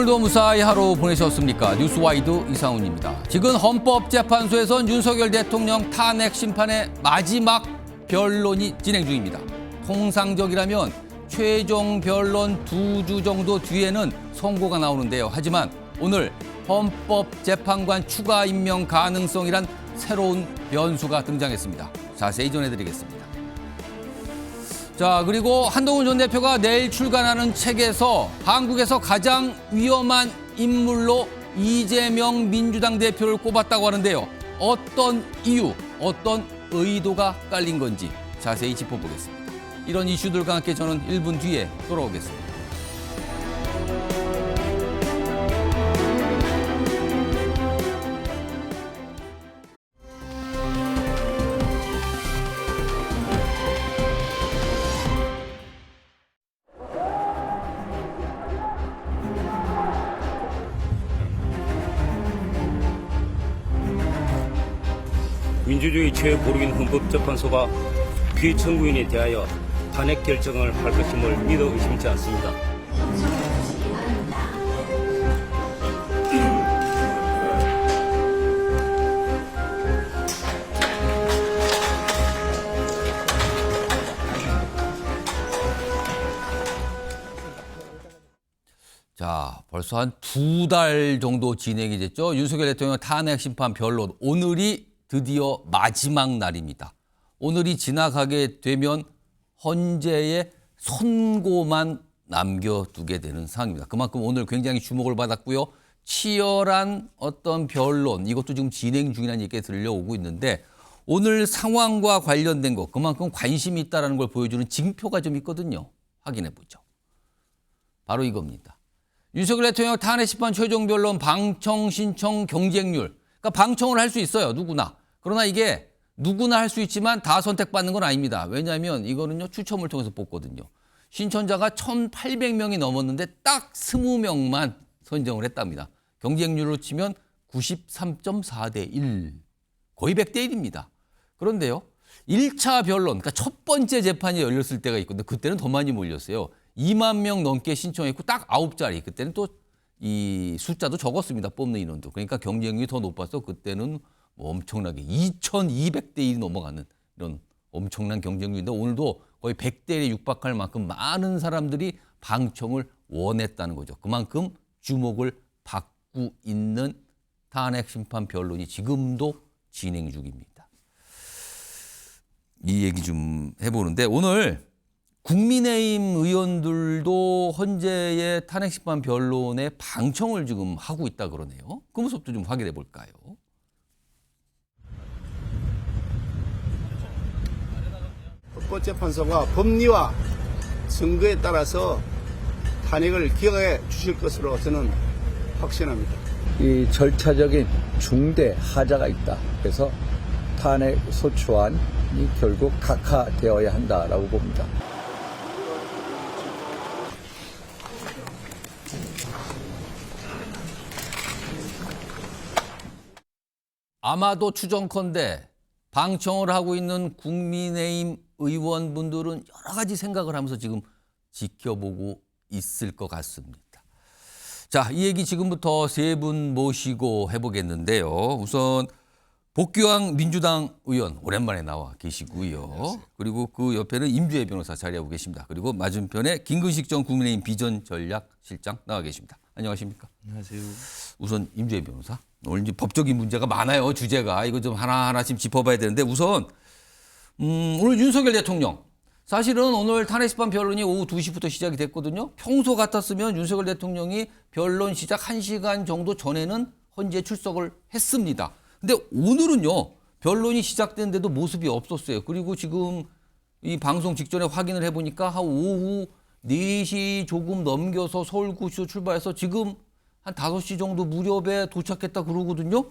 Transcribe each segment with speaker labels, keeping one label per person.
Speaker 1: 오늘도 무사히 하루 보내셨습니까? 뉴스와이드 이상훈입니다. 지금 헌법재판소에선 윤석열 대통령 탄핵 심판의 마지막 변론이 진행 중입니다. 통상적이라면 최종 변론 2주 정도 뒤에는 선고가 나오는데요. 하지만 오늘 헌법재판관 추가 임명 가능성이란 새로운 변수가 등장했습니다. 자세히 전해드리겠습니다. 자, 그리고 한동훈 전 대표가 내일 출간하는 책에서 한국에서 가장 위험한 인물로 이재명 민주당 대표를 꼽았다고 하는데요. 어떤 이유, 어떤 의도가 깔린 건지 자세히 짚어보겠습니다. 이런 이슈들과 함께 저는 1분 뒤에 돌아오겠습니다.
Speaker 2: 민주주의 최고위인 헌법재판소가 피청구인에 대하여 탄핵 결정을 할 것임을 믿어 의심치 않습니다.
Speaker 1: 자, 벌써 한 2달 정도 진행이 됐죠. 윤석열 대통령 탄핵 심판 변론. 오늘이 드디어 마지막 날입니다. 오늘이 지나가게 되면 헌재에 선고만 남겨두게 되는 상황입니다. 그만큼 오늘 굉장히 주목을 받았고요. 치열한 어떤 변론, 이것도 지금 진행 중이라는 얘기가 들려오고 있는데 오늘 상황과 관련된 것, 그만큼 관심이 있다는 걸 보여주는 징표가 좀 있거든요. 확인해 보죠. 바로 이겁니다. 윤석열 대통령 탄핵 심판 최종 변론 방청 신청 경쟁률. 그러니까 방청을 할 수 있어요. 누구나. 그러나 이게 누구나 할 수 있지만 다 선택받는 건 아닙니다. 왜냐하면 이거는요. 추첨을 통해서 뽑거든요. 신청자가 1,800명이 넘었는데 딱 20명만 선정을 했답니다. 경쟁률로 치면 93.4대 1. 거의 100대 1입니다. 그런데요. 1차 변론, 그러니까 첫 번째 재판이 열렸을 때가 있거든요. 그때는 더 많이 몰렸어요. 2만 명 넘게 신청했고 딱 9자리. 그때는 또 이 숫자도 적었습니다. 뽑는 인원도. 그러니까 경쟁률이 더 높아서 그때는 뭐 엄청나게 2,200대 1이 넘어가는 이런 엄청난 경쟁률인데 오늘도 거의 100대 1에 육박할 만큼 많은 사람들이 방청을 원했다는 거죠. 그만큼 주목을 받고 있는 탄핵 심판 변론이 지금도 진행 중입니다. 이 얘기 좀 해보는데 오늘 국민의힘 의원들도 헌재의 탄핵심판 변론에 방청을 지금 하고 있다 그러네요. 그 모습도 좀 확인해 볼까요?
Speaker 3: 헌법재판소가 법리와 증거에 따라서 탄핵을 기각해 주실 것으로 저는 확신합니다.
Speaker 4: 이 절차적인 중대 하자가 있다. 그래서 탄핵 소추안이 결국 각하되어야 한다라고 봅니다.
Speaker 1: 아마도 추정컨대 방청을 하고 있는 국민의힘 의원분들은 여러 가지 생각을 하면서 지금 지켜보고 있을 것 같습니다. 자, 이 얘기 지금부터 세 분 모시고 해보겠는데요. 우선 복귀왕 민주당 의원 오랜만에 나와 계시고요. 그리고 그 옆에는 임주혜 변호사 자리하고 계십니다. 그리고 맞은편에 김근식 전 국민의힘 비전전략실장 나와 계십니다. 안녕하십니까?
Speaker 5: 안녕하세요.
Speaker 1: 우선 임주혜 변호사. 오늘 이제 법적인 문제가 많아요. 주제가. 이거 좀 하나하나씩 짚어봐야 되는데 우선 오늘 윤석열 대통령. 사실은 오늘 탄핵 심판 변론이 오후 2시부터 시작이 됐거든요. 평소 같았으면 윤석열 대통령이 변론 시작 1시간 정도 전에는 헌재에 출석을 했습니다. 근데 오늘은요. 변론이 시작됐는데도 모습이 없었어요. 그리고 지금 이 방송 직전에 확인을 해보니까 한 오후 4시 조금 넘겨서 서울구치소 출발해서 지금 한 5시 정도 무렵에 도착했다 그러거든요.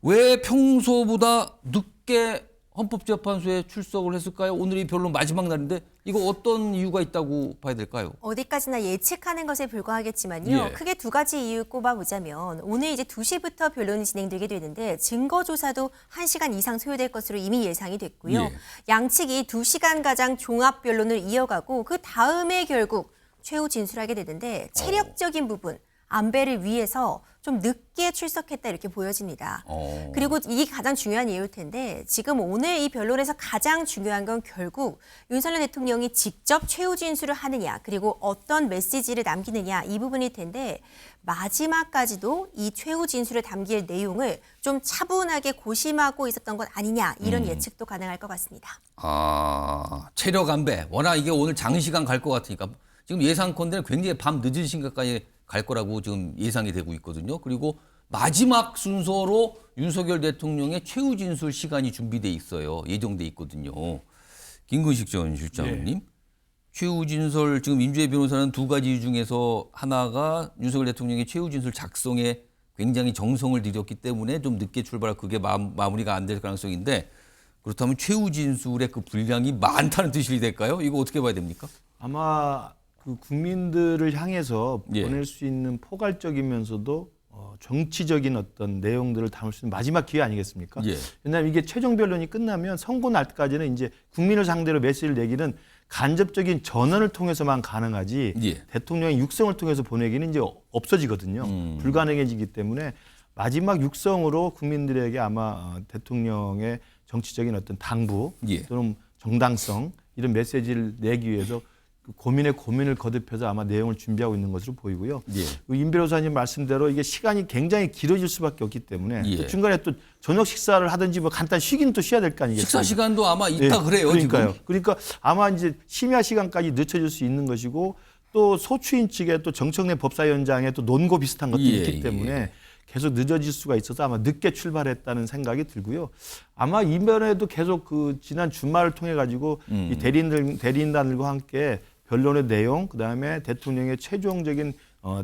Speaker 1: 왜 평소보다 늦게 헌법재판소에 출석을 했을까요? 오늘이 변론 마지막 날인데 이거 어떤 이유가 있다고 봐야 될까요?
Speaker 6: 어디까지나 예측하는 것에 불과하겠지만요.
Speaker 1: 예.
Speaker 6: 크게 두 가지 이유 꼽아보자면 오늘 이제 2시부터 변론이 진행되게 되는데 증거조사도 1시간 이상 소요될 것으로 이미 예상이 됐고요.
Speaker 1: 예.
Speaker 6: 양측이 2시간 가량 종합 변론을 이어가고 그 다음에 결국 최후 진술하게 되는데 체력적인 부분 안배를 위해서 좀 늦게 출석했다 이렇게 보여집니다. 그리고 이게 가장 중요한 이유일 텐데 지금 오늘 이 변론에서 가장 중요한 건 결국 윤석열 대통령이 직접 최후 진술을 하느냐 그리고 어떤 메시지를 남기느냐 이 부분일 텐데 마지막까지도 이 최후 진술에 담길 내용을 좀 차분하게 고심하고 있었던 것 아니냐 이런 예측도 가능할 것 같습니다.
Speaker 1: 체력 안배. 워낙 이게 오늘 장시간 갈 것 같으니까 지금 예상컨대는 굉장히 밤 늦은 시간까지 갈 거라고 지금 예상이 되고 있거든요. 그리고 마지막 순서로 윤석열 대통령의 최후 진술 시간이 준비돼 있어요. 예정돼 있거든요. 김근식 전 실장님. 최후 진술 지금 임주혜 변호사는 두 가지 이유 중에서 하나가 윤석열 대통령의 최후 진술 작성에 굉장히 정성을 들였기 때문에 좀 늦게 출발할 그게 마무리가 안 될 가능성인데 그렇다면 최후 진술의 그 분량이 많다는 뜻이 될까요? 이거 어떻게 봐야 됩니까?
Speaker 5: 아마 그 국민들을 향해서
Speaker 1: 예.
Speaker 5: 보낼 수 있는 포괄적이면서도 정치적인 어떤 내용들을 담을 수 있는 마지막 기회 아니겠습니까?
Speaker 1: 예.
Speaker 5: 왜냐하면 이게 최종 변론이 끝나면 선고 날까지는 이제 국민을 상대로 메시지를 내기는 간접적인 전언을 통해서만 가능하지
Speaker 1: 예.
Speaker 5: 대통령의 육성을 통해서 보내기는 이제 없어지거든요. 불가능해지기 때문에 마지막 육성으로 국민들에게 아마 대통령의 정치적인 어떤 당부
Speaker 1: 예.
Speaker 5: 또는 정당성 이런 메시지를 내기 위해서 그 고민을 거듭해서 아마 내용을 준비하고 있는 것으로 보이고요.
Speaker 1: 예.
Speaker 5: 임 변호사님 말씀대로 이게 시간이 굉장히 길어질 수밖에 없기 때문에
Speaker 1: 예.
Speaker 5: 또 중간에 또 저녁 식사를 하든지 뭐 간단 쉬긴 또 쉬어야 될 거 아니겠습니까?
Speaker 1: 식사 시간도 아마 있다 그래요.
Speaker 5: 그러니까요.
Speaker 1: 지금.
Speaker 5: 그러니까 아마 이제 심야 시간까지 늦춰질 수 있는 것이고 또 소추인 측에 또 정청래 법사위원장의 또 논고 비슷한 것들이
Speaker 1: 예,
Speaker 5: 있기 때문에
Speaker 1: 예.
Speaker 5: 계속 늦어질 수가 있어서 아마 늦게 출발했다는 생각이 들고요. 아마 이번에도 계속 그 지난 주말을 통해 가지고 이 대리인단들과 함께 변론의 내용, 그다음에 대통령의 최종적인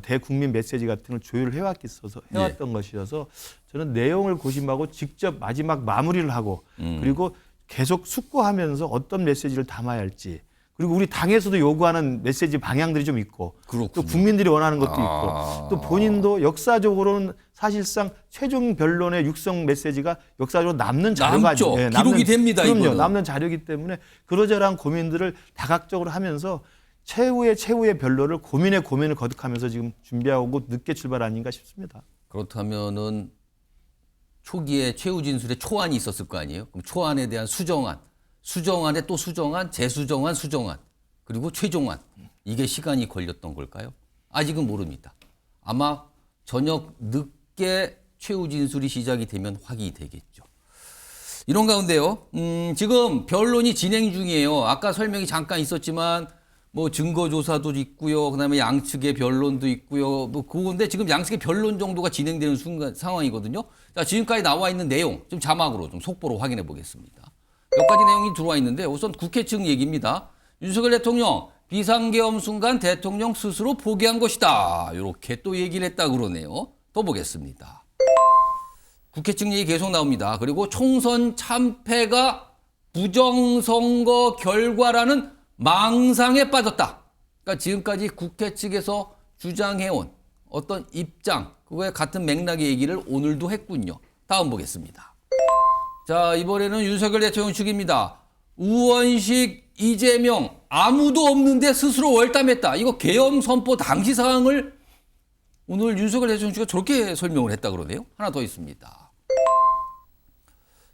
Speaker 5: 대국민 메시지 같은 걸 조율을 해왔던 것이어서 저는 내용을 고심하고 직접 마지막 마무리를 하고 그리고 계속 숙고하면서 어떤 메시지를 담아야 할지 그리고 우리 당에서도 요구하는 메시지 방향들이 좀 있고
Speaker 1: 그렇군요.
Speaker 5: 또 국민들이 원하는 것도 있고 또 본인도 역사적으로는 사실상 최종 변론의 육성 메시지가 역사적으로 남는 자료가
Speaker 1: 남죠. 기록이 됩니다,
Speaker 5: 그럼요.
Speaker 1: 이거는.
Speaker 5: 남는 자료이기 때문에 그러저러한 고민들을 다각적으로 하면서 최후의 변론을 고민을 거듭하면서 지금 준비하고 늦게 출발 아닌가 싶습니다.
Speaker 1: 그렇다면은 초기에 최후 진술에 초안이 있었을 거 아니에요? 그럼 초안에 대한 수정안에 또 수정안, 재수정안, 수정안, 그리고 최종안. 이게 시간이 걸렸던 걸까요? 아직은 모릅니다. 아마 저녁 늦게 최후 진술이 시작이 되면 확인이 되겠죠. 이런 가운데요. 지금 변론이 진행 중이에요. 아까 설명이 잠깐 있었지만 뭐 증거 조사도 있고요. 그다음에 양측의 변론도 있고요. 뭐 그건데 지금 양측의 변론 정도가 진행되는 상황이거든요. 자, 지금까지 나와 있는 내용 좀 자막으로 좀 속보로 확인해 보겠습니다. 몇 가지 내용이 들어와 있는데 우선 국회 측 얘기입니다. 윤석열 대통령 비상계엄 순간 대통령 스스로 포기한 것이다. 이렇게 또 얘기를 했다 그러네요. 또 보겠습니다. 국회 측 얘기 계속 나옵니다. 그리고 총선 참패가 부정선거 결과라는 망상에 빠졌다. 그러니까 지금까지 국회 측에서 주장해온 어떤 입장, 그거에 같은 맥락의 얘기를 오늘도 했군요. 다음 보겠습니다. 자, 이번에는 윤석열 대통령 측입니다. 우원식, 이재명 아무도 없는데 스스로 월담했다. 이거 계엄 선포 당시 상황을 오늘 윤석열 대통령 측이 저렇게 설명을 했다 그러네요. 하나 더 있습니다.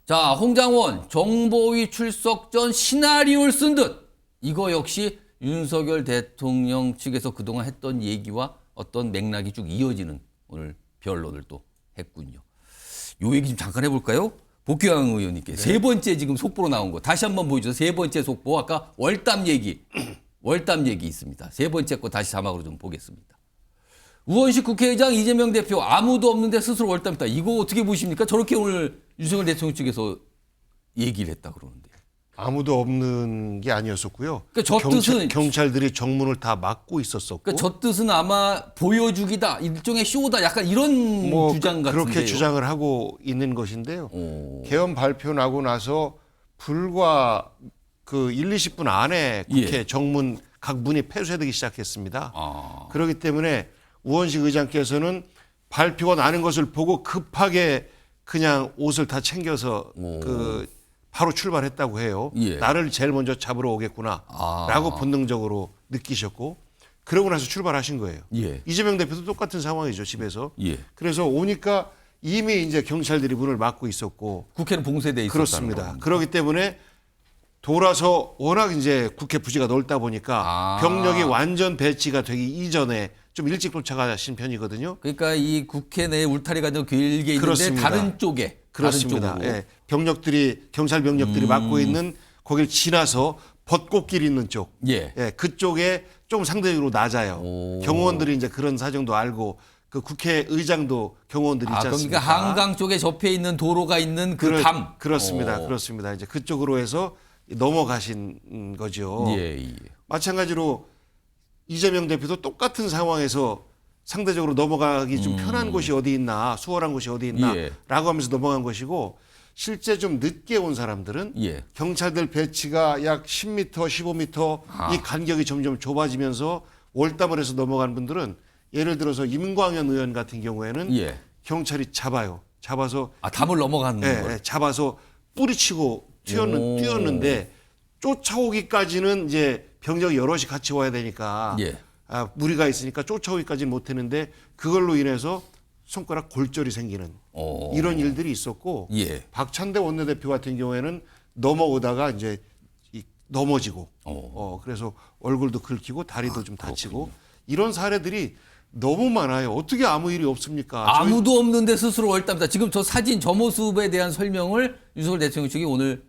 Speaker 1: 자, 홍장원 정보위 출석 전 시나리오를 쓴 듯. 이거 역시 윤석열 대통령 측에서 그동안 했던 얘기와 어떤 맥락이 쭉 이어지는 오늘 변론을 또 했군요. 요 얘기 좀 잠깐 해볼까요? 복귀왕 의원님께 세 번째 지금 속보로 나온 거 다시 한번 보여주세요. 세 번째 속보 아까 월담 얘기 있습니다. 세 번째 거 다시 자막으로 좀 보겠습니다. 우원식 국회의장 이재명 대표 아무도 없는데 스스로 월담했다. 이거 어떻게 보십니까? 저렇게 오늘 윤석열 대통령 측에서 얘기를 했다 그러는데.
Speaker 7: 아무도 없는 게 아니었었고요.
Speaker 1: 그러니까 저 뜻은
Speaker 7: 경찰들이 정문을 다 막고 있었었고.
Speaker 1: 그러니까 저 뜻은 아마 보여주기다, 일종의 쇼다, 약간 이런 주장 같은데요.
Speaker 7: 그렇게 주장을 하고 있는 것인데요. 계엄 발표 나고 나서 불과 그 1, 20분 안에 국회 정문 각 문이 폐쇄되기 시작했습니다. 그렇기 때문에 우원식 의장께서는 발표가 나는 것을 보고 급하게 그냥 옷을 다 챙겨서 바로 출발했다고 해요. 나를 제일 먼저 잡으러 오겠구나 라고 본능적으로 느끼셨고 그러고 나서 출발하신 거예요.
Speaker 1: 예.
Speaker 7: 이재명 대표도 똑같은 상황이죠, 집에서.
Speaker 1: 예.
Speaker 7: 그래서 오니까 이미 이제 경찰들이 문을 막고 있었고.
Speaker 1: 국회는 봉쇄돼 있었다는
Speaker 7: 그렇습니다.
Speaker 1: 겁니다.
Speaker 7: 그렇기 때문에 돌아서 워낙 이제 국회 부지가 넓다 보니까 병력이 완전 배치가 되기 이전에 좀 일찍 도착하신 편이거든요.
Speaker 1: 그러니까 이 국회 내에 울타리가 좀 길게 있는데
Speaker 7: 그렇습니다.
Speaker 1: 다른 쪽에
Speaker 7: 그렇습니다.
Speaker 1: 다른 쪽으로.
Speaker 7: 예, 병력들이 경찰 병력들이 막고 있는 거길 지나서 벚꽃길 있는 쪽,
Speaker 1: 예.
Speaker 7: 그쪽에 좀 상대적으로 낮아요.
Speaker 1: 오.
Speaker 7: 경호원들이 이제 그런 사정도 알고 그 국회의장도 경호원들이 있지
Speaker 1: 그러니까
Speaker 7: 않습니까?
Speaker 1: 한강 쪽에 접해 있는 도로가 있는 그 담.
Speaker 7: 그렇습니다. 그렇습니다. 이제 그쪽으로 해서 넘어가신 거죠.
Speaker 1: 예, 예.
Speaker 7: 마찬가지로 이재명 대표도 똑같은 상황에서 상대적으로 넘어가기 좀 편한 곳이 어디 있나, 수월한 곳이 어디 있나라고
Speaker 1: 예.
Speaker 7: 하면서 넘어간 것이고, 실제 좀 늦게 온 사람들은
Speaker 1: 예.
Speaker 7: 경찰들 배치가 약 10m, 15m 이 간격이 점점 좁아지면서 월담을 해서 넘어간 분들은 예를 들어서 임광현 의원 같은 경우에는
Speaker 1: 예.
Speaker 7: 경찰이 잡아서
Speaker 1: 담을 넘어가는 거예요.
Speaker 7: 잡아서 뿌리치고 뛰었는데 쫓아오기까지는 이제 병력이 여럿이 같이 와야 되니까
Speaker 1: 예.
Speaker 7: 무리가 있으니까 쫓아오기까지는 못했는데 그걸로 인해서 손가락 골절이 생기는 이런 일들이 있었고
Speaker 1: 예.
Speaker 7: 박찬대 원내대표 같은 경우에는 넘어오다가 이제 넘어지고 그래서 얼굴도 긁히고 다리도 좀 다치고 이런 사례들이 너무 많아요. 어떻게 아무 일이 없습니까?
Speaker 1: 아무도 없는데 스스로 월담다. 지금 저 사진 저 모습에 대한 설명을 윤석열 대통령 측이 오늘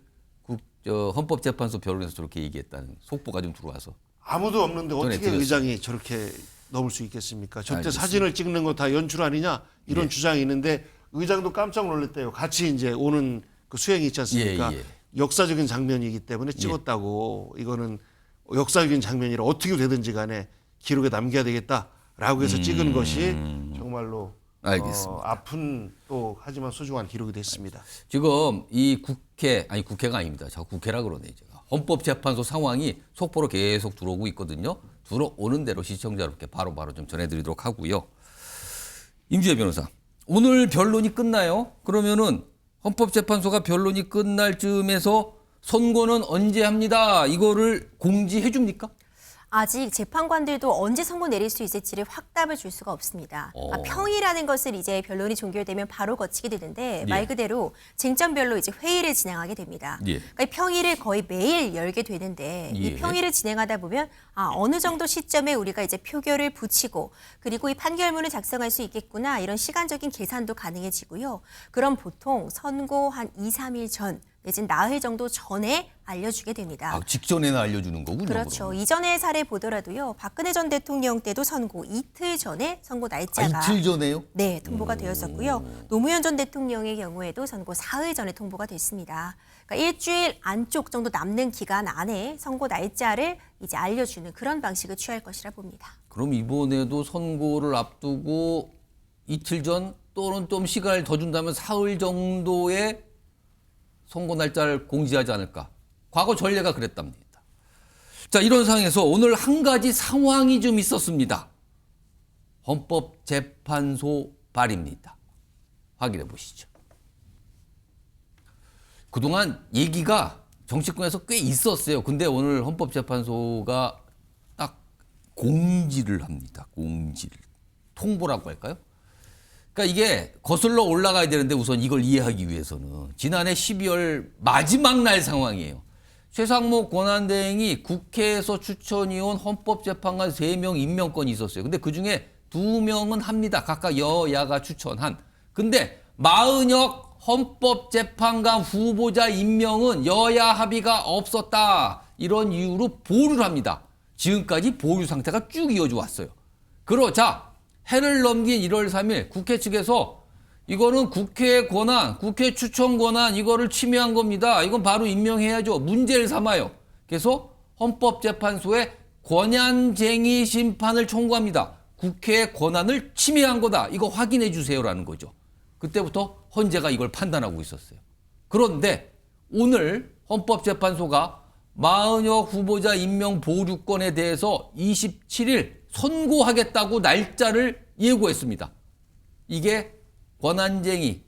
Speaker 1: 헌법재판소 변론에서 저렇게 얘기했다는 속보가 좀 들어와서.
Speaker 7: 아무도 없는데 어떻게
Speaker 1: 전해드렸습니다.
Speaker 7: 의장이 저렇게 넘을 수 있겠습니까? 저때
Speaker 1: 알겠습니다.
Speaker 7: 사진을 찍는 거 다 연출 아니냐 이런 주장이 있는데 의장도 깜짝 놀랐대요. 같이 이제 오는 그 수행이 있지 않습니까?
Speaker 1: 예, 예.
Speaker 7: 역사적인 장면이기 때문에 찍었다고 이거는 역사적인 장면이라 어떻게 되든지 간에 기록에 남겨야 되겠다라고 해서 찍은 것이 정말로
Speaker 1: 알겠습니다.
Speaker 7: 아픈 또 하지만 소중한 기록이 됐습니다.
Speaker 1: 지금 이 국회가 아닙니다. 자, 국회라 그러네 제가. 헌법재판소 상황이 속보로 계속 들어오고 있거든요. 들어오는 대로 시청자 여러분께 바로바로 좀 전해드리도록 하고요. 임주혜 변호사, 오늘 변론이 끝나요? 그러면은 헌법재판소가 변론이 끝날 즈음에서 선고는 언제 합니다. 이거를 공지해 줍니까?
Speaker 6: 아직 재판관들도 언제 선고 내릴 수 있을지를 확답을 줄 수가 없습니다. 평이라는 것을 이제 변론이 종결되면 바로 거치게 되는데 말 그대로 쟁점별로 이제 회의를 진행하게 됩니다.
Speaker 1: 예.
Speaker 6: 그러니까 평일을 거의 매일 열게 되는데
Speaker 1: 예.
Speaker 6: 이 평일을 진행하다 보면 어느 정도 시점에 우리가 이제 표결을 붙이고 그리고 이 판결문을 작성할 수 있겠구나 이런 시간적인 계산도 가능해지고요. 그럼 보통 선고 한 2, 3일 전 내지는 나흘 정도 전에 알려주게 됩니다.
Speaker 1: 직전에는 알려주는 거군요.
Speaker 6: 그렇죠.
Speaker 1: 그러면.
Speaker 6: 이전의 사례 보더라도요. 박근혜 전 대통령 때도 선고 이틀 전에 선고 날짜가
Speaker 1: 이틀 전에요?
Speaker 6: 네, 통보가 되었었고요. 노무현 전 대통령의 경우에도 선고 사흘 전에 통보가 됐습니다. 그러니까 일주일 안쪽 정도 남는 기간 안에 선고 날짜를 이제 알려주는 그런 방식을 취할 것이라 봅니다.
Speaker 1: 그럼 이번에도 선고를 앞두고 이틀 전 또는 좀 시간을 더 준다면 사흘 정도의 선고 날짜를 공지하지 않을까. 과거 전례가 그랬답니다. 자, 이런 상황에서 오늘 한 가지 상황이 좀 있었습니다. 헌법재판소 발입니다. 확인해 보시죠. 그동안 얘기가 정치권에서 꽤 있었어요. 근데 오늘 헌법재판소가 딱 공지를 합니다. 공지를. 통보라고 할까요? 그러니까 이게 거슬러 올라가야 되는데 우선 이걸 이해하기 위해서는 지난해 12월 마지막 날 상황이에요. 최상목 권한대행이 국회에서 추천이 온 헌법재판관 3명 임명권이 있었어요. 근데 그중에 2명은 합니다. 각각 여야가 추천한. 근데 마은혁 헌법재판관 후보자 임명은 여야 합의가 없었다. 이런 이유로 보류를 합니다. 지금까지 보류 상태가 쭉 이어져 왔어요. 그러자 해를 넘긴 1월 3일 국회 측에서 이거는 국회의 권한, 국회 추천 권한 이거를 침해한 겁니다. 이건 바로 임명해야죠. 문제를 삼아요. 그래서 헌법재판소에 권한쟁의 심판을 청구합니다. 국회의 권한을 침해한 거다. 이거 확인해 주세요라는 거죠. 그때부터 헌재가 이걸 판단하고 있었어요. 그런데 오늘 헌법재판소가 마은혁 후보자 임명 보류권에 대해서 27일 선고하겠다고 날짜를 예고했습니다. 이게 권한쟁의,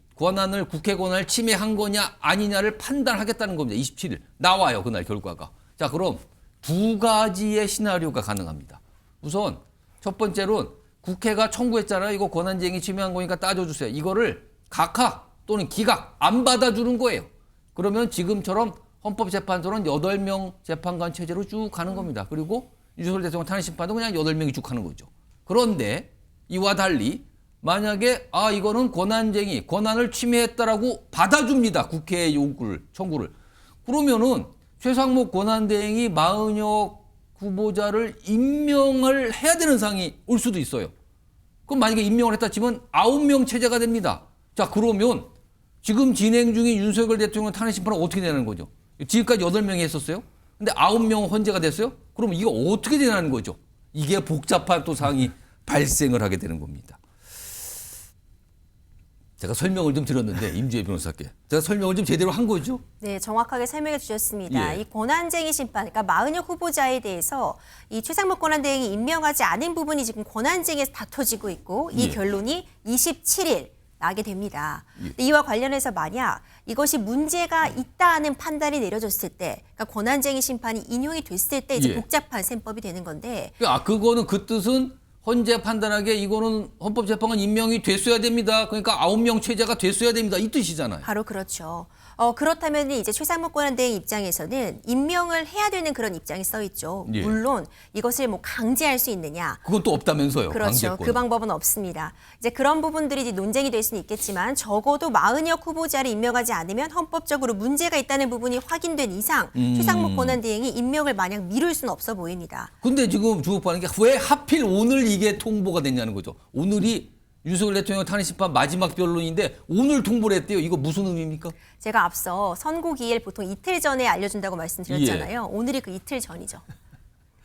Speaker 1: 국회 권한을 침해한 거냐 아니냐를 판단하겠다는 겁니다. 27일 나와요. 그날 결과가. 자, 그럼 두 가지의 시나리오가 가능합니다. 우선 첫 번째로는 국회가 청구했잖아요. 이거 권한쟁의 침해한 거니까 따져주세요. 이거를 각하 또는 기각 안 받아주는 거예요. 그러면 지금처럼 헌법재판소는 8명 재판관 체제로 쭉 가는 겁니다. 그리고 윤석열 대통령 탄핵심판도 그냥 8명이 쭉 하는 거죠. 그런데 이와 달리 만약에 이거는 권한쟁의, 권한을 침해했다라고 받아줍니다. 국회의 청구를. 그러면은 최상목 권한대행이 마은혁 후보자를 임명을 해야 되는 상황이 올 수도 있어요. 그럼 만약에 임명을 했다 치면 9명 체제가 됩니다. 자, 그러면 지금 진행 중인 윤석열 대통령 탄핵심판은 어떻게 되는 거죠? 지금까지 8명이 했었어요. 근데 9명 헌재가 됐어요? 그럼 이거 어떻게 되는 거죠? 이게 복잡한 또 상황이 발생을 하게 되는 겁니다. 제가 설명을 좀 드렸는데 임주혜 변호사께 제가 설명을 좀 제대로 한 거죠?
Speaker 6: 네, 정확하게 설명해 주셨습니다.
Speaker 1: 예.
Speaker 6: 이 권한쟁의 심판, 그러니까 마은혁 후보자에 대해서 이 최상목 권한대행이 임명하지 않은 부분이 지금 권한쟁의에서 다퉈지고 있고 이
Speaker 1: 예.
Speaker 6: 결론이 27일 나게 됩니다. 이와 관련해서 만약 이것이 문제가 있다는 판단이 내려졌을 때, 그러니까 권한쟁의 심판이 인용이 됐을 때 이제
Speaker 1: 예.
Speaker 6: 복잡한 셈법이 되는 건데.
Speaker 1: 그거는 그 뜻은 헌재 판단하기에 이거는 헌법재판관 임명이 됐어야 됩니다. 그러니까 9명 체제가 됐어야 됩니다. 이 뜻이잖아요.
Speaker 6: 바로 그렇죠. 그렇다면 이제 최상목 권한대행 입장에서는 임명을 해야 되는 그런 입장이 써 있죠.
Speaker 1: 예.
Speaker 6: 물론 이것을 뭐 강제할 수 있느냐?
Speaker 1: 그건 또 없다면서요.
Speaker 6: 그렇죠.
Speaker 1: 강제권.
Speaker 6: 그 방법은 없습니다. 이제 그런 부분들이 이제 논쟁이 될 수는 있겠지만 적어도 마은혁 후보자를 임명하지 않으면 헌법적으로 문제가 있다는 부분이 확인된 이상 최상목 권한대행이 임명을 마냥 미룰 수는 없어 보입니다.
Speaker 1: 근데 지금 주목받는 게 왜 하필 오늘 이게 통보가 됐냐는 거죠. 오늘이 윤석열 대통령 탄핵심판 마지막 변론인데 오늘 통보를 했대요. 이거 무슨 의미입니까?
Speaker 6: 제가 앞서 선고기일 보통 이틀 전에 알려준다고 말씀드렸잖아요. 오늘이 그 이틀 전이죠.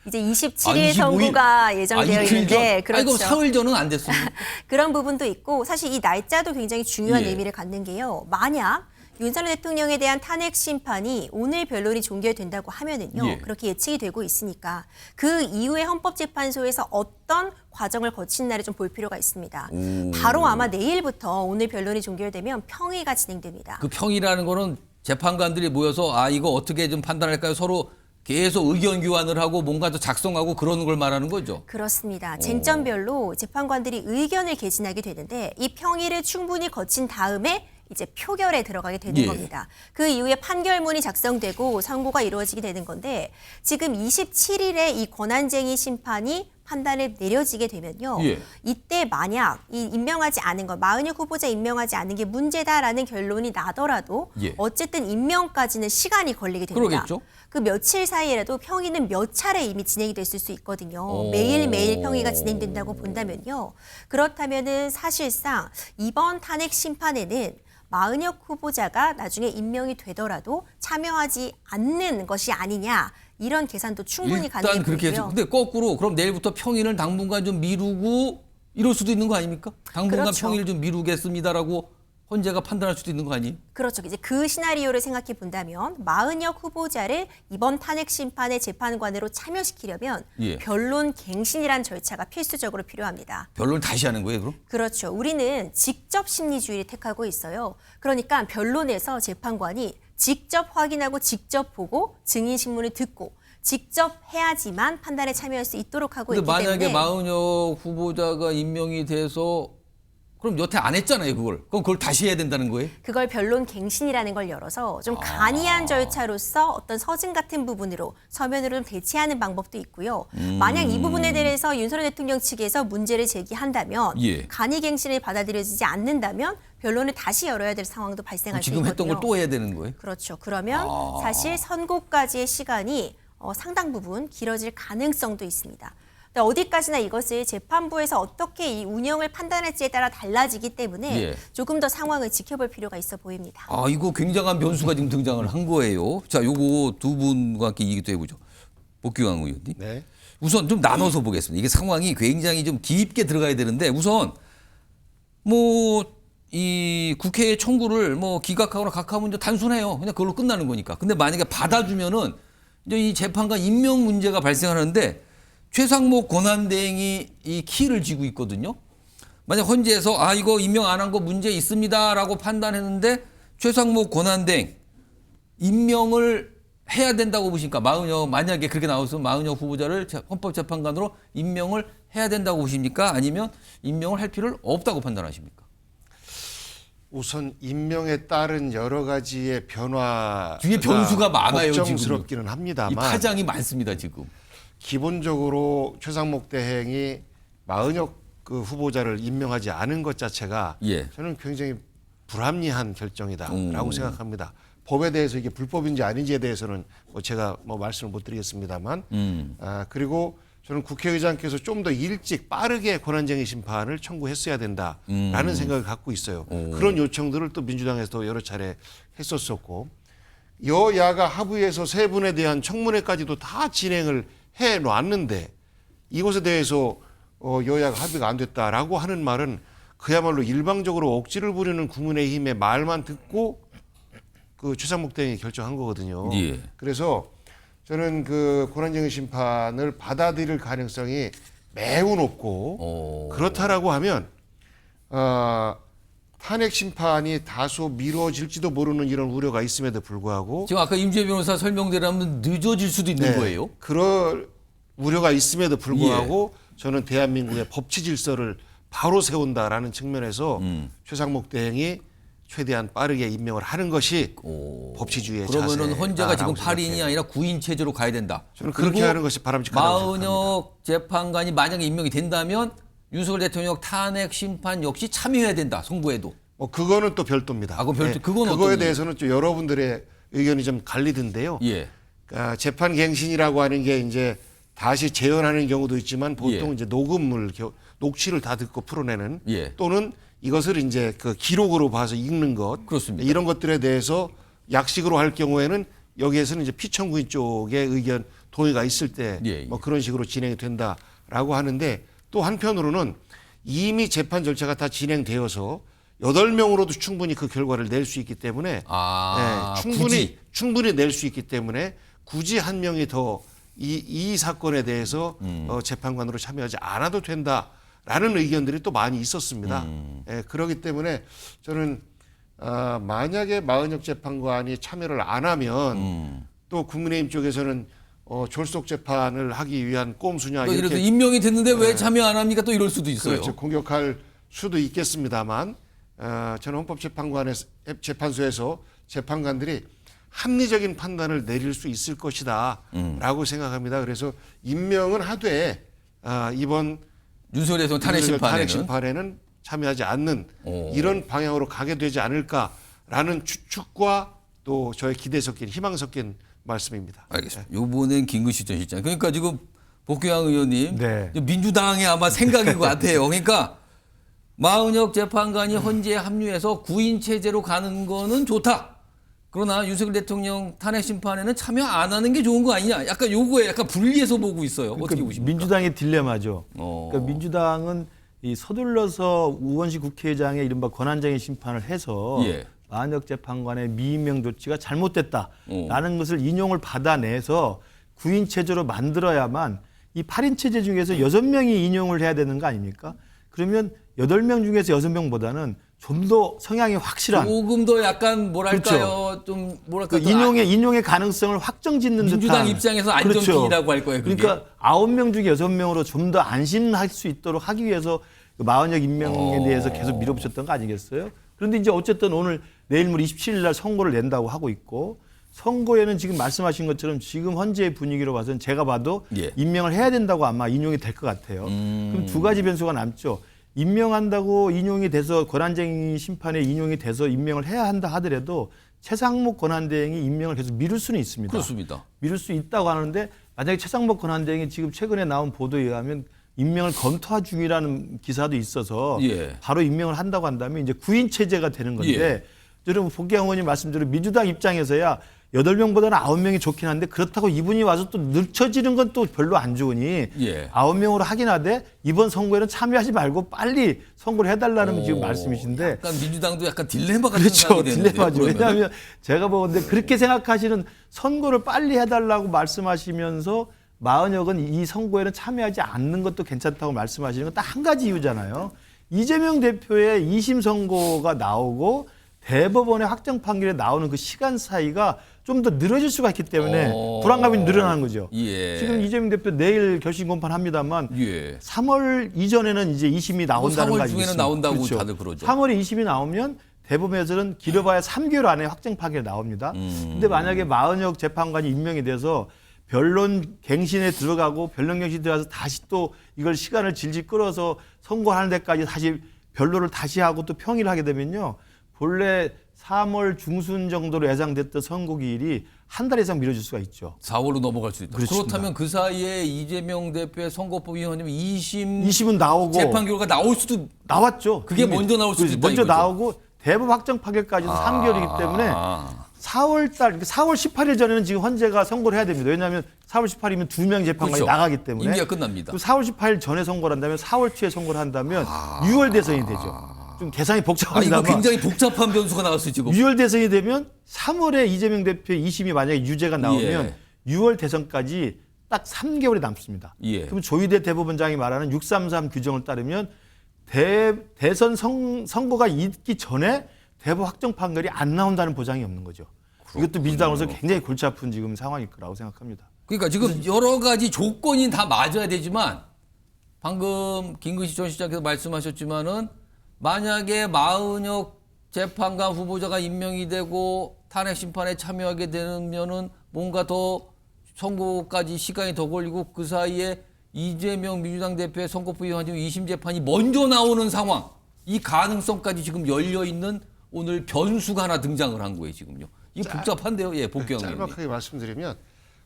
Speaker 6: 이제 27일
Speaker 1: 25일?
Speaker 6: 선고가 예정되어
Speaker 1: 이틀
Speaker 6: 있는데
Speaker 1: 전?
Speaker 6: 그렇죠.
Speaker 1: 이거 사흘 전은 안 됐습니다.
Speaker 6: 그런 부분도 있고 사실 이 날짜도 굉장히 중요한
Speaker 1: 예.
Speaker 6: 의미를 갖는 게요. 만약 윤석열 대통령에 대한 탄핵 심판이 오늘 변론이 종결된다고 하면은요.
Speaker 1: 예.
Speaker 6: 그렇게 예측이 되고 있으니까 그 이후에 헌법재판소에서 어떤 과정을 거친 날을 좀 볼 필요가 있습니다. 바로 아마 내일부터 오늘 변론이 종결되면 평의가 진행됩니다.
Speaker 1: 그 평이라는 거는 재판관들이 모여서 이거 어떻게 좀 판단할까요? 서로 계속 의견 교환을 하고 뭔가 더 작성하고 그러는 걸 말하는 거죠.
Speaker 6: 그렇습니다. 쟁점별로 재판관들이 의견을 개진하게 되는데 이 평의를 충분히 거친 다음에 이제 표결에 들어가게 되는
Speaker 1: 예.
Speaker 6: 겁니다. 그 이후에 판결문이 작성되고 선고가 이루어지게 되는 건데 지금 27일에 이 권한쟁의 심판이 판단을 내려지게 되면요.
Speaker 1: 예.
Speaker 6: 이때 만약 이 임명하지 않은 것, 마은혁 후보자 임명하지 않은 게 문제다라는 결론이 나더라도
Speaker 1: 예.
Speaker 6: 어쨌든 임명까지는 시간이 걸리게 됩니다.
Speaker 1: 그러겠죠.
Speaker 6: 그 며칠 사이에라도 평의는 몇 차례 이미 진행이 됐을 수 있거든요.
Speaker 1: 오.
Speaker 6: 매일매일 평의가 진행된다고 본다면요. 그렇다면은 사실상 이번 탄핵 심판에는 마은혁 후보자가 나중에 임명이 되더라도 참여하지 않는 것이 아니냐 이런 계산도 충분히 가능해
Speaker 1: 일단 그렇게 해서
Speaker 6: 보이고요.
Speaker 1: 근데 거꾸로 그럼 내일부터 평일을 당분간 좀 미루고 이럴 수도 있는 거 아닙니까? 당분간
Speaker 6: 그렇죠.
Speaker 1: 평일 좀 미루겠습니다라고 헌재가 판단할 수도 있는 거 아니에요?
Speaker 6: 그렇죠. 이제 그 시나리오를 생각해 본다면 마은혁 후보자를 이번 탄핵 심판의 재판관으로 참여시키려면
Speaker 1: 예.
Speaker 6: 변론 갱신이란 절차가 필수적으로 필요합니다.
Speaker 1: 변론을 다시 하는 거예요, 그럼?
Speaker 6: 그렇죠. 우리는 직접 심리주의를 택하고 있어요. 그러니까 변론에서 재판관이 직접 확인하고 직접 보고 증인 신문을 듣고 직접 해야지만 판단에 참여할 수 있도록 하고
Speaker 1: 근데
Speaker 6: 있기
Speaker 1: 만약에
Speaker 6: 때문에
Speaker 1: 마은혁 후보자가 임명이 돼서 그럼 여태 안 했잖아요, 그걸. 그럼 그걸 다시 해야 된다는 거예요?
Speaker 6: 그걸 변론 갱신이라는 걸 열어서 좀 간이한 절차로서 어떤 서증 같은 부분으로 서면으로 좀 대체하는 방법도 있고요. 만약 이 부분에 대해서 윤석열 대통령 측에서 문제를 제기한다면
Speaker 1: 예.
Speaker 6: 간이 갱신을 받아들여지지 않는다면 변론을 다시 열어야 될 상황도 발생할 수
Speaker 1: 지금
Speaker 6: 있거든요.
Speaker 1: 했던 걸 또 해야 되는 거예요?
Speaker 6: 그렇죠. 그러면 사실 선고까지의 시간이 상당 부분 길어질 가능성도 있습니다. 근데 어디까지나 이것을 재판부에서 어떻게 이 운영을 판단할지에 따라 달라지기 때문에
Speaker 1: 예.
Speaker 6: 조금 더 상황을 지켜볼 필요가 있어 보입니다.
Speaker 1: 이거 굉장한 변수가 지금 등장을 한 거예요. 자, 요거 두 분과 함께 얘기도 해보죠. 복귀광 의원님.
Speaker 7: 네.
Speaker 1: 우선 좀 나눠서 보겠습니다. 이게 상황이 굉장히 좀 깊게 들어가야 되는데 우선 이 국회의 청구를 기각하거나 각하면 이제 단순해요. 그냥 그걸로 끝나는 거니까. 근데 만약에 받아주면은 이제 이 재판관 임명 문제가 발생하는데 최상목 권한대행이 이 키를 쥐고 있거든요. 만약 헌재에서 이거 임명 안 한 거 문제 있습니다라고 판단했는데 최상목 권한대행 임명을 해야 된다고 보십니까? 마은혁 만약에 그렇게 나왔으면 마은혁 후보자를 헌법재판관으로 임명을 해야 된다고 보십니까? 아니면 임명을 할 필요를 없다고 판단하십니까?
Speaker 7: 우선 임명에 따른 여러 가지의 변화
Speaker 1: 뒤에 변수가 많아요, 지금.
Speaker 7: 걱정스럽기는
Speaker 1: 이
Speaker 7: 합니다만
Speaker 1: 파장이 많습니다, 지금.
Speaker 7: 기본적으로 최상목 대행이 마은혁 그 후보자를 임명하지 않은 것 자체가
Speaker 1: 예.
Speaker 7: 저는 굉장히 불합리한 결정이다라고 생각합니다. 법에 대해서 이게 불법인지 아닌지에 대해서는 뭐 제가 뭐 말씀을 못 드리겠습니다만, 그리고 저는 국회의장께서 좀 더 일찍 빠르게 권한쟁의 심판을 청구했어야 된다라는 생각을 갖고 있어요. 그런 요청들을 또 민주당에서도 여러 차례 했었었고, 여야가 합의해서 세 분에 대한 청문회까지도 다 진행을 해 놨는데 이것에 대해서 여야가 합의가 안 됐다라고 하는 말은 그야말로 일방적으로 억지를 부리는 국민의힘의 말만 듣고 그 최상목 대행이 결정한 거거든요.
Speaker 1: 예.
Speaker 7: 그래서 저는 그 권한쟁의 심판을 받아들일 가능성이 매우 높고 그렇다라고 하면 탄핵 심판이 다소 미뤄질지도 모르는 이런 우려가 있음에도 불구하고
Speaker 1: 지금 아까 임지혜 변호사 설명대로하면 늦어질 수도 있는 거예요.
Speaker 7: 그럴 우려가 있음에도 불구하고 저는 대한민국의 법치 질서를 바로 세운다라는 측면에서 최상목 대행이 최대한 빠르게 임명을 하는 것이 법치주의의 자세다라고
Speaker 1: 그러면은 헌재가 지금
Speaker 7: 생각해요.
Speaker 1: 8인이 아니라 9인 체제로 가야 된다.
Speaker 7: 저는 그렇게 하는 것이 바람직하다고 생각합니다.
Speaker 1: 마은혁 재판관이 만약에 임명이 된다면 윤석열 대통령 탄핵 심판 역시 참여해야 된다. 선고에도.
Speaker 7: 그거는 또 별도입니다.
Speaker 1: 아, 그건 그건
Speaker 7: 그거에
Speaker 1: 어떤
Speaker 7: 대해서는 좀 여러분들의 의견이 좀 갈리던데요.
Speaker 1: 예.
Speaker 7: 재판 갱신이라고 하는 게 이제 다시 재연하는 경우도 있지만 보통
Speaker 1: 예.
Speaker 7: 이제 녹취를 다 듣고 풀어내는
Speaker 1: 예.
Speaker 7: 또는 이것을 이제 그 기록으로 봐서 읽는 것
Speaker 1: 그렇습니다.
Speaker 7: 이런 것들에 대해서 약식으로 할 경우에는 여기에서는 이제 피청구인 쪽의 의견 동의가 있을 때
Speaker 1: 예, 예.
Speaker 7: 뭐 그런 식으로 진행이 된다라고 하는데 또 한편으로는 이미 재판 절차가 다 진행되어서 8명으로도 충분히 그 결과를 낼 수 있기 때문에 충분히 낼 수 있기 때문에 굳이 한 명이 더 이 사건에 대해서 재판관으로 참여하지 않아도 된다라는 의견들이 또 많이 있었습니다. 그렇기 때문에 저는 만약에 마은혁 재판관이 참여를 안 하면 또 국민의힘 쪽에서는 졸속 재판을 하기 위한 꼼수냐
Speaker 1: 또
Speaker 7: 이렇게
Speaker 1: 임명이 됐는데 왜 참여 안 합니까? 또 이럴 수도 있어요.
Speaker 7: 그렇죠. 공격할 수도 있겠습니다만 저는 헌법재판소에서 재판관들이 합리적인 판단을 내릴 수 있을 것이다라고 생각합니다. 그래서 임명은 하되 이번
Speaker 1: 윤석열 대통령 탄핵 심판에는
Speaker 7: 참여하지 않는 이런 방향으로 가게 되지 않을까라는 추측과 또 저의 기대 섞인 희망 섞인 말씀입니다.
Speaker 1: 알겠습니다. 요번엔 김근식 전 실장. 그러니까 지금 복귀왕 의원님
Speaker 5: 네.
Speaker 1: 민주당의 아마 생각인 것 같아요. 그러니까 마은혁 재판관이 헌재에 합류해서 9인 체제로 가는 거는 좋다. 그러나 윤석열 대통령 탄핵 심판에는 참여 안 하는 게 좋은 거 아니냐. 약간 요거에 약간 분리해서 보고 있어요. 어떻게
Speaker 5: 그러니까
Speaker 1: 보십니까?
Speaker 5: 민주당의 딜레마죠. 그러니까 민주당은 이 서둘러서 우원식 국회의장의 이른바 권한쟁의 심판을 해서
Speaker 1: 예.
Speaker 5: 마은혁 재판관의 미임명 조치가 잘못됐다라는 것을 인용을 받아내서 9인 체제로 만들어야만 이 8인 체제 중에서 6명이 인용을 해야 되는 거 아닙니까? 그러면 8명 중에서 6명보다는 좀 더 성향이 확실한
Speaker 1: 조금 더 약간 뭐랄까요?
Speaker 5: 그렇죠.
Speaker 1: 좀 뭐랄까
Speaker 5: 그 인용의 가능성을 확정짓는
Speaker 1: 민주당
Speaker 5: 듯한
Speaker 1: 입장에서 안정적이라고 할 거예요. 그게.
Speaker 5: 그러니까 9명 중에 6명으로 좀 더 안심할 수 있도록 하기 위해서 그 마은혁 임명에 대해서 계속 밀어붙였던 거 아니겠어요? 그런데 이제 어쨌든 오늘 내일 모레 27일 날 선고를 낸다고 하고 있고 선고에는 지금 말씀하신 것처럼 지금 현재의 분위기로 봐서는 제가 봐도
Speaker 1: 예.
Speaker 5: 임명을 해야 된다고 아마 인용이 될 것 같아요. 그럼 두 가지 변수가 남죠. 임명한다고 인용이 돼서 권한쟁의 심판에 인용이 돼서 임명을 해야 한다 하더라도 최상목 권한대행이 임명을 계속 미룰 수는 있습니다.
Speaker 1: 그렇습니다.
Speaker 5: 미룰 수 있다고 하는데 만약에 최상목 권한대행이 지금 최근에 나온 보도에 의하면 임명을 검토 중이라는 기사도 있어서
Speaker 1: 예.
Speaker 5: 바로 임명을 한다고 한다면 이제 9인 체제가 되는 건데
Speaker 1: 예.
Speaker 5: 여러분 복귀왕 의원님 말씀대로 민주당 입장에서야 8명보다는 9명이 좋긴 한데 그렇다고 이분이 와서 또 늦춰지는 건 또 별로 안 좋으니
Speaker 1: 예.
Speaker 5: 9명으로 하긴 하되 이번 선거에는 참여하지 말고 빨리 선거를 해달라는 지금 말씀이신데
Speaker 1: 약간 민주당도 약간 딜레마 같은
Speaker 5: 그렇죠.
Speaker 1: 상황이 되는데요.
Speaker 5: 딜레마죠.
Speaker 1: 그러면은.
Speaker 5: 왜냐하면 제가 보는데 그렇게 생각하시는 선거를 빨리 해달라고 말씀하시면서 마은혁은 이 선거에는 참여하지 않는 것도 괜찮다고 말씀하시는 건 딱 한 가지 이유잖아요. 이재명 대표의 2심 선고가 나오고 대법원의 확정 판결에 나오는 그 시간 사이가 좀 더 늘어질 수가 있기 때문에 불안감이 늘어나는 거죠.
Speaker 1: 예.
Speaker 5: 지금 이재명 대표 내일 결심 공판합니다만
Speaker 1: 예.
Speaker 5: 3월 이전에는 이제 2심이 나온다는
Speaker 1: 3월
Speaker 5: 거
Speaker 1: 중에는
Speaker 5: 있습니다.
Speaker 1: 나온다고
Speaker 5: 그렇죠.
Speaker 1: 다들 그러죠.
Speaker 5: 3월에 2심이 나오면 대법원에서는 길어봐야 3개월 안에 확정 판결이 나옵니다. 근데 만약에 마은혁 재판관이 임명이 돼서 변론 갱신에 들어가고 변론 갱신 들어가서 다시 또 이걸 시간을 질질 끌어서 선고하는 데까지 다시 변론을 다시 하고 또 평의를 하게 되면요. 본래 3월 중순 정도로 예상됐던 선고기일이 한 달 이상 미뤄질 수가 있죠.
Speaker 1: 4월로 넘어갈 수 있다.
Speaker 5: 그렇습니다.
Speaker 1: 그렇다면 그 사이에 이재명 대표의 선거법 위반이면 2심
Speaker 5: 2심은 나오고
Speaker 1: 재판 결과 나올 수도
Speaker 5: 나왔죠.
Speaker 1: 그게
Speaker 5: 이미.
Speaker 1: 먼저 나올 수도
Speaker 5: 그렇지.
Speaker 1: 있다
Speaker 5: 먼저
Speaker 1: 이거죠.
Speaker 5: 나오고 대법 확정 판결까지도 3개월이기 때문에 4월 달, 4월 18일 전에는 지금 헌재가 선고를 해야 됩니다. 왜냐하면 4월 18일이면 2명 재판관이
Speaker 1: 그렇죠.
Speaker 5: 나가기 때문에
Speaker 1: 임기가 끝납니다.
Speaker 5: 그럼 4월 18일 전에 선고를 한다면 4월 초에 선고를 한다면 6월 대선이 되죠. 좀 계산이
Speaker 1: 이거
Speaker 5: 복잡합니다만
Speaker 1: 굉장히 복잡한 변수가 나왔어요 지금.
Speaker 5: 6월 대선이 되면 3월에 이재명 대표의 2심이 만약에 유죄가 나오면 6월 대선까지 딱 3개월이 남습니다.
Speaker 1: 예.
Speaker 5: 그럼 조희대 대법원장이 말하는 633 규정을 따르면 대선 선거가 있기 전에 대법 확정 판결이 안 나온다는 보장이 없는 거죠. 이것도 민주당으로서 굉장히 골치 아픈 지금 상황일 거라고 생각합니다.
Speaker 1: 그러니까 지금 여러 가지 조건이 다 맞아야 되지만 방금 김근식 전 시장께서 말씀하셨지만은 만약에 마은혁 재판관 후보자가 임명이 되고 탄핵 심판에 참여하게 되면은 뭔가 더 선고까지 시간이 더 걸리고 그 사이에 이재명 민주당 대표의 선거법 위반 중 2심 재판이 먼저 나오는 상황. 이 가능성까지 지금 열려 있는 오늘 변수가 하나 등장을 한 거예요, 지금요. 이게 복잡한데요. 예, 복경 의원님.
Speaker 7: 짤막하게 말씀드리면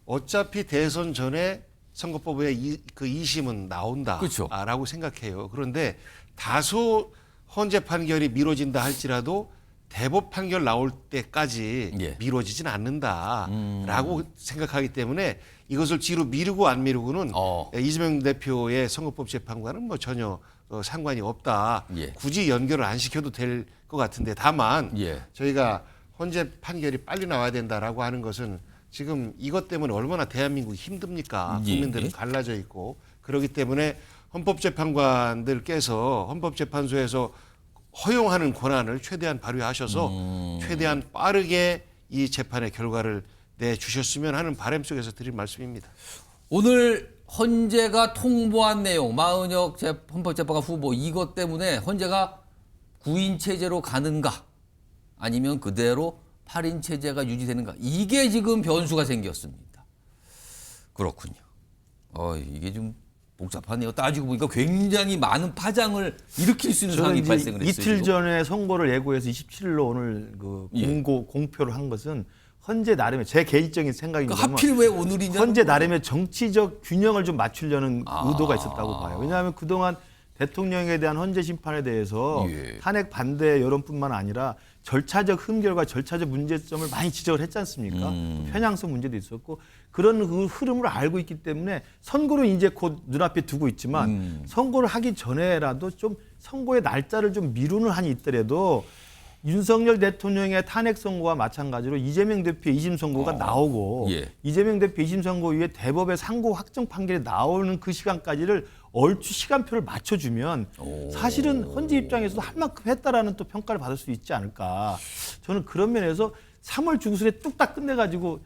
Speaker 7: 어차피 대선 전에 선거법의 그 2심은 나온다라고
Speaker 1: 그렇죠.
Speaker 7: 생각해요. 그런데 다소 헌재 판결이 미뤄진다 할지라도 대법 판결 나올 때까지
Speaker 1: 예.
Speaker 7: 미뤄지진 않는다라고 생각하기 때문에 이것을 뒤로 미루고 안 미루고는 이재명 대표의 선거법 재판과는 뭐 전혀 상관이 없다.
Speaker 1: 예.
Speaker 7: 굳이 연결을 안 시켜도 될 것 같은데 다만
Speaker 1: 예.
Speaker 7: 저희가 헌재 판결이 빨리 나와야 된다라고 하는 것은 지금 이것 때문에 얼마나 대한민국이 힘듭니까?
Speaker 1: 예.
Speaker 7: 국민들은 갈라져 있고 그렇기 때문에 헌법재판관들께서 헌법재판소에서 허용하는 권한을 최대한 발휘하셔서 최대한 빠르게 이 재판의 결과를 내주셨으면 하는 바람 속에서 드린 말씀입니다.
Speaker 1: 오늘 헌재가 통보한 내용, 마은혁 헌법재판관 후보 이것 때문에 헌재가 9인 체제로 가는가 아니면 그대로 8인 체제가 유지되는가 이게 지금 변수가 생겼습니다. 그렇군요. 이게 좀 복잡하네요. 따지고 보니까 굉장히 많은 파장을 일으킬 수 있는 상황이 발생을 했어요.
Speaker 5: 이틀
Speaker 1: 지금.
Speaker 5: 전에 선고를 예고해서 27일로 오늘 그 공표를 한 것은 헌재 나름의 제 개인적인 생각입니다만
Speaker 1: 하필 왜 오늘이냐?
Speaker 5: 헌재 나름의 정치적 균형을 좀 맞추려는 의도가 있었다고 봐요. 왜냐하면 그동안 대통령에 대한 헌재 심판에 대해서 탄핵 반대 여론뿐만 아니라 절차적 흠결과 절차적 문제점을 많이 지적을 했지 않습니까? 편향성 문제도 있었고 그런 그 흐름을 알고 있기 때문에 선고를 이제 곧 눈앞에 두고 있지만 선고를 하기 전에라도 좀 선고의 날짜를 좀 미루는 한이 있더라도 윤석열 대통령의 탄핵 선고와 마찬가지로 이재명 대표의 2심 선고가 나오고 이재명 대표 2심 선고 이후에 대법의 상고 확정 판결이 나오는 그 시간까지를 얼추 시간표를 맞춰주면 사실은 헌재 입장에서도 할 만큼 했다라는 또 평가를 받을 수 있지 않을까. 저는 그런 면에서 3월 중순에 뚝딱 끝내가지고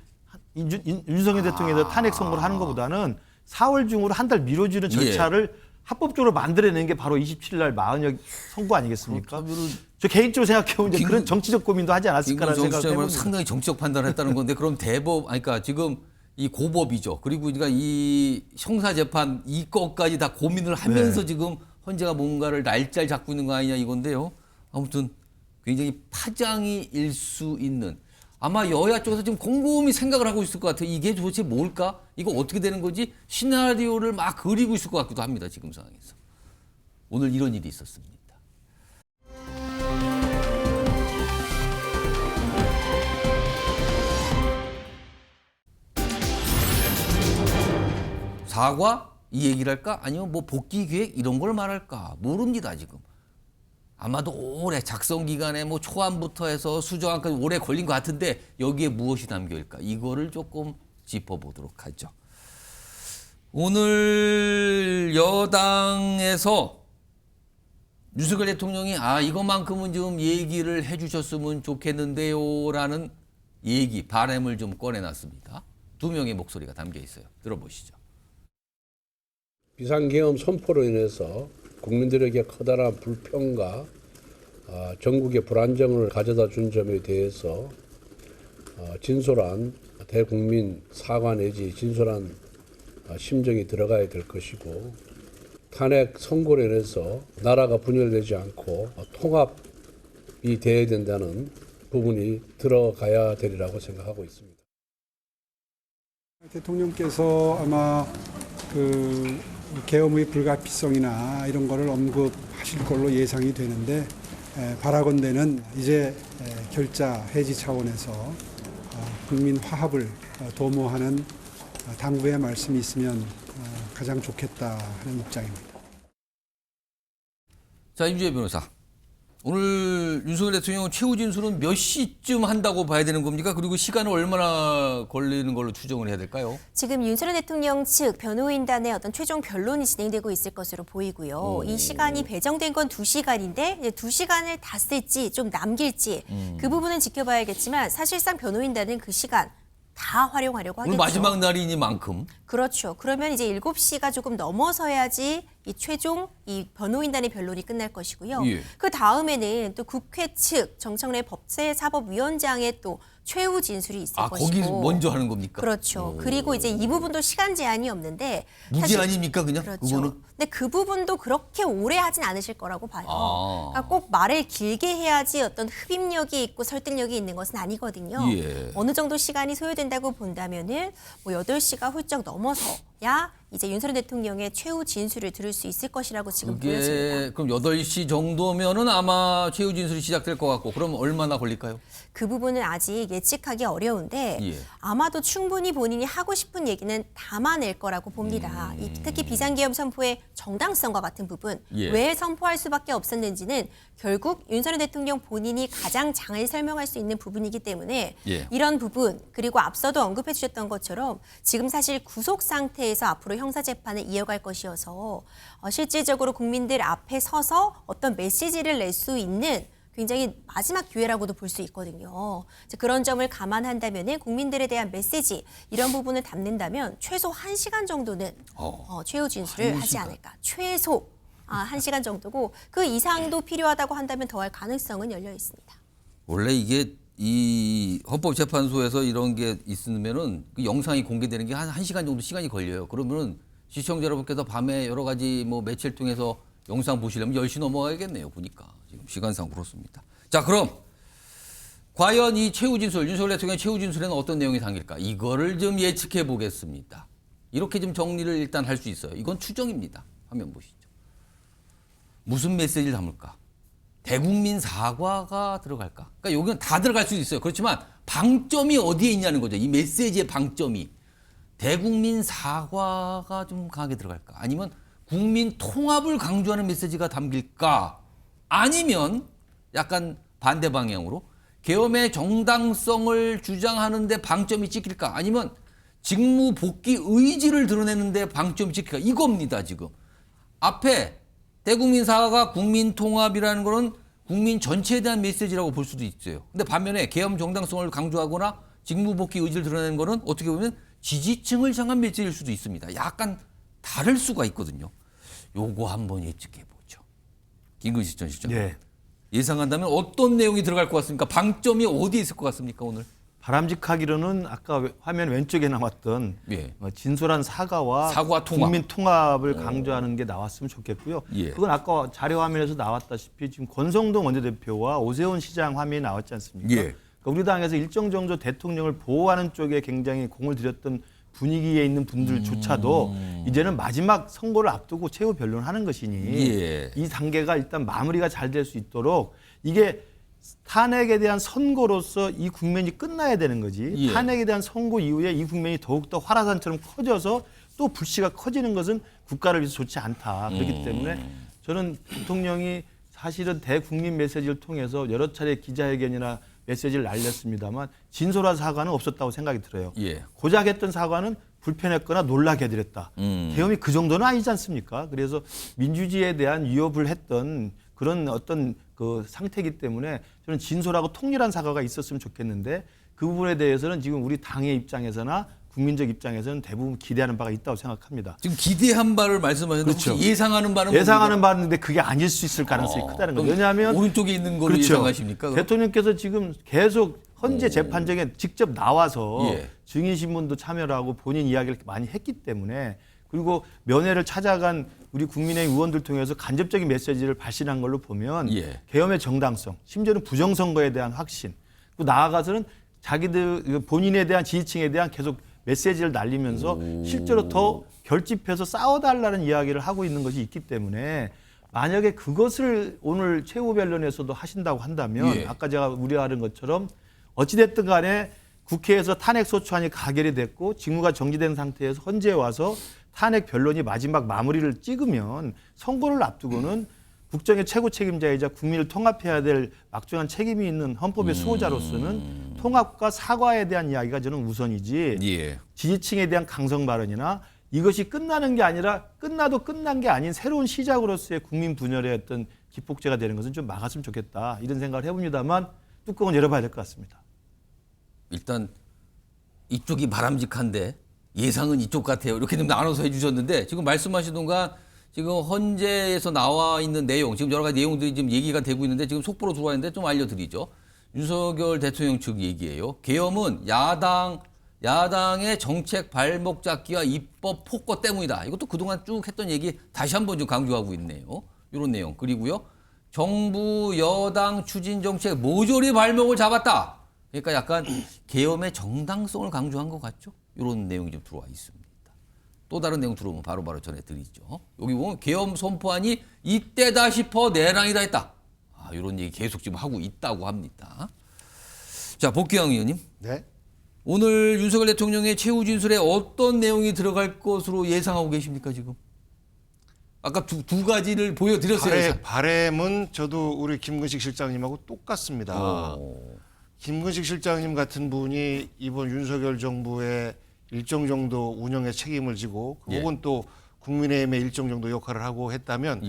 Speaker 5: 윤석열 대통령의 탄핵 선고를 하는 것보다는 4월 중으로 한 달 미뤄주는 절차를 합법적으로 만들어내는 게 바로 27일 날 마은혁 선고 아니겠습니까? 저 개인적으로 생각해보면 이제 그런 정치적 고민도 하지 않았을까라는 생각을 해봅니다.
Speaker 1: 상당히 정치적 판단을 했다는 건데 그럼 그러니까 지금 이 고법이죠. 그리고 그러니까 이 형사재판 이것까지 다 고민을 하면서 지금 헌재가 뭔가를 날짜를 잡고 있는 거 아니냐 이건데요. 아무튼 굉장히 파장이 일 수 있는 아마 여야 쪽에서 지금 곰곰이 생각을 하고 있을 것 같아요. 이게 도대체 뭘까? 이거 어떻게 되는 거지? 시나리오를 막 그리고 있을 것 같기도 합니다. 지금 상황에서. 오늘 이런 일이 있었습니다. 사과? 이 얘기를 할까? 아니면 뭐 복귀 계획 이런 걸 말할까? 모릅니다, 지금. 아마도 오래 작성 기간에 뭐 초안부터 해서 수정안까지 오래 걸린 것 같은데 여기에 무엇이 담겨 있을까? 이거를 조금 짚어보도록 하죠. 오늘 여당에서 윤석열 대통령이 이것만큼은 좀 얘기를 해주셨으면 좋겠는데요라는 얘기, 바람을 좀 꺼내놨습니다. 두 명의 목소리가 담겨 있어요. 들어보시죠.
Speaker 8: 비상계엄 선포로 인해서 국민들에게 커다란 불평과 전국의 불안정을 가져다 준 점에 대해서 진솔한 대국민 사과 내지 진솔한 심정이 들어가야 될 것이고, 탄핵 선고로 인해서 나라가 분열되지 않고 통합이 돼야 된다는 부분이 들어가야 되리라고 생각하고 있습니다.
Speaker 9: 대통령께서 아마 그 계엄의 불가피성이나 이런 거를 언급하실 걸로 예상이 되는데, 바라건대는 이제 결자 해지 차원에서 국민 화합을 도모하는 당부의 말씀이 있으면 가장 좋겠다 하는 입장입니다.
Speaker 1: 자, 임주혜 변호사. 오늘 윤석열 대통령은 최후 진술은 몇 시쯤 한다고 봐야 되는 겁니까? 그리고 시간은 얼마나 걸리는 걸로 추정을 해야 될까요?
Speaker 6: 지금 윤석열 대통령 측 변호인단의 어떤 최종 변론이 진행되고 있을 것으로 보이고요. 이 시간이 배정된 건 2시간인데 이제 2시간을 다 쓸지 좀 남길지 그 부분은 지켜봐야겠지만, 사실상 변호인단은 그 시간 다 활용하려고 하겠죠.
Speaker 1: 오늘 마지막 날이니만큼.
Speaker 6: 그렇죠. 그러면 이제 7시가 조금 넘어서야지 이 최종 이 변호인단의 변론이 끝날 것이고요.
Speaker 1: 예.
Speaker 6: 그 다음에는 또 국회 측 정청래 법제사법위원장의 또 최후 진술이 있을 것이고.
Speaker 1: 거기 먼저 하는 겁니까?
Speaker 6: 그렇죠. 그리고 이제 이 부분도 시간 제한이 없는데.
Speaker 1: 무기
Speaker 6: 사실-
Speaker 1: 아닙니까 그냥?
Speaker 6: 그렇죠.
Speaker 1: 그거는?
Speaker 6: 근데 그 부분도 그렇게 오래 하진 않으실 거라고 봐요.
Speaker 1: 아.
Speaker 6: 그러니까 꼭 말을 길게 해야지 어떤 흡입력이 있고 설득력이 있는 것은 아니거든요.
Speaker 1: 예.
Speaker 6: 어느 정도 시간이 소요된다고 본다면은 뭐 8시가 훌쩍 넘어서야 이제 윤석열 대통령의 최후 진술을 들을 수 있을 것이라고 지금 보여집니다.
Speaker 1: 그럼 8시 정도면은 아마 최후 진술이 시작될 것 같고, 그럼 얼마나 걸릴까요?
Speaker 6: 그 부분은 아직 예측하기 어려운데
Speaker 1: 예.
Speaker 6: 아마도 충분히 본인이 하고 싶은 얘기는 담아낼 거라고 봅니다. 특히 비상계엄 선포의 정당성과 같은 부분,
Speaker 1: 예.
Speaker 6: 왜 선포할 수밖에 없었는지는 결국 윤석열 대통령 본인이 가장 잘 설명할 수 있는 부분이기 때문에
Speaker 1: 예.
Speaker 6: 이런 부분, 그리고 앞서도 언급해 주셨던 것처럼 지금 사실 구속 상태에서 앞으로 형사재판을 이어갈 것이어서 실질적으로 국민들 앞에 서서 어떤 메시지를 낼 수 있는 굉장히 마지막 기회라고도 볼 수 있거든요. 그런 점을 감안한다면 국민들에 대한 메시지, 이런 부분을 담는다면 최소 1시간 정도는 최후 진술을 하지 않을까. 최소 1시간 정도고, 그 이상도 필요하다고 한다면 더할 가능성은 열려 있습니다.
Speaker 1: 원래 이게 이 헌법재판소에서 이런 게 있으면은 그 영상이 공개되는 게 한 1시간 정도 시간이 걸려요. 그러면은 시청자 여러분께서 밤에 여러 가지 뭐 매체를 통해서 영상 보시려면 10시 넘어가야겠네요. 보니까 지금 시간상 그렇습니다. 자, 그럼 과연 이 최후 진술, 윤석열 대통령의 최후 진술에는 어떤 내용이 담길까? 이거를 좀 예측해 보겠습니다. 이렇게 좀 정리를 일단 할 수 있어요. 이건 추정입니다. 화면 보시죠. 무슨 메시지를 담을까? 대국민 사과가 들어갈까? 그러니까 여기는 다 들어갈 수 있어요. 그렇지만 방점이 어디에 있냐는 거죠. 이 메시지의 방점이. 대국민 사과가 좀 강하게 들어갈까? 아니면 국민 통합을 강조하는 메시지가 담길까? 아니면 약간 반대 방향으로 계엄의 정당성을 주장하는데 방점이 찍힐까? 아니면 직무 복귀 의지를 드러내는데 방점이 찍힐까? 이겁니다, 지금. 앞에 대국민 사과가 국민 통합이라는 거는 국민 전체에 대한 메시지라고 볼 수도 있어요. 근데 반면에 계엄 정당성을 강조하거나 직무 복귀 의지를 드러내는 거는 어떻게 보면 지지층을 향한 메시지일 수도 있습니다. 약간 다를 수가 있거든요. 요거 한번 예측해 보죠. 김근식 전 실장.
Speaker 5: 예.
Speaker 1: 예상한다면 어떤 내용이 들어갈 것 같습니까? 방점이 어디에 있을 것 같습니까, 오늘?
Speaker 5: 바람직하기로는 아까 화면 왼쪽에 나왔던
Speaker 1: 예.
Speaker 5: 진솔한 사과
Speaker 1: 통합.
Speaker 5: 국민 통합을 강조하는 게 나왔으면 좋겠고요.
Speaker 1: 예.
Speaker 5: 그건 아까 자료 화면에서 나왔다시피 지금 권성동 원내대표와 오세훈 시장 화면이 나왔지 않습니까?
Speaker 1: 예.
Speaker 5: 그러니까 우리 당에서 일정 정도 대통령을 보호하는 쪽에 굉장히 공을 들였던 분위기에 있는 분들조차도 이제는 마지막 선고를 앞두고 최후 변론하는 것이니
Speaker 1: 예.
Speaker 5: 이 단계가 일단 마무리가 잘 될 수 있도록, 이게 탄핵에 대한 선고로서 이 국면이 끝나야 되는 거지.
Speaker 1: 예.
Speaker 5: 탄핵에 대한 선고 이후에 이 국면이 더욱더 활화산처럼 커져서 또 불씨가 커지는 것은 국가를 위해서 좋지 않다. 그렇기 때문에 저는 대통령이 사실은 대국민 메시지를 통해서 여러 차례 기자회견이나 메시지를 날렸습니다만 진솔한 사과는 없었다고 생각이 들어요.
Speaker 1: 예.
Speaker 5: 고작 했던 사과는 불편했거나 놀라게 해드렸다. 계엄이 그 정도는 아니지 않습니까? 그래서 민주주의에 대한 위협을 했던 그런 어떤 그 상태이기 때문에 저는 진솔하고 통일한 사과가 있었으면 좋겠는데 그 부분에 대해서는 지금 우리 당의 입장에서나 국민적 입장에서는 대부분 기대하는 바가 있다고 생각합니다.
Speaker 1: 지금 기대한 바를 말씀하셨는데
Speaker 5: 그렇죠.
Speaker 1: 혹시 예상하는 바는
Speaker 5: 예상하는 바는데 그게 아닐 수 있을 가능성이 크다는 거죠. 왜냐하면
Speaker 1: 오른쪽에 있는 걸로
Speaker 5: 그렇죠.
Speaker 1: 예상하십니까? 그럼?
Speaker 5: 대통령께서 지금 계속 헌재 재판정에 직접 나와서
Speaker 1: 예.
Speaker 5: 증인 신문도 참여를 하고 본인 이야기를 많이 했기 때문에 그리고 면회를 찾아간 우리 국민의힘 의원들 통해서 간접적인 메시지를 발신한 걸로 보면
Speaker 1: 예.
Speaker 5: 계엄의 정당성, 심지어는 부정선거에 대한 확신, 또 나아가서는 자기들 본인에 대한 지지층에 대한 계속 메시지를 날리면서 실제로 더 결집해서 싸워달라는 이야기를 하고 있는 것이 있기 때문에 만약에 그것을 오늘 최후 변론에서도 하신다고 한다면
Speaker 1: 예.
Speaker 5: 아까 제가 우려하는 것처럼 어찌됐든 간에 국회에서 탄핵 소추안이 가결이 됐고 직무가 정지된 상태에서 헌재에 와서 탄핵 변론이 마지막 마무리를 찍으면 선거를 앞두고는 국정의 최고 책임자이자 국민을 통합해야 될 막중한 책임이 있는 헌법의 수호자로서는 통합과 사과에 대한 이야기가 저는 우선이지
Speaker 1: 예.
Speaker 5: 지지층에 대한 강성 발언이나 이것이 끝나는 게 아니라 끝나도 끝난 게 아닌 새로운 시작으로서의 국민 분열의 어떤 기폭제가 되는 것은 좀 막았으면 좋겠다 이런 생각을 해봅니다만 뚜껑은 열어봐야 될 것 같습니다.
Speaker 1: 일단 이쪽이 바람직한데 예상은 이쪽 같아요. 이렇게 좀 나눠서 해주셨는데 지금 말씀하신 동안 지금 헌재에서 나와 있는 내용, 지금 여러 가지 내용들이 지금 얘기가 되고 있는데 지금 속보로 들어와 있는데 좀 알려드리죠. 윤석열 대통령 측 얘기예요. 계엄은 야당의 정책 발목 잡기와 입법 폭거 때문이다. 이것도 그동안 쭉 했던 얘기 다시 한번 좀 강조하고 있네요. 이런 내용. 그리고요. 정부 여당 추진 정책 모조리 발목을 잡았다. 그러니까 약간 계엄의 정당성을 강조한 것 같죠. 이런 내용이 좀 들어와 있습니다. 또 다른 내용 들어오면 바로바로 전해드리죠. 여기 보면 계엄 선포안이 이때다 싶어 내란이다 했다. 이런 얘기 계속 지금 하고 있다고 합니다. 자, 복귀영 의원님.
Speaker 7: 네.
Speaker 1: 오늘 윤석열 대통령의 최후 진술에 어떤 내용이 들어갈 것으로 예상하고 계십니까, 지금? 아까 두 가지를 보여드렸어요.
Speaker 7: 바램은 저도 우리 김근식 실장님하고 똑같습니다. 김근식 실장님 같은 분이 이번 윤석열 정부의 일정 정도 운영에 책임을 지고 혹은 또 국민의힘의 일정 정도 역할을 하고 했다면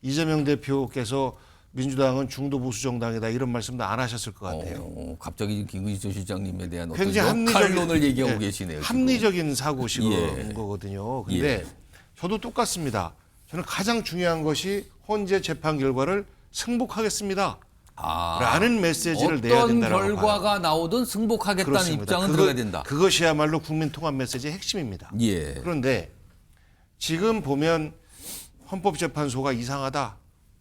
Speaker 7: 이재명 대표께서 민주당은 중도 보수 정당이다 이런 말씀도 안 하셨을 것 같아요.
Speaker 1: 갑자기 김근식 실장님에 대한 어떤
Speaker 7: 굉장히
Speaker 1: 역할론을 얘기하고 계시네요.
Speaker 7: 합리적인 사고식인 거거든요. 근데 저도 똑같습니다. 저는 가장 중요한 것이 헌재 재판 결과를 승복하겠습니다. 라는 메시지를 내야 된다고 봐요.
Speaker 1: 어떤 결과가 나오든 승복하겠다는
Speaker 7: 그렇습니다.
Speaker 1: 입장은 들어야 된다.
Speaker 7: 그것이야말로 국민 통합 메시지의 핵심입니다. 그런데 지금 보면 헌법재판소가 이상하다,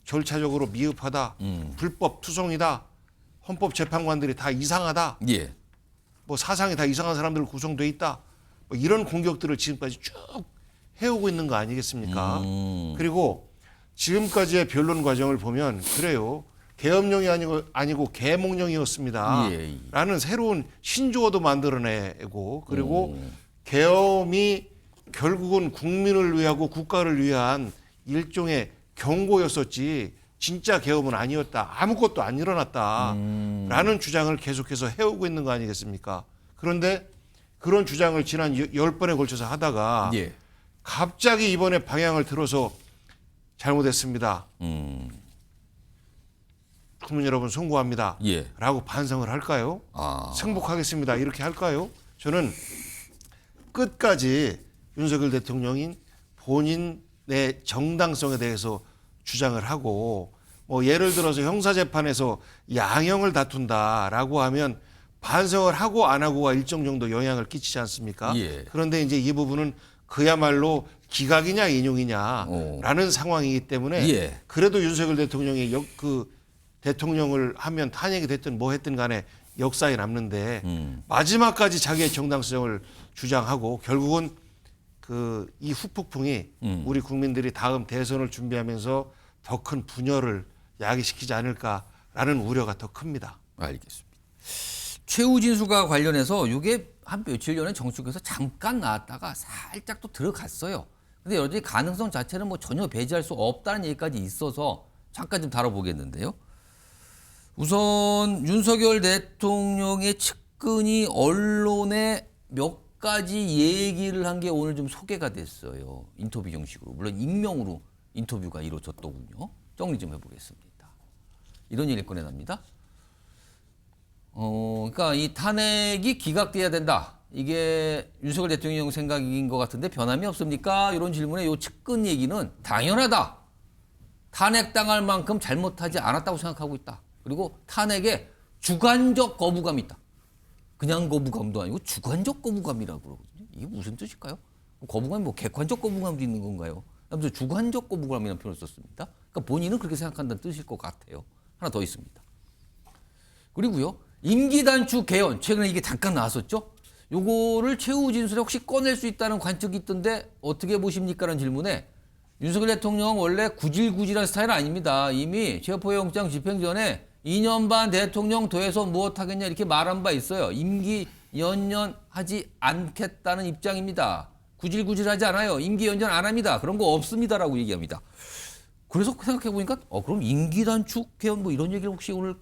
Speaker 7: 절차적으로 미흡하다, 불법 투성이다, 헌법재판관들이 다 이상하다, 뭐 사상이 다 이상한 사람들 구성돼 있다, 뭐 이런 공격들을 지금까지 쭉 해오고 있는 거 아니겠습니까? 그리고 지금까지의 변론 과정을 보면 그래요. 계엄령이 아니고 계몽령이었습니다. 라는 새로운 신조어도 만들어내고 그리고 계엄이 결국은 국민을 위하고 국가를 위한 일종의 경고였었지 진짜 계엄은 아니었다. 아무것도 안 일어났다. 라는 주장을 계속해서 해오고 있는 거 아니겠습니까? 그런데 그런 주장을 지난 10번에 걸쳐서 하다가 갑자기 이번에 방향을 틀어서 잘못했습니다. 국민 여러분 송구합니다. 라고 반성을 할까요? 승복하겠습니다. 이렇게 할까요? 저는 끝까지 윤석열 대통령이 본인의 정당성에 대해서 주장을 하고 뭐 예를 들어서 형사재판에서 양형을 다툰다라고 하면 반성을 하고 안 하고가 일정 정도 영향을 끼치지 않습니까? 그런데 이제 이 부분은 그야말로 기각이냐 인용이냐라는 상황이기 때문에 그래도 윤석열 대통령이 대통령을 하면 탄핵이 됐든 뭐 했든 간에 역사에 남는데 마지막까지 자기의 정당성을 주장하고 결국은 이 후폭풍이 우리 국민들이 다음 대선을 준비하면서 더 큰 분열을 야기시키지 않을까라는 우려가 더 큽니다.
Speaker 1: 알겠습니다. 최후 진술과 관련해서 이게 한 며칠 전에 정치국에서 잠깐 나왔다가 살짝 또 들어갔어요. 근데 여전히 가능성 자체는 뭐 전혀 배제할 수 없다는 얘기까지 있어서 잠깐 좀 다뤄보겠는데요. 우선 윤석열 대통령의 측근이 언론에 몇 가지 얘기를 한 게 오늘 좀 소개가 됐어요. 인터뷰 형식으로. 물론 익명으로 인터뷰가 이루어졌더군요. 정리 좀 해보겠습니다. 이런 얘기를 꺼내납니다. 그러니까 이 탄핵이 기각돼야 된다. 이게 윤석열 대통령 생각인 것 같은데 변함이 없습니까? 이런 질문에 요 측근 얘기는 당연하다. 탄핵당할 만큼 잘못하지 않았다고 생각하고 있다. 그리고 탄핵에 주관적 거부감이 있다. 그냥 거부감도 아니고 주관적 거부감이라고 그러거든요. 이게 무슨 뜻일까요? 거부감이 뭐 객관적 거부감도 있는 건가요? 아무튼 주관적 거부감이라는 표현을 썼습니다. 그러니까 본인은 그렇게 생각한다는 뜻일 것 같아요. 하나 더 있습니다. 그리고요. 임기 단축 개헌. 최근에 이게 잠깐 나왔었죠. 요거를 최후 진술에 혹시 꺼낼 수 있다는 관측이 있던데 어떻게 보십니까? 라는 질문에 윤석열 대통령은 원래 구질구질한 스타일 아닙니다. 이미 체포영장 집행 전에 2년 반 대통령 돼서 무엇 하겠냐 이렇게 말한 바 있어요. 임기 연연하지 않겠다는 입장입니다. 구질구질하지 않아요. 임기 연연 안 합니다. 그런 거 없습니다라고 얘기합니다. 그래서 생각해 보니까 그럼 임기 단축 개헌 뭐 이런 얘기를 혹시 오늘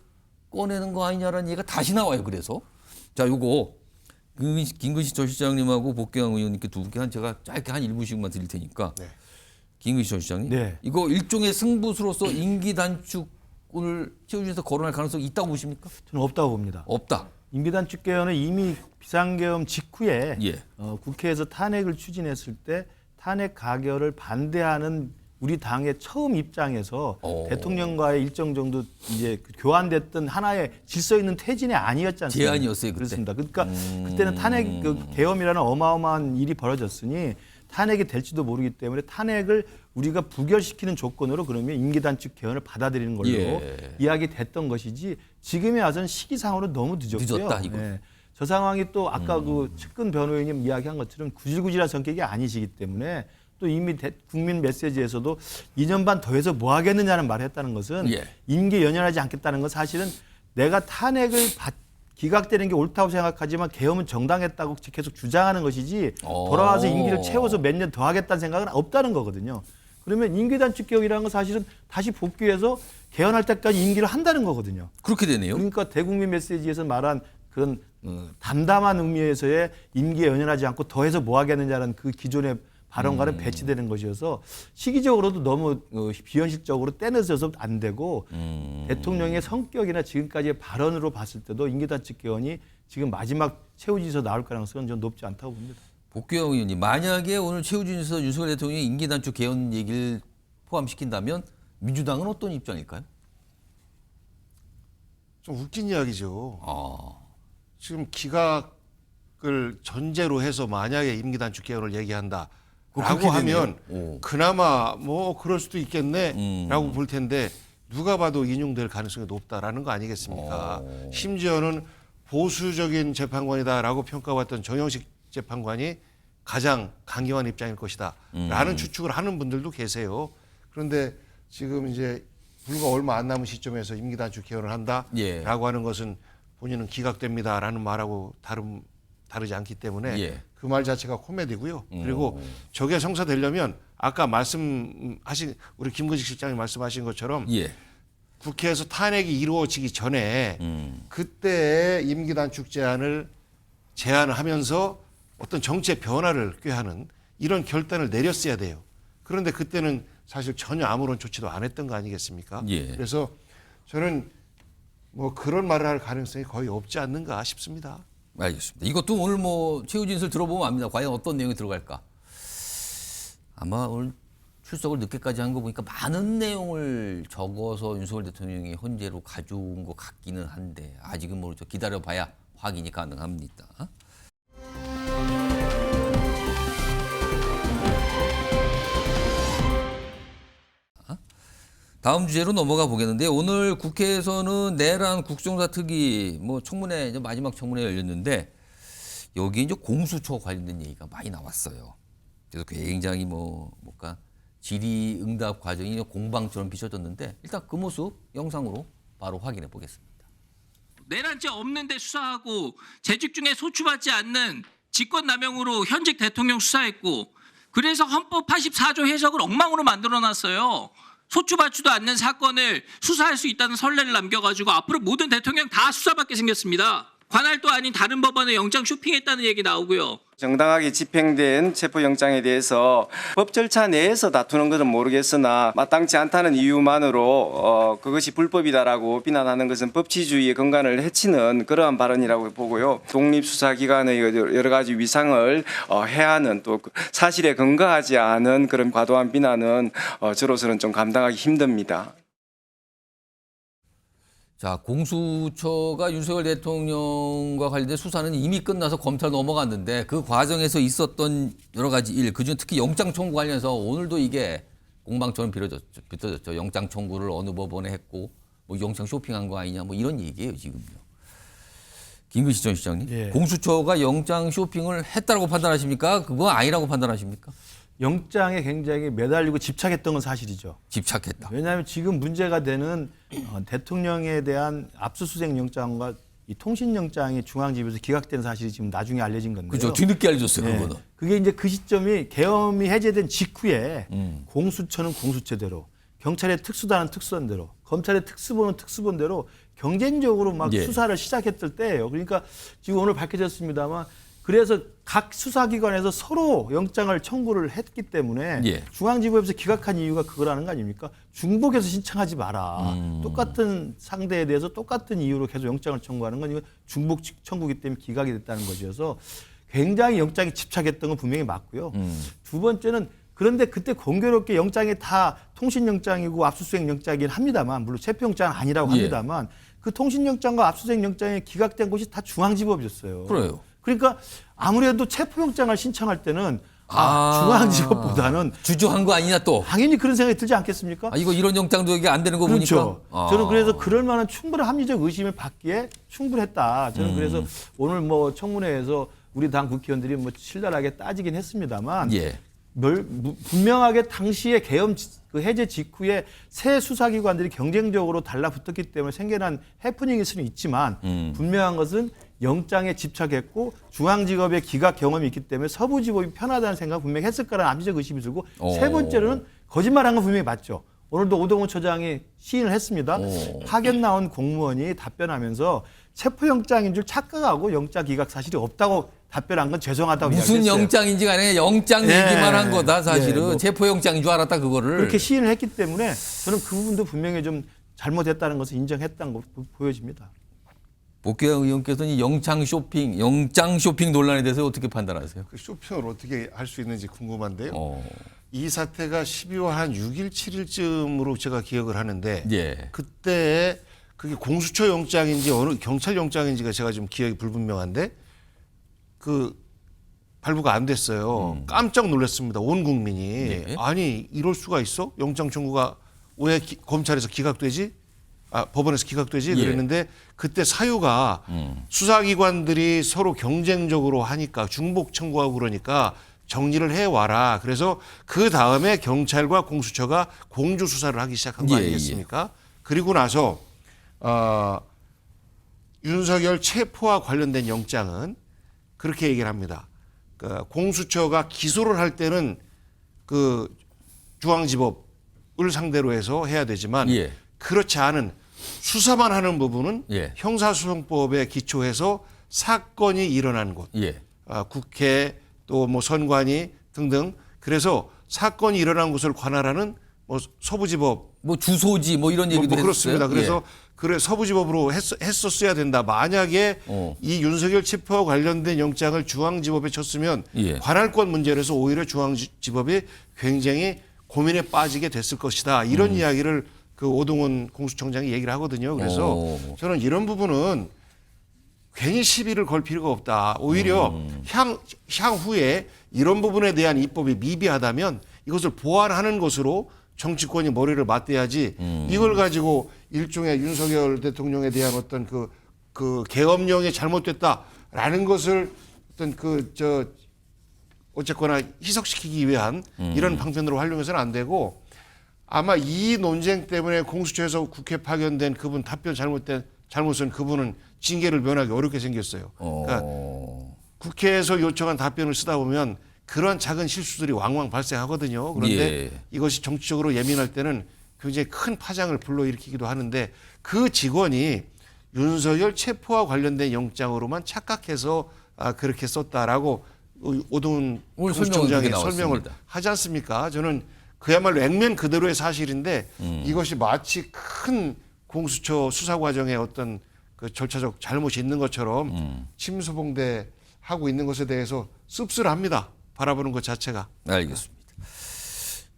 Speaker 1: 꺼내는 거 아니냐라는 얘기가 다시 나와요. 그래서 자 요거 김근식 전 시장님하고 복귀한 의원님께 두 분께 제가 짧게 한 1분씩만 드릴 테니까 김근식 전 시장님
Speaker 5: 네.
Speaker 1: 이거 일종의 승부수로서 임기 단축 오늘 최우진에서 거론할 가능성이 있다고 보십니까?
Speaker 5: 저는 없다고 봅니다.
Speaker 1: 없다.
Speaker 5: 임기단축 개헌은 이미 비상계엄 직후에
Speaker 1: 예.
Speaker 5: 국회에서 탄핵을 추진했을 때 탄핵 가결을 반대하는 우리 당의 처음 입장에서 대통령과의 일정 정도 이제 교환됐던 하나의 질서 있는 퇴진이 아니었지 않습니까?
Speaker 1: 제안이었어요, 그때.
Speaker 5: 그렇습니다. 그러니까 그때는 탄핵 계엄이라는 어마어마한 일이 벌어졌으니 탄핵이 될지도 모르기 때문에 탄핵을 우리가 부결시키는 조건으로 그러면 임기단축 개헌을 받아들이는 걸로 이야기됐던 것이지 지금에 와서는 시기상으로 너무 늦었고요.
Speaker 1: 늦었다, 이거.
Speaker 5: 네. 저 상황이 또 아까 그 측근 변호인님 이야기한 것처럼 구질구질한 성격이 아니시기 때문에 또 이미 국민 메시지에서도 2년 반 더해서 뭐 하겠느냐는 말을 했다는 것은 임기 연연하지 않겠다는 건 사실은 내가 탄핵을 기각되는 게 옳다고 생각하지만 계엄은 정당했다고 계속 주장하는 것이지 돌아와서 임기를 채워서 몇 년 더 하겠다는 생각은 없다는 거거든요. 그러면 임기단축 개헌이라는 건 사실은 다시 복귀해서 개헌할 때까지 임기를 한다는 거거든요.
Speaker 1: 그렇게 되네요.
Speaker 5: 그러니까 대국민 메시지에서 말한 그런 담담한 의미에서의 임기에 연연하지 않고 더해서 뭐 하겠느냐는 그 기존의 발언과는 배치되는 것이어서 시기적으로도 너무 비현실적으로 떼내서서 안 되고 대통령의 성격이나 지금까지의 발언으로 봤을 때도 임기단축 개헌이 지금 마지막 최후지에서 나올 가능성은 좀 높지 않다고 봅니다.
Speaker 1: 복귀영 의원님, 만약에 오늘 최후진에서 윤석열 대통령이 임기 단축 개헌 얘기를 포함시킨다면 민주당은 어떤 입장일까요?
Speaker 7: 좀 웃긴 이야기죠. 지금 기각을 전제로 해서 만약에 임기 단축 개헌을 얘기한다라고 하면 그나마 뭐 그럴 수도 있겠네라고 볼 텐데 누가 봐도 인용될 가능성이 높다라는 거 아니겠습니까? 심지어는 보수적인 재판관이다라고 평가받던 정영식 재판관이 가장 강경한 입장일 것이다 라는 추측을 하는 분들도 계세요. 그런데 지금 이제 불과 얼마 안 남은 시점에서 임기단축 개헌을 한다라고 하는 것은 본인은 기각됩니다라는 말하고 다르지 않기 때문에 그 말 자체가 코미디고요. 그리고 저게 성사되려면 아까 말씀하신 우리 김근식 실장님 말씀하신 것처럼 국회에서 탄핵이 이루어지기 전에 그때 임기단축 제안을 하면서 어떤 정치의 변화를 꾀하는 이런 결단을 내렸어야 돼요. 그런데 그때는 사실 전혀 아무런 조치도 안 했던 거 아니겠습니까? 그래서 저는 뭐 그런 말을 할 가능성이 거의 없지 않는가 싶습니다.
Speaker 1: 알겠습니다. 이것도 오늘 뭐 최후 진술 들어보면 압니다. 과연 어떤 내용이 들어갈까? 아마 오늘 출석을 늦게까지 한 거 보니까 많은 내용을 적어서 윤석열 대통령이 헌재로 가져온 것 같기는 한데 아직은 모르죠. 기다려봐야 확인이 가능합니다. 다음 주제로 넘어가 보겠는데 오늘 국회에서는 내란 국정조사 특위 뭐 청문회 이제 마지막 청문회 열렸는데 여기 이제 공수처 관련된 얘기가 많이 나왔어요. 그래서 굉장히 뭔가 질의응답 과정이 공방처럼 비춰졌는데 일단 그 모습 영상으로 바로 확인해 보겠습니다.
Speaker 10: 내란죄 없는데 수사하고 재직 중에 소추받지 않는 직권남용으로 현직 대통령 수사했고 그래서 헌법 84조 해석을 엉망으로 만들어놨어요. 소추받지도 않는 사건을 수사할 수 있다는 선례를 남겨가지고 앞으로 모든 대통령 다 수사받게 생겼습니다. 관할도 아닌 다른 법원에 영장 쇼핑했다는 얘기 나오고요.
Speaker 11: 정당하게 집행된 체포영장에 대해서 법 절차 내에서 다투는 것은 모르겠으나 마땅치 않다는 이유만으로 그것이 불법이다라고 비난하는 것은 법치주의의根幹을 해치는 그러한 발언이라고 보고요. 독립수사기관의 여러 가지 위상을 해하는 또 사실에 근거하지 않은 그런 과도한 비난은 저로서는 좀 감당하기 힘듭니다.
Speaker 1: 자, 공수처가 윤석열 대통령과 관련된 수사는 이미 끝나서 검찰 넘어갔는데 그 과정에서 있었던 여러 가지 일, 그중 특히 영장 청구 관련해서 오늘도 이게 공방처럼 빗어졌죠. 영장 청구를 어느 법원에 했고 뭐 영장 쇼핑한 거 아니냐 뭐 이런 얘기예요, 지금요. 김근식 전 시장님,
Speaker 5: 예.
Speaker 1: 공수처가 영장 쇼핑을 했다고 판단하십니까? 그거 아니라고 판단하십니까?
Speaker 5: 영장에 굉장히 매달리고 집착했던 건 사실이죠.
Speaker 1: 집착했다.
Speaker 5: 왜냐하면 지금 문제가 되는 대통령에 대한 압수수색 영장과 이 통신영장이 중앙지법에서 기각된 사실이 지금 나중에 알려진 건데요.
Speaker 1: 그렇죠. 뒤늦게 알려줬어요,
Speaker 5: 네.
Speaker 1: 그거는.
Speaker 5: 그게 이제 그 시점이 계엄이 해제된 직후에 공수처는 공수처대로, 경찰의 특수단은 특수단대로, 검찰의 특수본은 특수본대로 경쟁적으로 막
Speaker 1: 예.
Speaker 5: 수사를 시작했을 때예요. 그러니까 지금 오늘 밝혀졌습니다만 그래서 각 수사기관에서 서로 영장을 청구를 했기 때문에
Speaker 1: 예.
Speaker 5: 중앙지법에서 기각한 이유가 그거라는 거 아닙니까? 중복해서 신청하지 마라. 똑같은 상대에 대해서 똑같은 이유로 계속 영장을 청구하는 건 이거 중복 청구기 때문에 기각이 됐다는 거죠. 그래서 굉장히 영장에 집착했던 건 분명히 맞고요. 두 번째는 그런데 그때 공교롭게 영장이 다 통신영장이고 압수수색 영장이긴 합니다만 물론 체포영장은 아니라고
Speaker 1: 예.
Speaker 5: 합니다만 그 통신영장과 압수수색 영장이 기각된 곳이 다 중앙지법이었어요.
Speaker 1: 그래요.
Speaker 5: 그러니까 아무래도 체포영장을 신청할 때는 중앙지법보다는
Speaker 1: 주저한 거 아니냐 또.
Speaker 5: 당연히 그런 생각이 들지 않겠습니까?
Speaker 1: 이거 이런 영장도 이게 안 되는 거
Speaker 5: 그렇죠.
Speaker 1: 보니까.
Speaker 5: 저는 그래서 그럴 만한 충분한 합리적 의심을 받기에 충분했다. 저는 그래서 오늘 뭐 청문회에서 우리 당 국회의원들이 뭐 신랄하게 따지긴 했습니다만
Speaker 1: 예.
Speaker 5: 분명하게 당시에 계엄 그 해제 직후에 새 수사기관들이 경쟁적으로 달라붙었기 때문에 생겨난 해프닝일 수는 있지만 분명한 것은 영장에 집착했고 중앙지법의 기각 경험이 있기 때문에 서부지법이 편하다는 생각 분명히 했을 거라는 암시적 의심이 들고 세 번째로는 거짓말한 건 분명히 맞죠. 오늘도 오동훈 처장이 시인을 했습니다. 파견 나온 공무원이 답변하면서 체포영장인 줄 착각하고 영장 기각 사실이 없다고 답변한 건 죄송하다고
Speaker 1: 무슨
Speaker 5: 이야기했어요.
Speaker 1: 영장인지가 아니라 영장
Speaker 5: 예.
Speaker 1: 얘기만 한 거다 사실은.
Speaker 5: 예, 뭐
Speaker 1: 체포영장인 줄 알았다 그거를.
Speaker 5: 그렇게 시인을 했기 때문에 저는 그 부분도 분명히 좀 잘못했다는 것을 인정했다는 거 보여집니다.
Speaker 1: 복귀영 의원께서는 이 영장 쇼핑 논란에 대해서 어떻게 판단하세요?
Speaker 7: 그 쇼핑을 어떻게 할 수 있는지 궁금한데요. 이 사태가 12월 한 6일, 7일쯤으로 제가 기억을 하는데
Speaker 1: 예.
Speaker 7: 그때 그게 공수처 영장인지 어느 경찰 영장인지가 제가 좀 기억이 불분명한데 그 발부가 안 됐어요. 깜짝 놀랐습니다. 온 국민이.
Speaker 1: 예.
Speaker 7: 아니 이럴 수가 있어? 영장 청구가 왜 검찰에서 기각되지? 법원에서 기각되지?
Speaker 1: 예.
Speaker 7: 그랬는데 그때 사유가 수사기관들이 서로 경쟁적으로 하니까 중복 청구하고 그러니까 정리를 해와라. 그래서 그 다음에 경찰과 공수처가 공조 수사를 하기 시작한 거
Speaker 1: 예,
Speaker 7: 아니겠습니까? 그리고 나서 윤석열 체포와 관련된 영장은 그렇게 얘기를 합니다. 그러니까 공수처가 기소를 할 때는 그 중앙지법을 상대로 해서 해야 되지만
Speaker 1: 예.
Speaker 7: 그렇지 않은 수사만 하는 부분은
Speaker 1: 예.
Speaker 7: 형사소송법에 기초해서 사건이 일어난 곳,
Speaker 1: 예.
Speaker 7: 국회 또 뭐 선관위 등등 그래서 사건이 일어난 곳을 관할하는 뭐 서부지법
Speaker 1: 뭐 주소지 뭐 이런 얘기도
Speaker 7: 뭐 그렇습니다.
Speaker 1: 했었어요?
Speaker 7: 그래서 그래 서부지법으로 했었어야 된다. 만약에 이 윤석열 체포와 관련된 영장을 중앙지법에 쳤으면
Speaker 1: 예.
Speaker 7: 관할권 문제라서 오히려 중앙지법이 굉장히 고민에 빠지게 됐을 것이다. 이런 이야기를 그 오동훈 공수처장이 얘기를 하거든요. 그래서 저는 이런 부분은 괜히 시비를 걸 필요가 없다. 오히려 향후에 이런 부분에 대한 입법이 미비하다면 이것을 보완하는 것으로 정치권이 머리를 맞대야지 이걸 가지고 일종의 윤석열 대통령에 대한 어떤 그 계엄령이 잘못됐다라는 것을 어떤 어쨌거나 희석시키기 위한 이런 방편으로 활용해서는 안 되고 아마 이 논쟁 때문에 공수처에서 국회 파견된 그분 답변 잘못은 그분은 징계를 면하기 어렵게 생겼어요. 그러니까 국회에서 요청한 답변을 쓰다 보면 그런 작은 실수들이 왕왕 발생하거든요. 그런데
Speaker 1: 예.
Speaker 7: 이것이 정치적으로 예민할 때는 굉장히 큰 파장을 불러일으키기도 하는데 그 직원이 윤석열 체포와 관련된 영장으로만 착각해서 그렇게 썼다라고 오동훈
Speaker 1: 오늘
Speaker 7: 공수처장이
Speaker 1: 설명은 그렇게
Speaker 7: 설명을
Speaker 1: 나왔습니다.
Speaker 7: 하지 않습니까? 저는 그야말로 액면 그대로의 사실인데 이것이 마치 큰 공수처 수사 과정에 어떤 그 절차적 잘못이 있는 것처럼 침수봉대 하고 있는 것에 대해서 씁쓸합니다. 바라보는 것 자체가.
Speaker 1: 알겠습니다.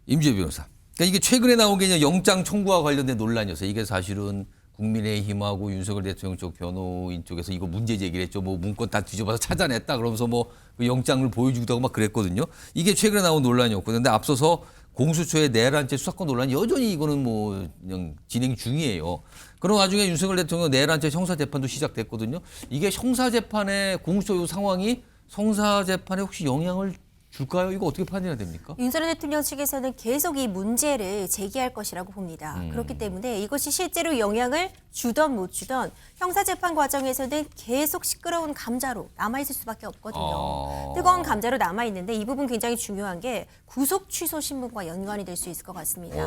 Speaker 1: 임지혜 변호사. 그러니까 이게 최근에 나온 게 이제 영장 청구와 관련된 논란이었어요. 이게 사실은 국민의힘하고 윤석열 대통령 쪽 변호인 쪽에서 이거 문제 제기를 했죠. 뭐 문건 다 뒤져봐서 찾아냈다 그러면서 뭐 그 영장을 보여주기도 하고 막 그랬거든요. 이게 최근에 나온 논란이었거든요. 근데 앞서서 공수처의 내란죄 수사권 논란이 여전히 이거는 뭐 그냥 진행 중이에요. 그런 와중에 윤석열 대통령 내란죄 형사재판도 시작됐거든요. 이게 형사재판에 공수처 요 상황이 형사재판에 혹시 영향을 줄까요? 이거 어떻게 판단해야 됩니까?
Speaker 6: 윤석열 대통령 측에서는 계속 이 문제를 제기할 것이라고 봅니다. 그렇기 때문에 이것이 실제로 영향을 주던 못 주던 형사재판 과정에서는 계속 시끄러운 감자로 남아있을 수밖에 없거든요. 뜨거운 감자로 남아있는데 이 부분 굉장히 중요한 게 구속 취소 신문과 연관이 될 수 있을 것 같습니다.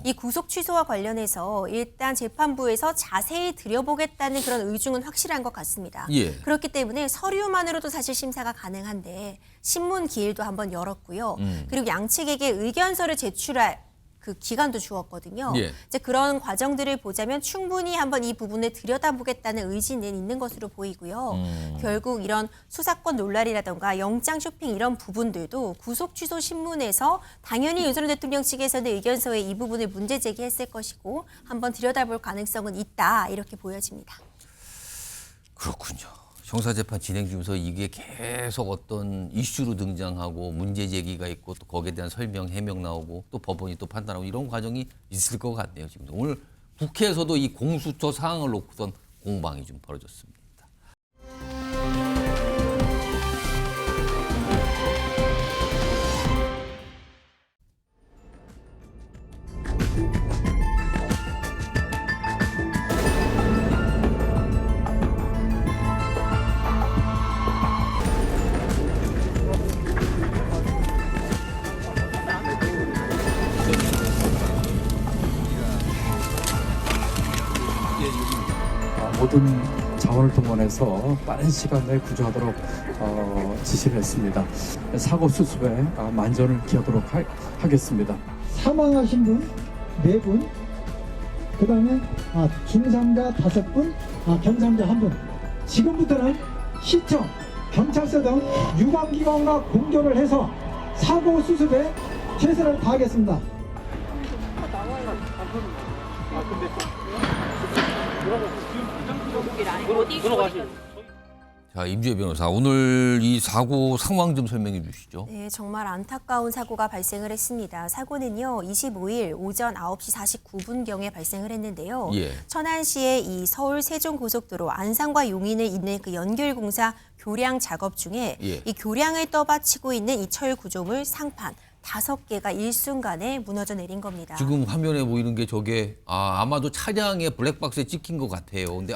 Speaker 6: 이 구속 취소와 관련해서 일단 재판부에서 자세히 들여보겠다는 그런 의중은 확실한 것 같습니다.
Speaker 1: 예.
Speaker 6: 그렇기 때문에 서류만으로도 사실 심사가 가능한데 신문 기일도 한번 열었고요. 그리고 양측에게 의견서를 제출할 그 기간도 주었거든요.
Speaker 1: 예.
Speaker 6: 이제 그런 과정들을 보자면 충분히 한번 이 부분을 들여다보겠다는 의지는 있는 것으로 보이고요. 결국 이런 수사권 논란이라던가 영장 쇼핑 이런 부분들도 구속 취소 신문에서 당연히 윤석열 대통령 측에서는 의견서에 이 부분을 문제 제기했을 것이고 한번 들여다볼 가능성은 있다 이렇게 보여집니다.
Speaker 1: 그렇군요. 형사재판 진행 중에서 이게 계속 어떤 이슈로 등장하고 문제 제기가 있고 또 거기에 대한 설명, 해명 나오고 또 법원이 또 판단하고 이런 과정이 있을 것 같네요. 지금 오늘 국회에서도 이 공수처 상황을 놓고선 공방이 좀 벌어졌습니다.
Speaker 12: 모든 자원을 동원해서 빠른 시간 내에 구조하도록 지시를 했습니다. 사고 수습에 만전을 기하도록 하겠습니다.
Speaker 13: 사망하신 분 4분, 그 다음에 중상자 5분, 경상자 1분. 지금부터는 시청, 경찰서 등 유관기관과 공조를 해서 사고 수습에 최선을 다하겠습니다.
Speaker 1: 자, 임지혜 변호사, 오늘 이 사고 상황 좀 설명해 주시죠.
Speaker 6: 네, 정말 안타까운 사고가 발생을 했습니다. 사고는요, 25일 오전 9시 49분경에 발생을 했는데요.
Speaker 1: 예.
Speaker 6: 천안시의 이 서울 세종고속도로 안산과 용인을 잇는 그 연결공사 교량 작업 중에
Speaker 1: 예.
Speaker 6: 이 교량을 떠받치고 있는 이 철 구조물 상판 5개가 일순간에 무너져 내린 겁니다.
Speaker 1: 지금 화면에 보이는 게 저게 아마도 차량의 블랙박스에 찍힌 것 같아요. 근데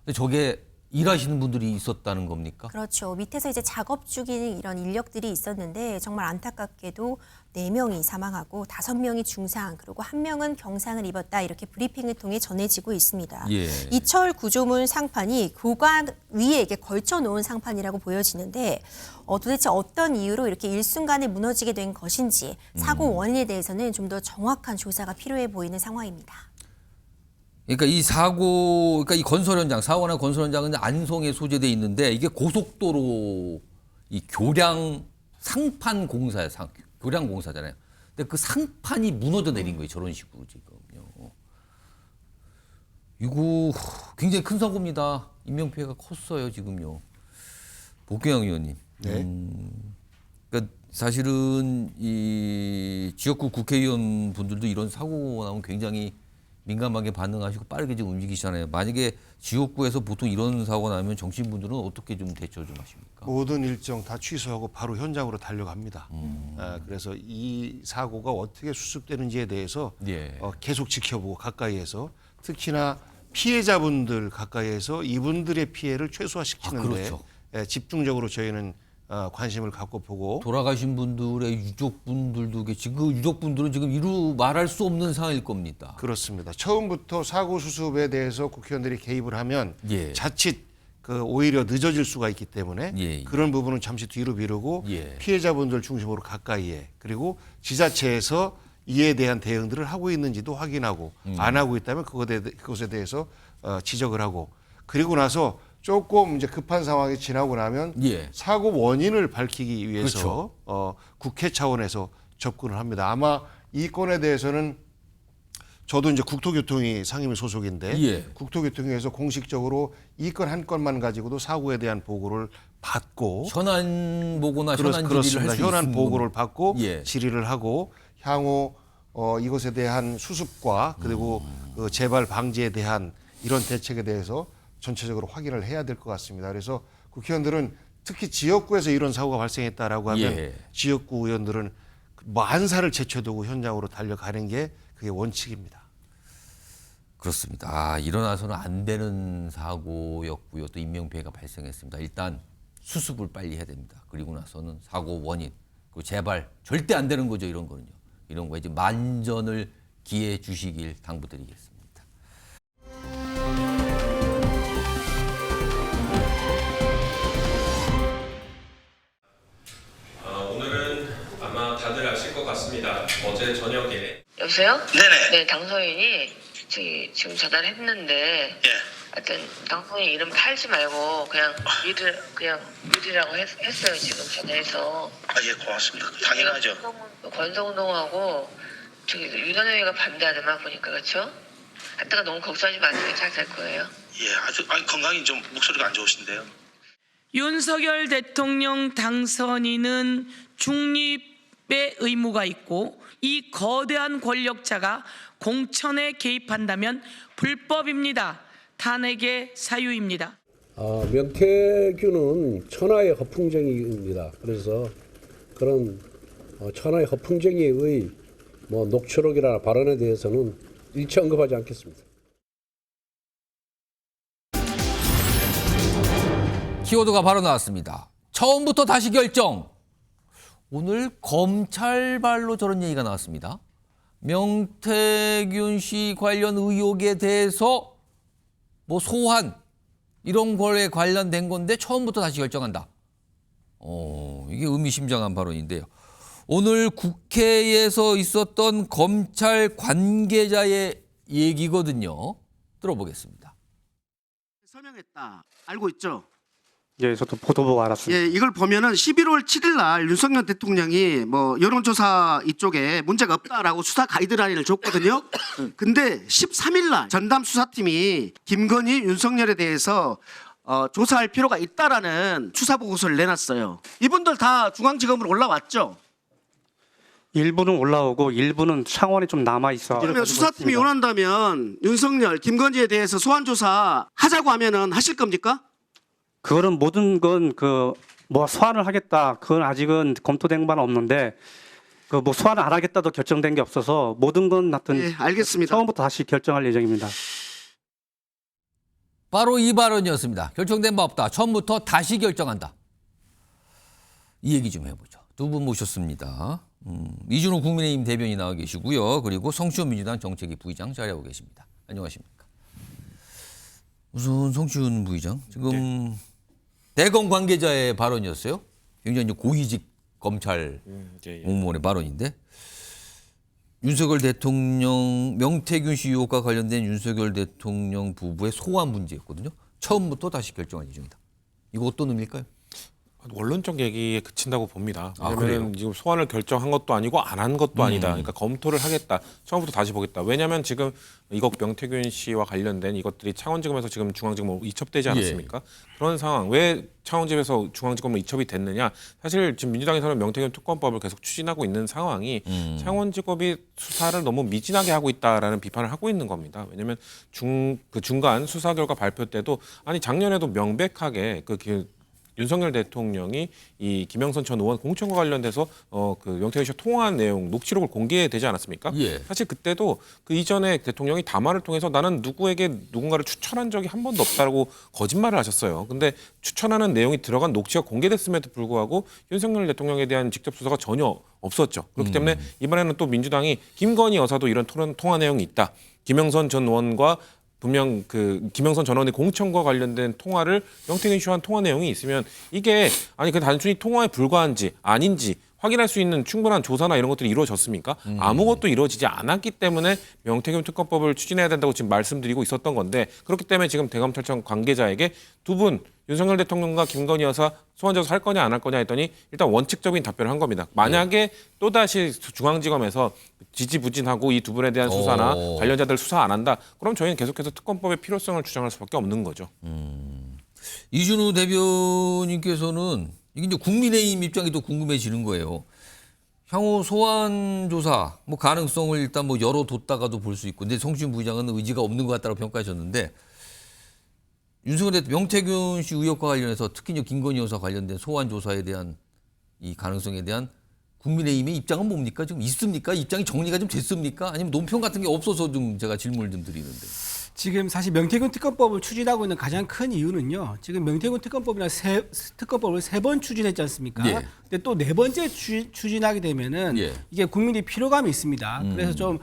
Speaker 1: 근데 저게 일하시는 분들이 있었다는 겁니까?
Speaker 6: 그렇죠. 밑에서 이제 작업 중인 이런 인력들이 있었는데 정말 안타깝게도 4명이 사망하고 5명이 중상 그리고 1명은 경상을 입었다 이렇게 브리핑을 통해 전해지고 있습니다.
Speaker 1: 예.
Speaker 6: 이 철 구조물 상판이 교관 위에 이렇게 걸쳐 놓은 상판이라고 보여지는데 도대체 어떤 이유로 이렇게 일순간에 무너지게 된 것인지 사고 원인에 대해서는 좀 더 정확한 조사가 필요해 보이는 상황입니다.
Speaker 1: 그러니까 이 그러니까 이 건설 현장, 사고나 건설 현장은 안성에 소재돼 있는데 이게 고속도로 이 교량 상판 공사야, 교량 공사잖아요. 근데 그 상판이 무너져 내린 거예요, 저런 식으로 지금요. 이거 굉장히 큰 사고입니다. 인명피해가 컸어요, 지금요. 복귀영 의원님.
Speaker 7: 네.
Speaker 1: 그러니까 사실은 이 지역구 국회의원 분들도 이런 사고 나오면 굉장히 민감하게 반응하시고 빠르게 좀 움직이시잖아요. 만약에 지역구에서 보통 이런 사고가 나면 정치인분들은 어떻게 좀 대처 좀 하십니까?
Speaker 7: 모든 일정 다 취소하고 바로 현장으로 달려갑니다. 그래서 이 사고가 어떻게 수습되는지에 대해서
Speaker 1: 예.
Speaker 7: 계속 지켜보고 가까이에서 특히나 피해자분들 가까이에서 이분들의 피해를 최소화시키는데
Speaker 1: 그렇죠.
Speaker 7: 집중적으로 저희는 관심을 갖고 보고
Speaker 1: 돌아가신 분들의 유족분들도 계시고 그 유족분들은 지금 이루 말할 수 없는 상황일 겁니다.
Speaker 7: 그렇습니다. 처음부터 사고 수습에 대해서 국회의원들이 개입을 하면
Speaker 1: 예.
Speaker 7: 자칫 그 오히려 늦어질 수가 있기 때문에
Speaker 1: 예.
Speaker 7: 그런 부분은 잠시 뒤로 미루고
Speaker 1: 예.
Speaker 7: 피해자분들 중심으로 가까이에 그리고 지자체에서 이에 대한 대응들을 하고 있는지도 확인하고 안 하고 있다면 그것에 대해서 지적을 하고 그리고 나서 조금 이제 급한 상황이 지나고 나면
Speaker 1: 예.
Speaker 7: 사고 원인을 밝히기 위해서
Speaker 1: 그렇죠.
Speaker 7: 국회 차원에서 접근을 합니다. 아마 이 건에 대해서는 저도 이제 국토교통위 상임위 소속인데
Speaker 1: 예.
Speaker 7: 국토교통위에서 공식적으로 이 건 한 건만 가지고도 사고에 대한 보고를 받고
Speaker 1: 현안 보고나 현안 질의를
Speaker 7: 그렇습니다.
Speaker 1: 할 수
Speaker 7: 현안
Speaker 1: 있는
Speaker 7: 보고를
Speaker 1: 거는.
Speaker 7: 받고
Speaker 1: 예.
Speaker 7: 질의를 하고 향후 이것에 대한 수습과 그리고 그 재발 방지에 대한 이런 대책에 대해서 전체적으로 확인을 해야 될 것 같습니다. 그래서 국회의원들은 특히 지역구에서 이런 사고가 발생했다라고 하면
Speaker 1: 예.
Speaker 7: 지역구 의원들은 만사를 제쳐두고 현장으로 달려가는 게 그게 원칙입니다.
Speaker 1: 그렇습니다. 아, 일어나서는 안 되는 사고였고요. 또 인명피해가 발생했습니다. 일단 수습을 빨리 해야 됩니다. 그리고 나서는 사고 원인, 그리고 재발 절대 안 되는 거죠. 이런 거는요. 이런 거에 이제 만전을 기해 주시길 당부드리겠습니다.
Speaker 14: 오늘은 아마 다들 아실 것 같습니다. 어제 저녁에
Speaker 15: 여보세요?
Speaker 16: 네네.
Speaker 15: 네, 당선인이 저기 지금 전화를 했는데 하여튼 당선인 이름 팔지 말고 그냥 미르라고 했어요. 지금 전화해서.
Speaker 16: 예, 고맙습니다. 당연하죠.
Speaker 15: 권성동하고 저기 윤한영이가 반대하더만 보니까 그렇죠? 하여튼 너무 걱정하지 마세요. 잘 될 거예요.
Speaker 16: 예, 아주 건강이 좀 목소리가 안 좋으신데요.
Speaker 17: 윤석열 대통령 당선인은 중립의 의무가 있고 이 거대한 권력자가 공천에 개입한다면 불법입니다. 탄핵의 사유입니다.
Speaker 8: 명태균은 천하의 허풍쟁이입니다. 그래서 그런 천하의 허풍쟁이의 녹취록이나 발언에 대해서는 일체 언급하지 않겠습니다.
Speaker 1: 키워드가 바로 나왔습니다. 처음부터 다시 결정. 오늘 검찰발로 저런 얘기가 나왔습니다. 명태균 씨 관련 의혹에 대해서 소환 이런 거에 관련된 건데 처음부터 다시 결정한다. 이게 의미심장한 발언인데요. 오늘 국회에서 있었던 검찰 관계자의 얘기거든요. 들어보겠습니다.
Speaker 18: 서명했다. 알고 있죠?
Speaker 19: 예, 저도 보도 보고 알았습니다.
Speaker 18: 예, 이걸 보면은 11월 7일 날 윤석열 대통령이 여론조사 이쪽에 문제가 없다라고 수사 가이드라인을 줬거든요. 근데 13일 날 전담 수사팀이 김건희, 윤석열에 대해서 조사할 필요가 있다라는 수사 보고서를 내놨어요. 이분들 다 중앙지검으로 올라왔죠?
Speaker 19: 일부는 올라오고 일부는 창원에 좀 남아 있어.
Speaker 18: 그러면 수사팀이 원한다면 윤석열, 김건희에 대해서 소환 조사 하자고 하면은 하실 겁니까?
Speaker 19: 그거는 모든 건 소환을 하겠다. 그건 아직은 검토된 바는 없는데 소환을 안 하겠다도 결정된 게 없어서 모든 건 하여튼
Speaker 18: 네, 알겠습니다.
Speaker 19: 처음부터 다시 결정할 예정입니다.
Speaker 1: 바로 이 발언이었습니다. 결정된 바 없다. 처음부터 다시 결정한다. 이 얘기 좀 해보죠. 두 분 모셨습니다. 이준호 국민의힘 대변인 나와 계시고요. 그리고 성시호 민주당 정책위 부의장 자리하고 계십니다. 안녕하십니까. 우선 성시훈 부의장, 지금 대검 관계자의 발언이었어요. 굉장히 고위직 검찰 공무원의 발언인데 윤석열 대통령 명태균 씨 의혹과 관련된 윤석열 대통령 부부의 소환 문제였거든요. 처음부터 다시 결정할 예정이다. 이거 어떤 의미일까요?
Speaker 14: 원론적 얘기에 그친다고 봅니다.
Speaker 1: 아,
Speaker 14: 왜냐하면 지금 소환을 결정한 것도 아니고 안 한 것도 아니다. 그러니까 검토를 하겠다. 처음부터 다시 보겠다. 왜냐하면 지금 이거 명태균 씨와 관련된 이것들이 창원지검에서 지금 중앙지검으로 이첩되지 않았습니까? 그런 상황. 왜 창원지검에서 중앙지검으로 이첩이 됐느냐. 사실 지금 민주당에서는 명태균 특검법을 계속 추진하고 있는 상황이 창원지검이 수사를 너무 미진하게 하고 있다라는 비판을 하고 있는 겁니다. 왜냐하면 중간 수사 결과 발표 때도 작년에도 명백하게 윤석열 대통령이 이 김영선 전 의원 공천과 관련돼서 명태균 씨와 통화한 내용 녹취록을 공개되지 않았습니까?
Speaker 1: 예.
Speaker 14: 사실 그때도 그 이전에 대통령이 담화를 통해서 나는 누군가를 추천한 적이 한 번도 없다고 거짓말을 하셨어요. 근데 추천하는 내용이 들어간 녹취가 공개됐음에도 불구하고 윤석열 대통령에 대한 직접 수사가 전혀 없었죠. 그렇기 때문에 이번에는 또 민주당이 김건희 여사도 이런 통화 내용이 있다. 김영선 전 의원과 분명 그 김영선 전 의원의 공천과 관련된 통화를 명태균 씨와 한 통화 내용이 있으면 이게 아니 그 단순히 통화에 불과한지 아닌지 확인할 수 있는 충분한 조사나 이런 것들이 이루어졌습니까? 아무것도 이루어지지 않았기 때문에 명태균 특검법을 추진해야 된다고 지금 말씀드리고 있었던 건데 그렇기 때문에 지금 대검찰청 관계자에게 두 분 윤석열 대통령과 김건희 여사 소환 조사 할 거냐 안 할 거냐 했더니 일단 원칙적인 답변을 한 겁니다. 만약에 또다시 중앙지검에서 지지부진하고 이 두 분에 대한 수사나 관련자들 수사 안 한다. 그럼 저희는 계속해서 특검법의 필요성을 주장할 수밖에 없는 거죠.
Speaker 1: 이준우 대변인께서는 이게 이제 국민의힘 입장이 또 궁금해지는 거예요. 향후 소환 조사 뭐 가능성을 일단 뭐 열어뒀다가도 볼 수 있고, 근데 송시훈 부의장은 의지가 없는 것 같다고 평가하셨는데 윤석열 대통령 명태균 씨 의혹과 관련해서 특히 이제 김건희 여사 관련된 소환 조사에 대한 이 가능성에 대한 국민의힘의 입장은 뭡니까? 지금 있습니까? 입장이 정리가 좀 됐습니까? 아니면 논평 같은 게 없어서 좀 제가 질문을 좀 드리는데.
Speaker 20: 지금 사실 명태균 특검법을 추진하고 있는 가장 큰 이유는요. 지금 명태균 특검법을 세 번 추진했지 않습니까?
Speaker 1: 예.
Speaker 20: 근데 또 네 번째 추진하게 되면은 이게 국민들이 피로감이 있습니다. 그래서 좀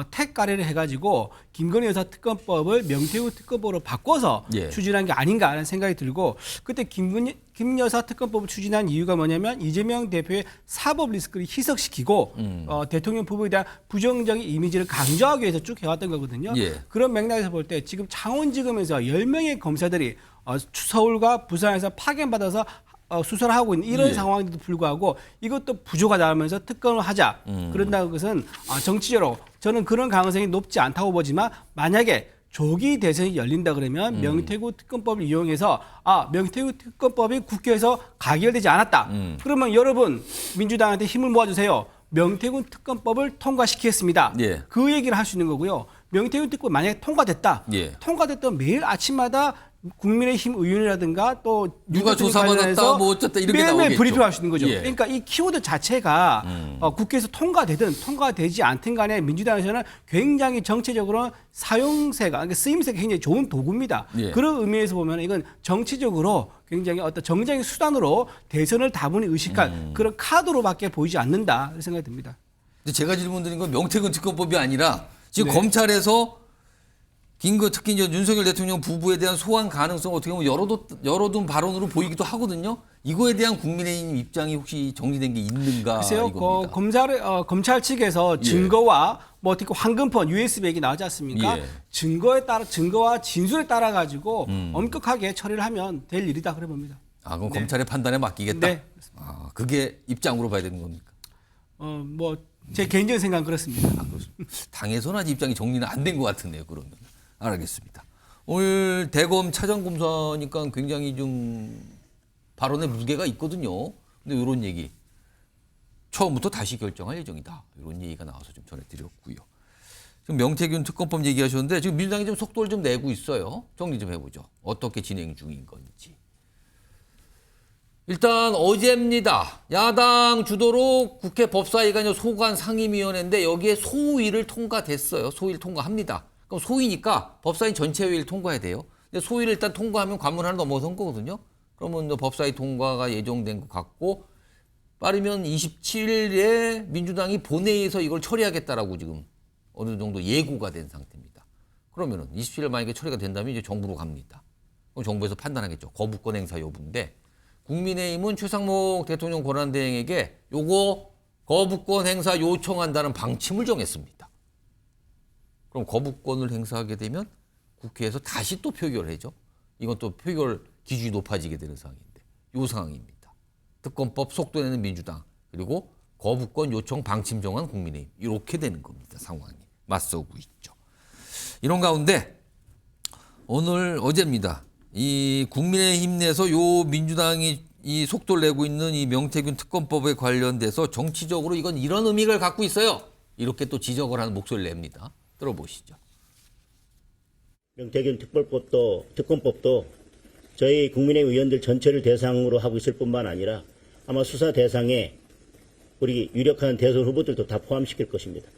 Speaker 20: 택가래를 해가지고 김건희 여사 특검법을 명태균 특검법으로 바꿔서 추진한 게 아닌가 하는 생각이 들고, 그때 김 여사 특검법을 추진한 이유가 뭐냐면 이재명 대표의 사법 리스크를 희석시키고 대통령 부부에 대한 부정적인 이미지를 강조하기 위해서 쭉 해왔던 거거든요. 그런 맥락에서 볼 때 지금 창원지검에서 10명의 검사들이 서울과 부산에서 파견받아서 수사를 하고 있는 이런 상황에도 불구하고 이것도 부족하다 하면서 특검을 하자. 그런다는 것은 정치적으로 저는 그런 가능성이 높지 않다고 보지만, 만약에 조기 대선이 열린다 그러면 명태균 특검법을 이용해서 명태균 특검법이 국회에서 가결되지 않았다. 그러면 여러분 민주당한테 힘을 모아주세요. 명태균 특검법을 통과시키겠습니다. 그 얘기를 할 수 있는 거고요. 명태균 특검 만약에 통과됐다. 통과됐던 매일 아침마다 국민의힘 의원이라든가 또
Speaker 1: 누가 조사받았다 뭐 어쨌다 이렇게 나오겠죠.
Speaker 20: 매일매일 브리핑을 할 수 있는 거죠. 그러니까 이 키워드 자체가 국회에서 통과되든 통과되지 않든 간에 민주당에서는 굉장히 정치적으로 사용세가, 그러니까 쓰임새가 굉장히 좋은 도구입니다. 그런 의미에서 보면 이건 정치적으로 굉장히 어떤 정쟁의 수단으로 대선을 다분히 의식한 그런 카드로밖에 보이지 않는다 생각이 듭니다.
Speaker 1: 근데 제가 질문드린 건 명태균 특검법이 아니라 지금 검찰에서 특히 이제 윤석열 대통령 부부에 대한 소환 가능성 어떻게 보면 열어둔 발언으로 보이기도 하거든요. 이거에 대한 국민의힘 입장이 혹시 정리된 게 있는가?
Speaker 20: 글쎄요, 검찰 측에서 증거와 뭐 어떻게 황금폰, USB 얘기 나오지 않습니까? 증거와 진술에 따라 가지고 엄격하게 처리를 하면 될 일이다 그래 봅니다.
Speaker 1: 그럼 검찰의 판단에 맡기겠다.
Speaker 20: 네.
Speaker 1: 그게 입장으로 봐야 되는 겁니까?
Speaker 20: 뭐 제 개인적인 생각은 그렇습니다.
Speaker 1: 당에서는 아직 입장이 정리는 안 된 것 같은데요. 그러면 알겠습니다. 오늘 대검 차장검사니까 굉장히 좀 발언에 무게가 있거든요. 근데 이런 얘기 처음부터 다시 결정할 예정이다. 이런 얘기가 나와서 좀 전해드렸고요. 지금 명태균 특검법 얘기하셨는데 지금 민주당이 좀 속도를 좀 내고 있어요. 정리 좀 해보죠. 어떻게 진행 중인 건지. 일단 어제입니다. 야당 주도로 국회 법사위가 소관 상임위원회인데 여기에 소위를 통과됐어요. 소위를 통과합니다. 그럼 소위니까 법사위 전체 회의를 통과해야 돼요. 근데 소위를 일단 통과하면 관문 하나 넘어선 거거든요. 그러면 법사위 통과가 예정된 것 같고 빠르면 27일에 민주당이 본회의에서 이걸 처리하겠다라고 지금 어느 정도 예고가 된 상태입니다. 그러면은 27일 만약에 처리가 된다면 이제 정부로 갑니다. 그럼 정부에서 판단하겠죠. 거부권 행사 여부인데 국민의힘은 최상목 대통령 권한대행에게 요거 거부권 행사 요청한다는 방침을 정했습니다. 그럼 거부권을 행사하게 되면 국회에서 다시 또 표결을 해죠. 이건 또 표결 기준이 높아지게 되는 상황인데 요 상황입니다. 특검법 속도내는 민주당 그리고 거부권 요청 방침 정한 국민의힘 이렇게 되는 겁니다. 상황이 맞서고 있죠. 이런 가운데 어제입니다. 이 국민의힘 내에서 요 민주당이 이 속도를 내고 있는 이 명태균 특검법에 관련돼서 정치적으로 이건 이런 의미를 갖고 있어요. 이렇게 또 지적을 하는 목소리를 냅니다. 들어보시죠.
Speaker 21: 명태균 특검법도 저희 국민의힘 의원들 전체를 대상으로 하고 있을 뿐만 아니라 아마 수사 대상에 우리 유력한 대선 후보들도 다 포함시킬 것입니다.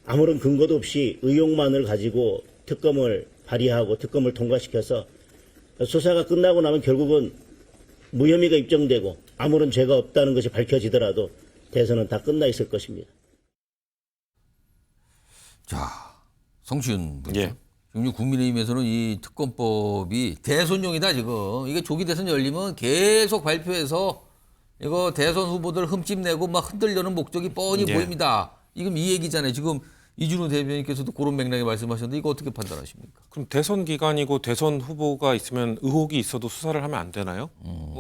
Speaker 21: 아무런 근거도 없이 의혹만을 가지고 특검을 발의하고 특검을 통과시켜서 수사가 끝나고 나면 결국은 무혐의가 입증되고 아무런 죄가 없다는 것이 밝혀지더라도 대선은 다 끝나 있을 것입니다.
Speaker 1: 자, 성시윤 부장. 지금 국민의힘에서는 이 특검법이 대선용이다 지금. 이게 조기 대선 열리면 계속 발표해서 이거 대선 후보들 흠집내고 막 흔들려는 목적이 뻔히
Speaker 14: 예.
Speaker 1: 보입니다. 지금 이 얘기잖아요. 지금 이준호 대변인께서도 그런 맥락에 말씀하셨는데 이거 어떻게 판단하십니까?
Speaker 14: 그럼 대선 기간이고 대선 후보가 있으면 의혹이 있어도 수사를 하면 안 되나요?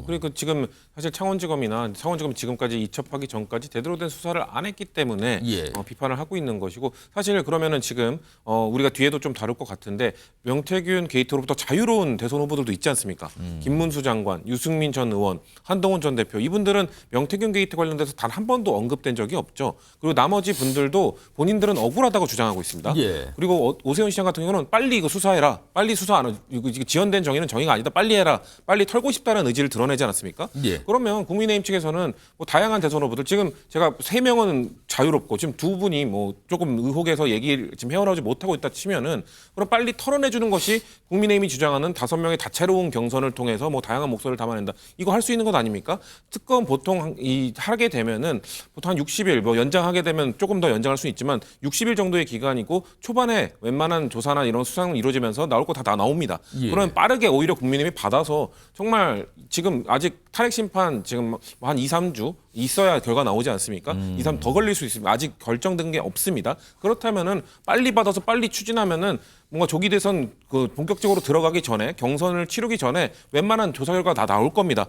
Speaker 14: 그리고 지금 사실 창원지검이나 창원지검이 지금까지 이첩하기 전까지 제대로 된 수사를 안 했기 때문에
Speaker 1: 예.
Speaker 14: 비판을 하고 있는 것이고 사실 그러면은 지금 우리가 뒤에도 좀 다룰 것 같은데 명태균 게이트로부터 자유로운 대선 후보들도 있지 않습니까? 김문수 장관, 유승민 전 의원, 한동훈 전 대표 이분들은 명태균 게이트 관련돼서 단 한 번도 언급된 적이 없죠. 그리고 나머지 분들도 본인들은 억울하다고 주장하고 있습니다.
Speaker 1: 예.
Speaker 14: 그리고 오세훈 시장 같은 경우는 빨리 이거 수사해라. 빨리 수사 안 이거 지연된 정의는 정의가 아니다. 빨리 해라. 빨리 털고 싶다는 의지를 드러내지 않았습니까?
Speaker 1: 예.
Speaker 14: 그러면 국민의힘 측에서는 뭐 다양한 대선 후보들 지금 제가 3명은 자유롭고 지금 2분이 뭐 조금 의혹에서 얘기를 지금 헤어나오지 못하고 있다 치면은 그럼 빨리 털어내주는 것이 국민의힘이 주장하는 5명의 다채로운 경선을 통해서 뭐 다양한 목소리를 담아낸다. 이거 할 수 있는 것 아닙니까? 특검 보통 하게 되면은 보통 한 60일 뭐 연장하게 되면 조금 더 연장할 수 있지만 60일 정도의 기간이고 초반에 웬만한 조사나 이런 수사는 이루어지면서 나올 거 다 나옵니다.
Speaker 1: 예.
Speaker 14: 그러면 빠르게 오히려 국민의힘이 받아서 정말 지금 아직 탄핵 심판 지금 한 2, 3주 있어야 결과 나오지 않습니까? 2, 3 더 걸릴 수 있습니다. 아직 결정된 게 없습니다. 그렇다면은 빨리 받아서 빨리 추진하면은 뭔가 조기 대선 그 본격적으로 들어가기 전에 경선을 치르기 전에 웬만한 조사 결과 다 나올 겁니다.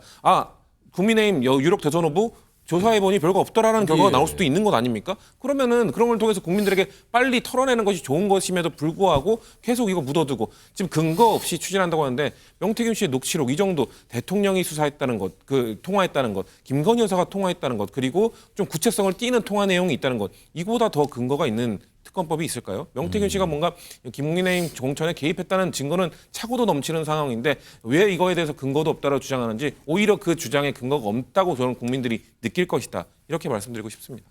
Speaker 14: 국민의힘 유력 대선 후보 조사해보니 별거 없더라는 결과가 나올 수도 있는 것 아닙니까? 그러면은 그런 걸 통해서 국민들에게 빨리 털어내는 것이 좋은 것임에도 불구하고 계속 이거 묻어두고 지금 근거 없이 추진한다고 하는데 명태균 씨의 녹취록 이 정도 대통령이 수사했다는 것, 통화했다는 것, 김건희 여사가 통화했다는 것, 그리고 좀 구체성을 띠는 통화 내용이 있다는 것, 이거보다 더 근거가 있는 특검법이 있을까요? 명태균 씨가 뭔가 국민의힘 공천에 개입했다는 증거는 차고도 넘치는 상황인데 왜 이거에 대해서 근거도 없다고 주장하는지 오히려 그 주장에 근거가 없다고 저는 국민들이 느낄 것이다. 이렇게 말씀드리고 싶습니다.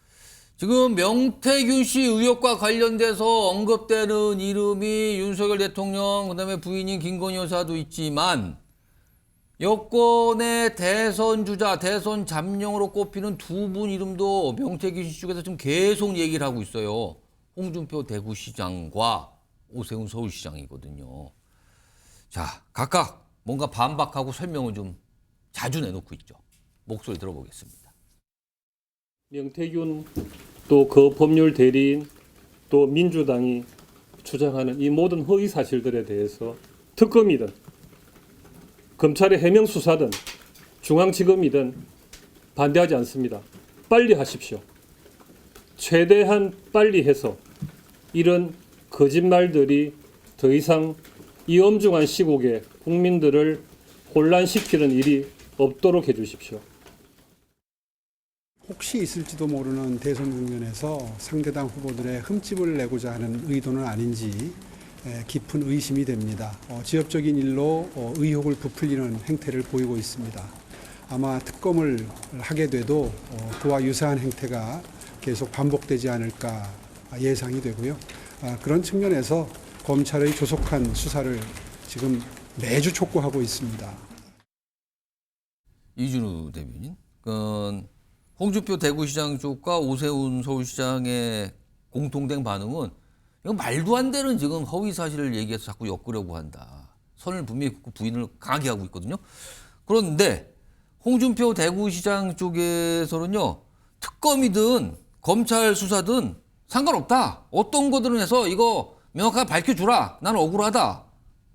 Speaker 1: 지금 명태균 씨 의혹과 관련돼서 언급되는 이름이 윤석열 대통령 그다음에 부인인 김건희 여사도 있지만 여권의 대선 주자, 대선 잠룡으로 꼽히는 2분 이름도 명태균 씨 쪽에서 좀 계속 얘기를 하고 있어요. 홍준표 대구시장과 오세훈 서울시장이거든요. 자, 각각 뭔가 반박하고 설명을 좀 자주 내놓고 있죠. 목소리 들어보겠습니다.
Speaker 2: 명태균 또 그 법률 대리인 또 민주당이 주장하는 이 모든 허위 사실들에 대해서 특검이든 검찰의 해명 수사든 중앙지검이든 반대하지 않습니다. 빨리 하십시오. 최대한 빨리 해서 이런 거짓말들이 더 이상 이 엄중한 시국에 국민들을 혼란시키는 일이 없도록 해주십시오.
Speaker 9: 혹시 있을지도 모르는 대선 국면에서 상대당 후보들의 흠집을 내고자 하는 의도는 아닌지 깊은 의심이 됩니다. 지역적인 일로 의혹을 부풀리는 행태를 보이고 있습니다. 아마 특검을 하게 돼도 그와 유사한 행태가 계속 반복되지 않을까 예상이 되고요. 그런 측면에서 검찰의 조속한 수사를 지금 매주 촉구하고 있습니다.
Speaker 1: 이준우 대변인, 홍준표 대구시장 쪽과 오세훈 서울시장의 공통된 반응은 이거 말도 안 되는 지금 허위 사실을 얘기해서 자꾸 엮으려고 한다. 선을 분명히 긋고 부인을 강하게 하고 있거든요. 그런데 홍준표 대구시장 쪽에서는요, 특검이든 검찰 수사든 상관없다. 어떤 거들은 해서 이거 명확하게 밝혀주라. 나는 억울하다.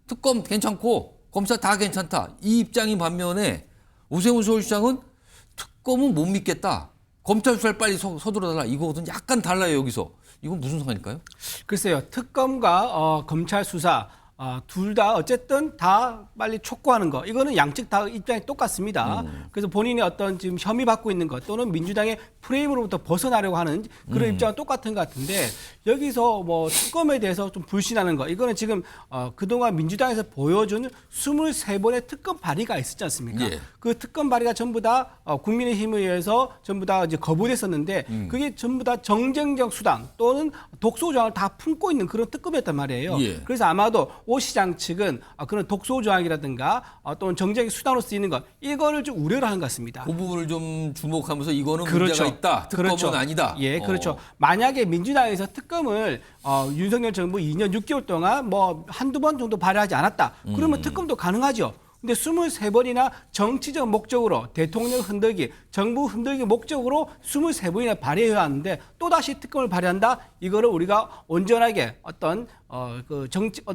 Speaker 1: 특검 괜찮고 검찰 다 괜찮다. 이 입장인 반면에 오세훈 서울시장은 특검은 못 믿겠다. 검찰 수사를 빨리 서두르달라. 이거거든 약간 달라요 여기서. 이건 무슨 상관일까요?
Speaker 20: 글쎄요. 특검과 검찰 수사 둘 다 어쨌든 다 빨리 촉구하는 거. 이거는 양측 다 입장이 똑같습니다. 그래서 본인이 어떤 지금 혐의 받고 있는 것 또는 민주당의 프레임으로부터 벗어나려고 하는 그런 입장은 똑같은 것 같은데 여기서 뭐 특검에 대해서 좀 불신하는 거. 이거는 지금 그동안 민주당에서 보여준 23번의 특검 발의가 있었지 않습니까?
Speaker 1: 예.
Speaker 20: 그 특검 발의가 전부 다 국민의힘에 의해서 전부 다 이제 거부됐었는데 그게 전부 다 정쟁적 수단 또는 독소 조항을 다 품고 있는 그런 특검이었단 말이에요.
Speaker 1: 예.
Speaker 20: 그래서 아마도 오 시장 측은 그런 독소 조항이라든가 또는 정쟁의 수단으로 쓰이는 것 이거를 좀 우려를 하는 것 같습니다.
Speaker 1: 그 부분을 좀 주목하면서 이거는
Speaker 20: 그렇죠.
Speaker 1: 문제가 있다. 특검은
Speaker 20: 그렇죠.
Speaker 1: 아니다.
Speaker 20: 예, 그렇죠. 만약에 민주당에서 특검을 윤석열 정부 2년 6개월 동안 뭐 한두 번 정도 발의하지 않았다. 그러면 특검도 가능하죠. 근데 23번이나 정치적 목적으로 대통령 흔들기, 정부 흔들기 목적으로 23번이나 발의해야 하는데 또다시 특검을 발의한다? 이거를 우리가 온전하게 어떤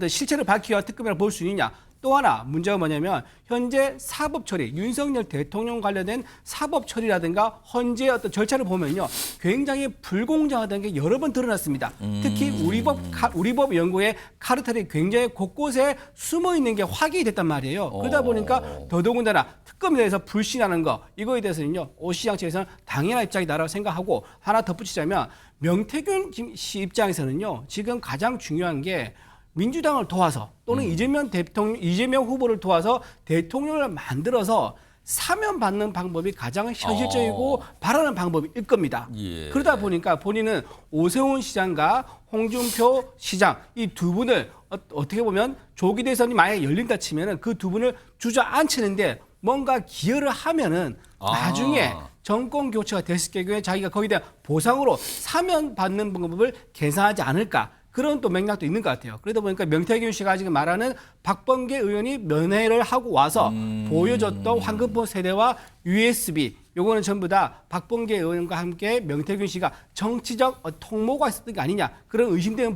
Speaker 20: 실체를 밝히기 위한 특검이라고 볼 수 있느냐? 또 하나 문제가 뭐냐면 현재 사법 처리, 윤석열 대통령 관련된 사법 처리라든가 헌재 어떤 절차를 보면요. 굉장히 불공정하다는 게 여러 번 드러났습니다. 특히 우리법 연구의 카르텔이 굉장히 곳곳에 숨어 있는 게 확인이 됐단 말이에요. 그러다 보니까 더더군다나 특검에 대해서 불신하는 거 이거에 대해서는요. 오 시장 측에서는 당연한 입장이다라고 생각하고 하나 덧붙이자면 명태균 씨 입장에서는요. 지금 가장 중요한 게 민주당을 도와서 또는 이재명 후보를 도와서 대통령을 만들어서 사면 받는 방법이 가장 현실적이고 바라는 방법일 겁니다.
Speaker 1: 예.
Speaker 20: 그러다 보니까 본인은 오세훈 시장과 홍준표 시장 이 두 분을 어떻게 보면 조기 대선이 만약에 열린다 치면은 그 두 분을 주저앉히는데 뭔가 기여를 하면은 나중에 정권 교체가 됐을 경우에 자기가 거기에 대한 보상으로 사면 받는 방법을 계산하지 않을까. 그런 또 맥락도 있는 것 같아요. 그러다 보니까 명태균 씨가 지금 말하는 박범계 의원이 면회를 하고 와서 보여줬던 황금폰 세대와 USB 요거는 전부 다 박범계 의원과 함께 명태균 씨가 정치적 통모가 있었던 게 아니냐 그런 의심되는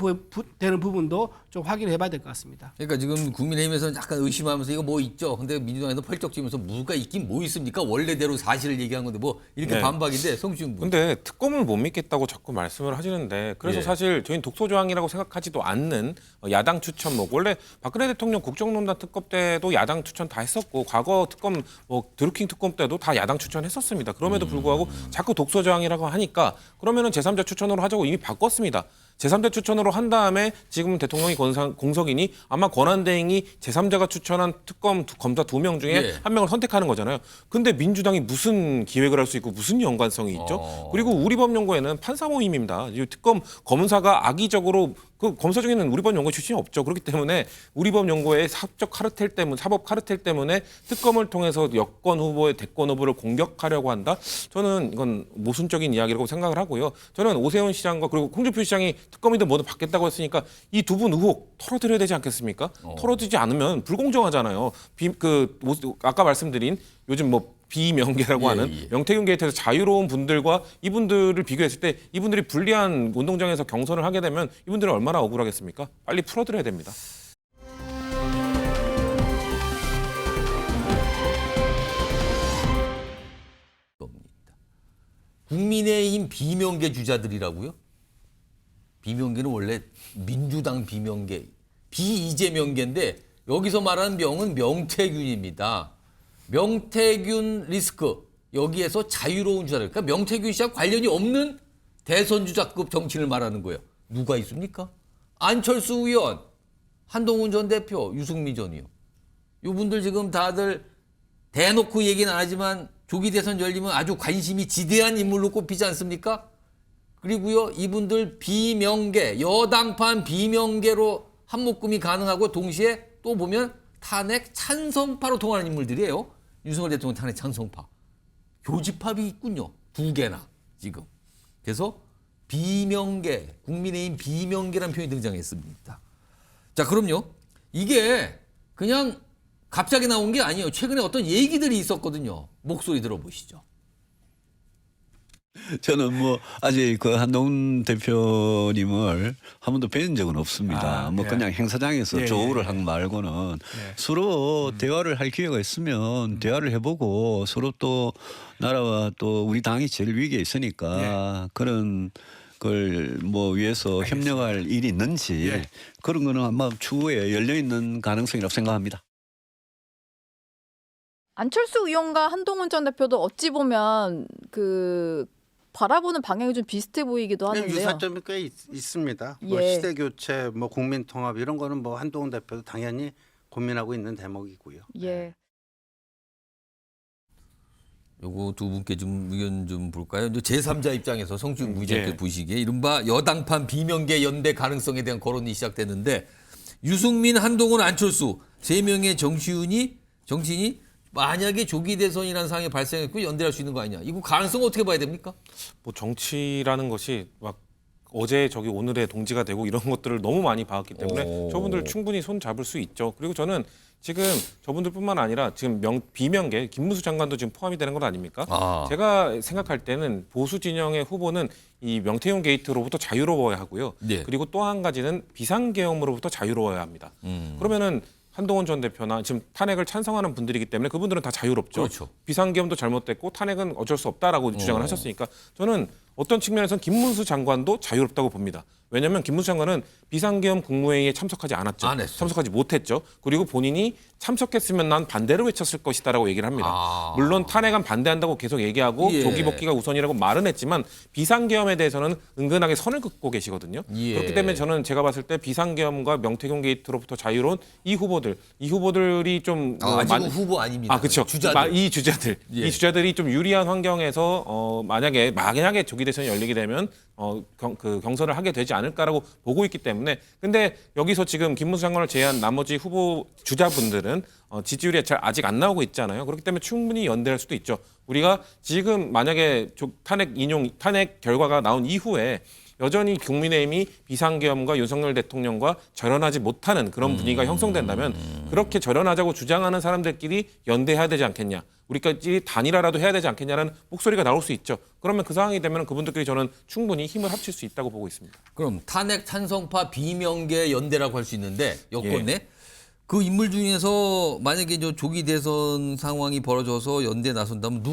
Speaker 20: 되는 부분도 좀 확인을 해봐야 될 것 같습니다.
Speaker 1: 그러니까 지금 국민의힘에서는 약간 의심하면서 이거 뭐 있죠. 근데 민주당에서 펄쩍 지면서 뭐가 있긴 뭐 있습니까? 원래대로 사실을 얘기한 건데 뭐 이렇게
Speaker 14: 네.
Speaker 1: 반박인데 성준 분.
Speaker 14: 근데 특검을 못 믿겠다고 자꾸 말씀을 하시는데 그래서
Speaker 1: 예.
Speaker 14: 사실 저희는 독소조항이라고 생각하지도 않는 야당 추천목 원래 박근혜 대통령 국정농단 특검 때도 야당 추천 다 했었고 과거 특검 뭐 드루킹 특검 때도 다 야당 추천했었습니다. 그럼에도 불구하고 자꾸 독소조항이라고 하니까 그러면은 제3자 추천으로 하자고 이미 바꿨습니다. 제3자 추천으로 한 다음에 지금 대통령이 공석이니 아마 권한대행이 제3자가 추천한 특검 검사 2명 중에
Speaker 1: 예.
Speaker 14: 한 명을 선택하는 거잖아요. 근데 민주당이 무슨 기획을 할 수 있고 무슨 연관성이 있죠? 그리고 우리법연구회는 판사 모임입니다. 이 특검 검사가 악의적으로 그 검사 중에는 우리법연구회 출신이 없죠. 그렇기 때문에 우리법연구회의 사법 카르텔 때문에 특검을 통해서 여권 후보의 대권 후보를 공격하려고 한다. 저는 이건 모순적인 이야기라고 생각을 하고요. 저는 오세훈 시장과 그리고 홍준표 시장이 특검이든 뭐든 받겠다고 했으니까 이 두 분 의혹 털어드려야 되지 않겠습니까? 털어드리지 않으면 불공정하잖아요. 아까 말씀드린 요즘 뭐 비명계라고 하는 명태균 게이트에서 자유로운 분들과 이분들을 비교했을 때 이분들이 불리한 운동장에서 경선을 하게 되면 이분들은 얼마나 억울하겠습니까? 빨리 풀어드려야 됩니다.
Speaker 1: 국민의힘 비명계 주자들이라고요? 비명계는 원래 민주당 비명계, 비이재명계인데 여기서 말하는 명은 명태균입니다. 명태균 리스크, 여기에서 자유로운 주자들. 그러니까 명태균 씨와 관련이 없는 대선 주자급 정치를 말하는 거예요. 누가 있습니까? 안철수 의원, 한동훈 전 대표, 유승민 전이요. 이분들 지금 다들 대놓고 얘기는 안 하지만 조기 대선 열리면 아주 관심이 지대한 인물로 꼽히지 않습니까? 그리고요, 이분들 비명계, 여당판 비명계로 한묶음이 가능하고 동시에 또 보면 탄핵 찬성파로 통하는 인물들이에요. 윤석열 대통령 탄핵 찬성파. 교집합이 있군요. 2개나 지금. 그래서 비명계, 국민의힘 비명계라는 표현이 등장했습니다. 자, 그럼요. 이게 그냥 갑자기 나온 게 아니에요. 최근에 어떤 얘기들이 있었거든요. 목소리 들어보시죠.
Speaker 3: 저는 뭐 아직 그 한동훈 대표님을 한 번도 뵌 적은 없습니다. 뭐 그냥 행사장에서 조우를 한 거 말고는 서로 대화를 할 기회가 있으면 대화를 해보고 서로 또 나라와 또 우리 당이 제일 위기에 있으니까 그런 걸 뭐 위해서 협력할 일이 있는지 그런 거는 아마 추후에 열려 있는 가능성이라고 생각합니다.
Speaker 22: 안철수 의원과 한동훈 전 대표도 어찌 보면 그 바라보는 방향이 좀 비슷해 보이기도 하는데요.
Speaker 23: 유사점이 꽤 있습니다. 뭐 시대 교체, 뭐 국민 통합 이런 거는 뭐 한동훈 대표도 당연히 고민하고 있는 대목이고요.
Speaker 22: 예.
Speaker 1: 요거 두 분께 좀 의견 좀 볼까요? 제3자 입장에서 성준 부의장께 보시기에 이른바 여당판 비명계 연대 가능성에 대한 거론이 시작됐는데 유승민, 한동훈, 안철수 3명의 정치인이 만약에 조기 대선이라는 상황이 발생했고 연대할 수 있는 거 아니냐. 이거 가능성 어떻게 봐야 됩니까?
Speaker 14: 뭐 정치라는 것이 막 어제 저기 오늘의 동지가 되고 이런 것들을 너무 많이 봐왔기 때문에 저분들 충분히 손 잡을 수 있죠. 그리고 저는 지금 저분들뿐만 아니라 지금 비명계 김문수 장관도 지금 포함이 되는 건 아닙니까? 제가 생각할 때는 보수 진영의 후보는 이 명태균 게이트로부터 자유로워야 하고요.
Speaker 1: 네.
Speaker 14: 그리고 또 한 가지는 비상계엄으로부터 자유로워야 합니다. 그러면은 한동훈 전 대표나 지금 탄핵을 찬성하는 분들이기 때문에 그분들은 다 자유롭죠.
Speaker 1: 그렇죠.
Speaker 14: 비상계엄도 잘못됐고 탄핵은 어쩔 수 없다라고 주장을 하셨으니까 저는 어떤 측면에서는 김문수 장관도 자유롭다고 봅니다. 왜냐하면 김문수 장관은 비상계엄 국무회의에 참석하지 않았죠. 참석하지 못했죠. 그리고 본인이 참석했으면 난 반대를 외쳤을 것이다라고 얘기를 합니다. 물론 탄핵안 반대한다고 계속 얘기하고 조기 복귀가 우선이라고 말은 했지만 비상계엄에 대해서는 은근하게 선을 긋고 계시거든요. 그렇기 때문에 저는 제가 봤을 때 비상계엄과 명태균 게이트로부터 자유로운 이 후보들이 좀
Speaker 1: 아직은 후보 아닙니다.
Speaker 14: 그렇죠. 이 주자들이 좀 유리한 환경에서 만약에 조기 대선이 열리게 되면 경선을 하게 되지 않을까라고 보고 있기 때문에 근데 여기서 지금 김문수 장관을 제외한 나머지 후보 주자분들은 지지율이 아직 안 나오고 있잖아요. 그렇기 때문에 충분히 연대할 수도 있죠. 우리가 지금 만약에 탄핵 결과가 나온 이후에 여전히 국민의힘이 비상계엄과 윤석열 대통령과 절연하지 못하는 그런 분위기가 형성된다면 그렇게 절연하자고 주장하는 사람들끼리 연대해야 되지 않겠냐. 우리까지 단일화라도 해야 되지 않겠냐는 목소리가 나올 수 있죠. 그러면 그 상황이 되면 그분들끼리 저는 충분히 힘을 합칠 수 있다고 보고 있습니다.
Speaker 1: 그럼 탄핵 찬성파 비명계 연대라고 할 수 있는데 여권 내 그 인물 중에서 만약에 조기 대선 상황이 벌어져서 연대 나선다면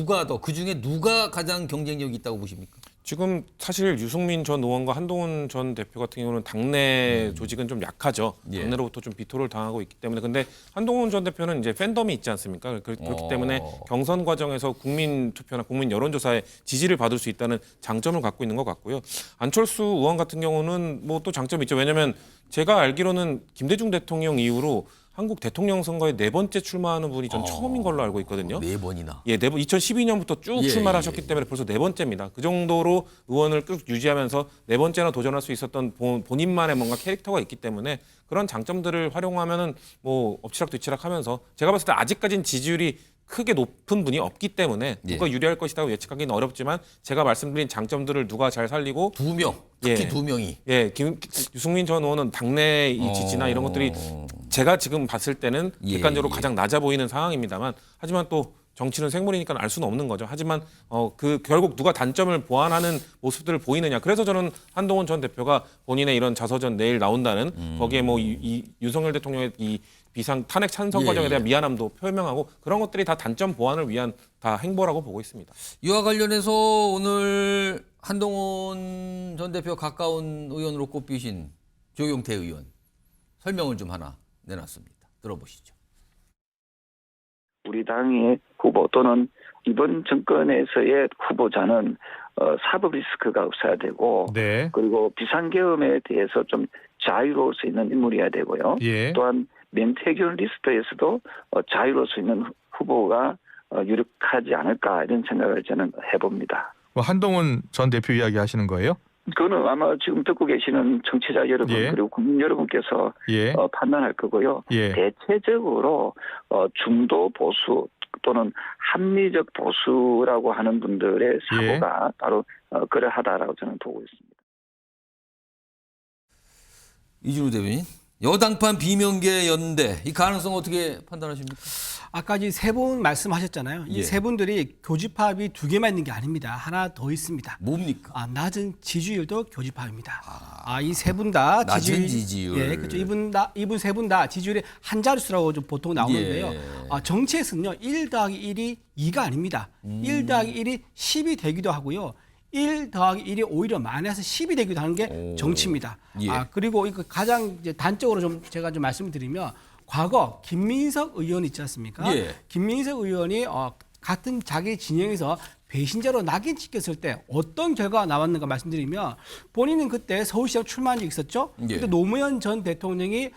Speaker 1: 그중에 누가 가장 경쟁력이 있다고 보십니까?
Speaker 14: 지금 사실 유승민 전 의원과 한동훈 전 대표 같은 경우는 당내 조직은 좀 약하죠. 당내로부터 좀 비토를 당하고 있기 때문에 근데 한동훈 전 대표는 이제 팬덤이 있지 않습니까? 그렇기 때문에 경선 과정에서 국민 투표나 국민 여론조사에 지지를 받을 수 있다는 장점을 갖고 있는 것 같고요. 안철수 의원 같은 경우는 뭐 또 장점이 있죠. 왜냐하면 제가 알기로는 김대중 대통령 이후로 한국 대통령 선거에 4번째 출마하는 분이 전 처음인 걸로 알고 있거든요.
Speaker 1: 4번이나.
Speaker 14: 2012년부터 쭉 출마를 하셨기 때문에 벌써 4번째입니다. 그 정도로 의원을 쭉 유지하면서 4번째나 도전할 수 있었던 본인만의 뭔가 캐릭터가 있기 때문에 그런 장점들을 활용하면은 뭐 엎치락뒤치락 하면서 제가 봤을 때 아직까지는 지지율이 크게 높은 분이 없기 때문에 누가 유리할 것이라고 예측하기는 어렵지만 제가 말씀드린 장점들을 누가 잘 살리고
Speaker 1: 특히 2명이
Speaker 14: 유승민 전 의원은 당내 이 지지나 이런 것들이 제가 지금 봤을 때는 객관적으로 가장 낮아 보이는 상황입니다만 하지만 또 정치는 생물이니까 알 수는 없는 거죠. 하지만 결국 누가 단점을 보완하는 모습들을 보이느냐. 그래서 저는 한동훈 전 대표가 본인의 이런 자서전 내일 나온다는 거기에 뭐 이 윤석열 대통령의 이 비상 탄핵 찬성 과정에 대한 미안함도 표명하고 그런 것들이 다 단점 보완을 위한 다 행보라고 보고 있습니다.
Speaker 1: 이와 관련해서 오늘 한동훈 전 대표 가까운 의원으로 꼽히신 조경태 의원 설명을 좀 하나 내놨습니다. 들어보시죠.
Speaker 4: 우리 당의 후보 또는 이번 정권에서의 후보자는 사법 리스크가 없어야 되고 그리고 비상계엄에 대해서 좀 자유로울 수 있는 인물이어야 되고요. 또한 명태균 리스트에서도 자유로울 수 있는 후보가 유력하지 않을까 이런 생각을 저는 해봅니다.
Speaker 10: 한동훈 전 대표 이야기 하시는 거예요?
Speaker 4: 그거는 아마 지금 듣고 계시는 청취자 여러분 그리고 국민 여러분께서 판단할 거고요. 대체적으로 중도 보수 또는 합리적 보수라고 하는 분들의 사고가 바로 그러하다라고 저는 보고 있습니다.
Speaker 1: 이준우 대변인, 여당판 비명계 연대 이 가능성 어떻게 판단하십니까?
Speaker 20: 아까 이 세 분 말씀하셨잖아요. 이 세 분들이 교집합이 2개만 있는 게 아닙니다. 하나 더 있습니다.
Speaker 1: 뭡니까?
Speaker 20: 낮은 지지율도 교집합입니다. 이 세 분 다
Speaker 1: 낮은 지지율.
Speaker 20: 그렇죠. 이분 세 분 다 지지율이 한 자릿수라고 좀 보통 나오는데요. 정치에서는요. 1 더하기 1이 2가 아닙니다. 1 더하기 1이 10이 되기도 하고요. 1 더하기 1이 오히려 마이너스 10이 되기도 하는 게 정치입니다. 그리고 이거 가장 이제 단적으로 제가 좀 말씀을 드리면 과거 김민석 의원 있지 않습니까? 김민석 의원이 같은 자기 진영에서 배신자로 낙인 찍혔을 때 어떤 결과가 나왔는가 말씀드리면 본인은 그때 서울시장 출마한 적이 있었죠. 그때 노무현 전 대통령이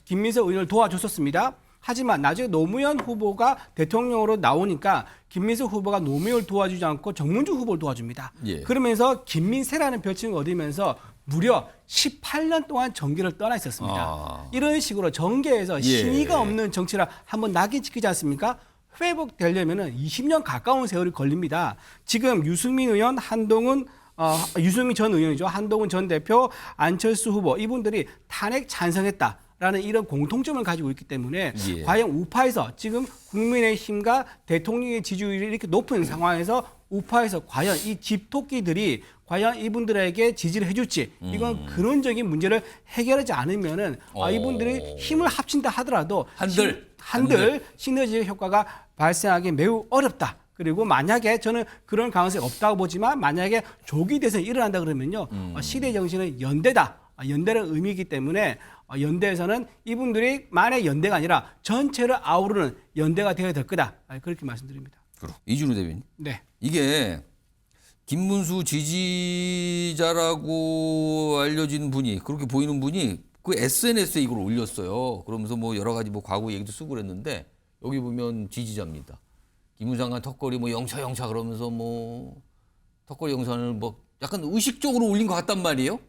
Speaker 20: 김민석 의원을 도와줬었습니다. 하지만 나중에 노무현 후보가 대통령으로 나오니까 김민석 후보가 노무현을 도와주지 않고 정문주 후보를 도와줍니다. 그러면서 김민세라는 별칭을 얻으면서 무려 18년 동안 정계를 떠나 있었습니다. 이런 식으로 정계에서 신의가 없는 정치를 한번 낙인찍히지 않습니까? 회복되려면 20년 가까운 세월이 걸립니다. 지금 유승민 의원, 유승민 전 의원이죠. 한동훈 전 대표, 안철수 후보 이분들이 탄핵 찬성했다라는 이런 공통점을 가지고 있기 때문에 과연 우파에서 지금 국민의힘과 대통령의 지지율이 이렇게 높은 상황에서 우파에서 과연 이 집토끼들이 과연 이분들에게 지지를 해줄지 이건 근원적인 문제를 해결하지 않으면은 이분들이 힘을 합친다 하더라도 한들 시너지 효과가 발생하기 매우 어렵다. 그리고 만약에 저는 그런 가능성이 없다고 보지만 만약에 조기 대선이 일어난다 그러면요. 시대 정신은 연대다. 연대는 의미이기 때문에 연대에서는 이분들이 만의 연대가 아니라 전체를 아우르는 연대가 되어야 될 거다. 그렇게 말씀드립니다.
Speaker 1: 이준우 대변인.
Speaker 20: 네.
Speaker 1: 이게 김문수 지지자라고 알려진 분이 그렇게 보이는 분이 그 SNS에 이걸 올렸어요. 그러면서 뭐 여러 가지 뭐 과거 얘기도 쓰고 그랬는데 여기 보면 지지자입니다. 김문수 장관 턱걸이 뭐 영차 그러면서 뭐 턱걸이 영상을 뭐 약간 의식적으로 올린 것 같단 말이에요.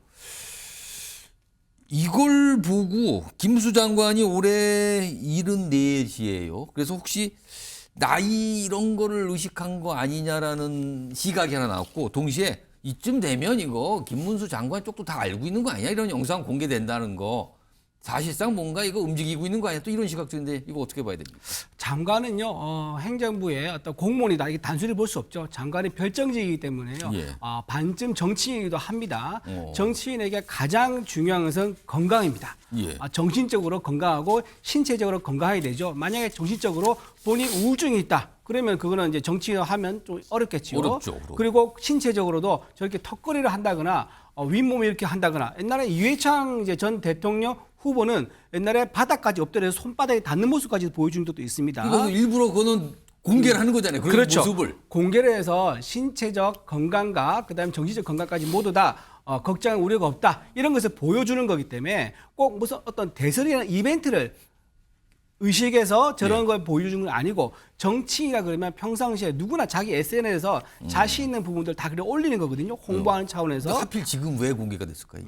Speaker 1: 이걸 보고 김문수 장관이 올해 74이에요. 그래서 혹시 나이 이런 거를 의식한 거 아니냐라는 시각이 하나 나왔고 동시에 이쯤 되면 이거 김문수 장관 쪽도 다 알고 있는 거 아니야? 이런 영상 공개된다는 거. 사실상 뭔가 이거 움직이고 있는 거 아니야? 또 이런 시각도 있는데 이거 어떻게 봐야 됩니까?
Speaker 20: 장관은요, 행정부의 어떤 공무원이다. 이게 단순히 볼 수 없죠. 장관이 별정직이기 때문에요. 반쯤 정치인이기도 합니다. 정치인에게 가장 중요한 것은 건강입니다. 정신적으로 건강하고 신체적으로 건강해야 되죠. 만약에 정신적으로 본인 우울증이 있다. 그러면 그거는 이제 정치인을 하면 좀 어렵겠지요.
Speaker 1: 어렵죠.
Speaker 20: 그리고 신체적으로도 저렇게 턱걸이를 한다거나 윗몸을 이렇게 한다거나 옛날에 이회창 이제 전 대통령 후보는 옛날에 바닥까지 엎드려서 손바닥에 닿는 모습까지 보여준 적도 있습니다.
Speaker 1: 이거 일부러 그거는 공개를 하는 거잖아요. 그런
Speaker 20: 그렇죠.
Speaker 1: 모습을.
Speaker 20: 공개를 해서 신체적 건강과 그다음에 정신적 건강까지 모두 다 걱정 우려가 없다. 이런 것을 보여주는 거기 때문에 꼭 무슨 어떤 대설이나 이벤트를 의식해서 저런 걸 보여주는 건 아니고 정치인이라 그러면 평상시에 누구나 자기 SNS에서 자신 있는 부분들 다 그래 올리는 거거든요. 홍보하는 차원에서.
Speaker 1: 하필 지금 왜 공개가 됐을까요?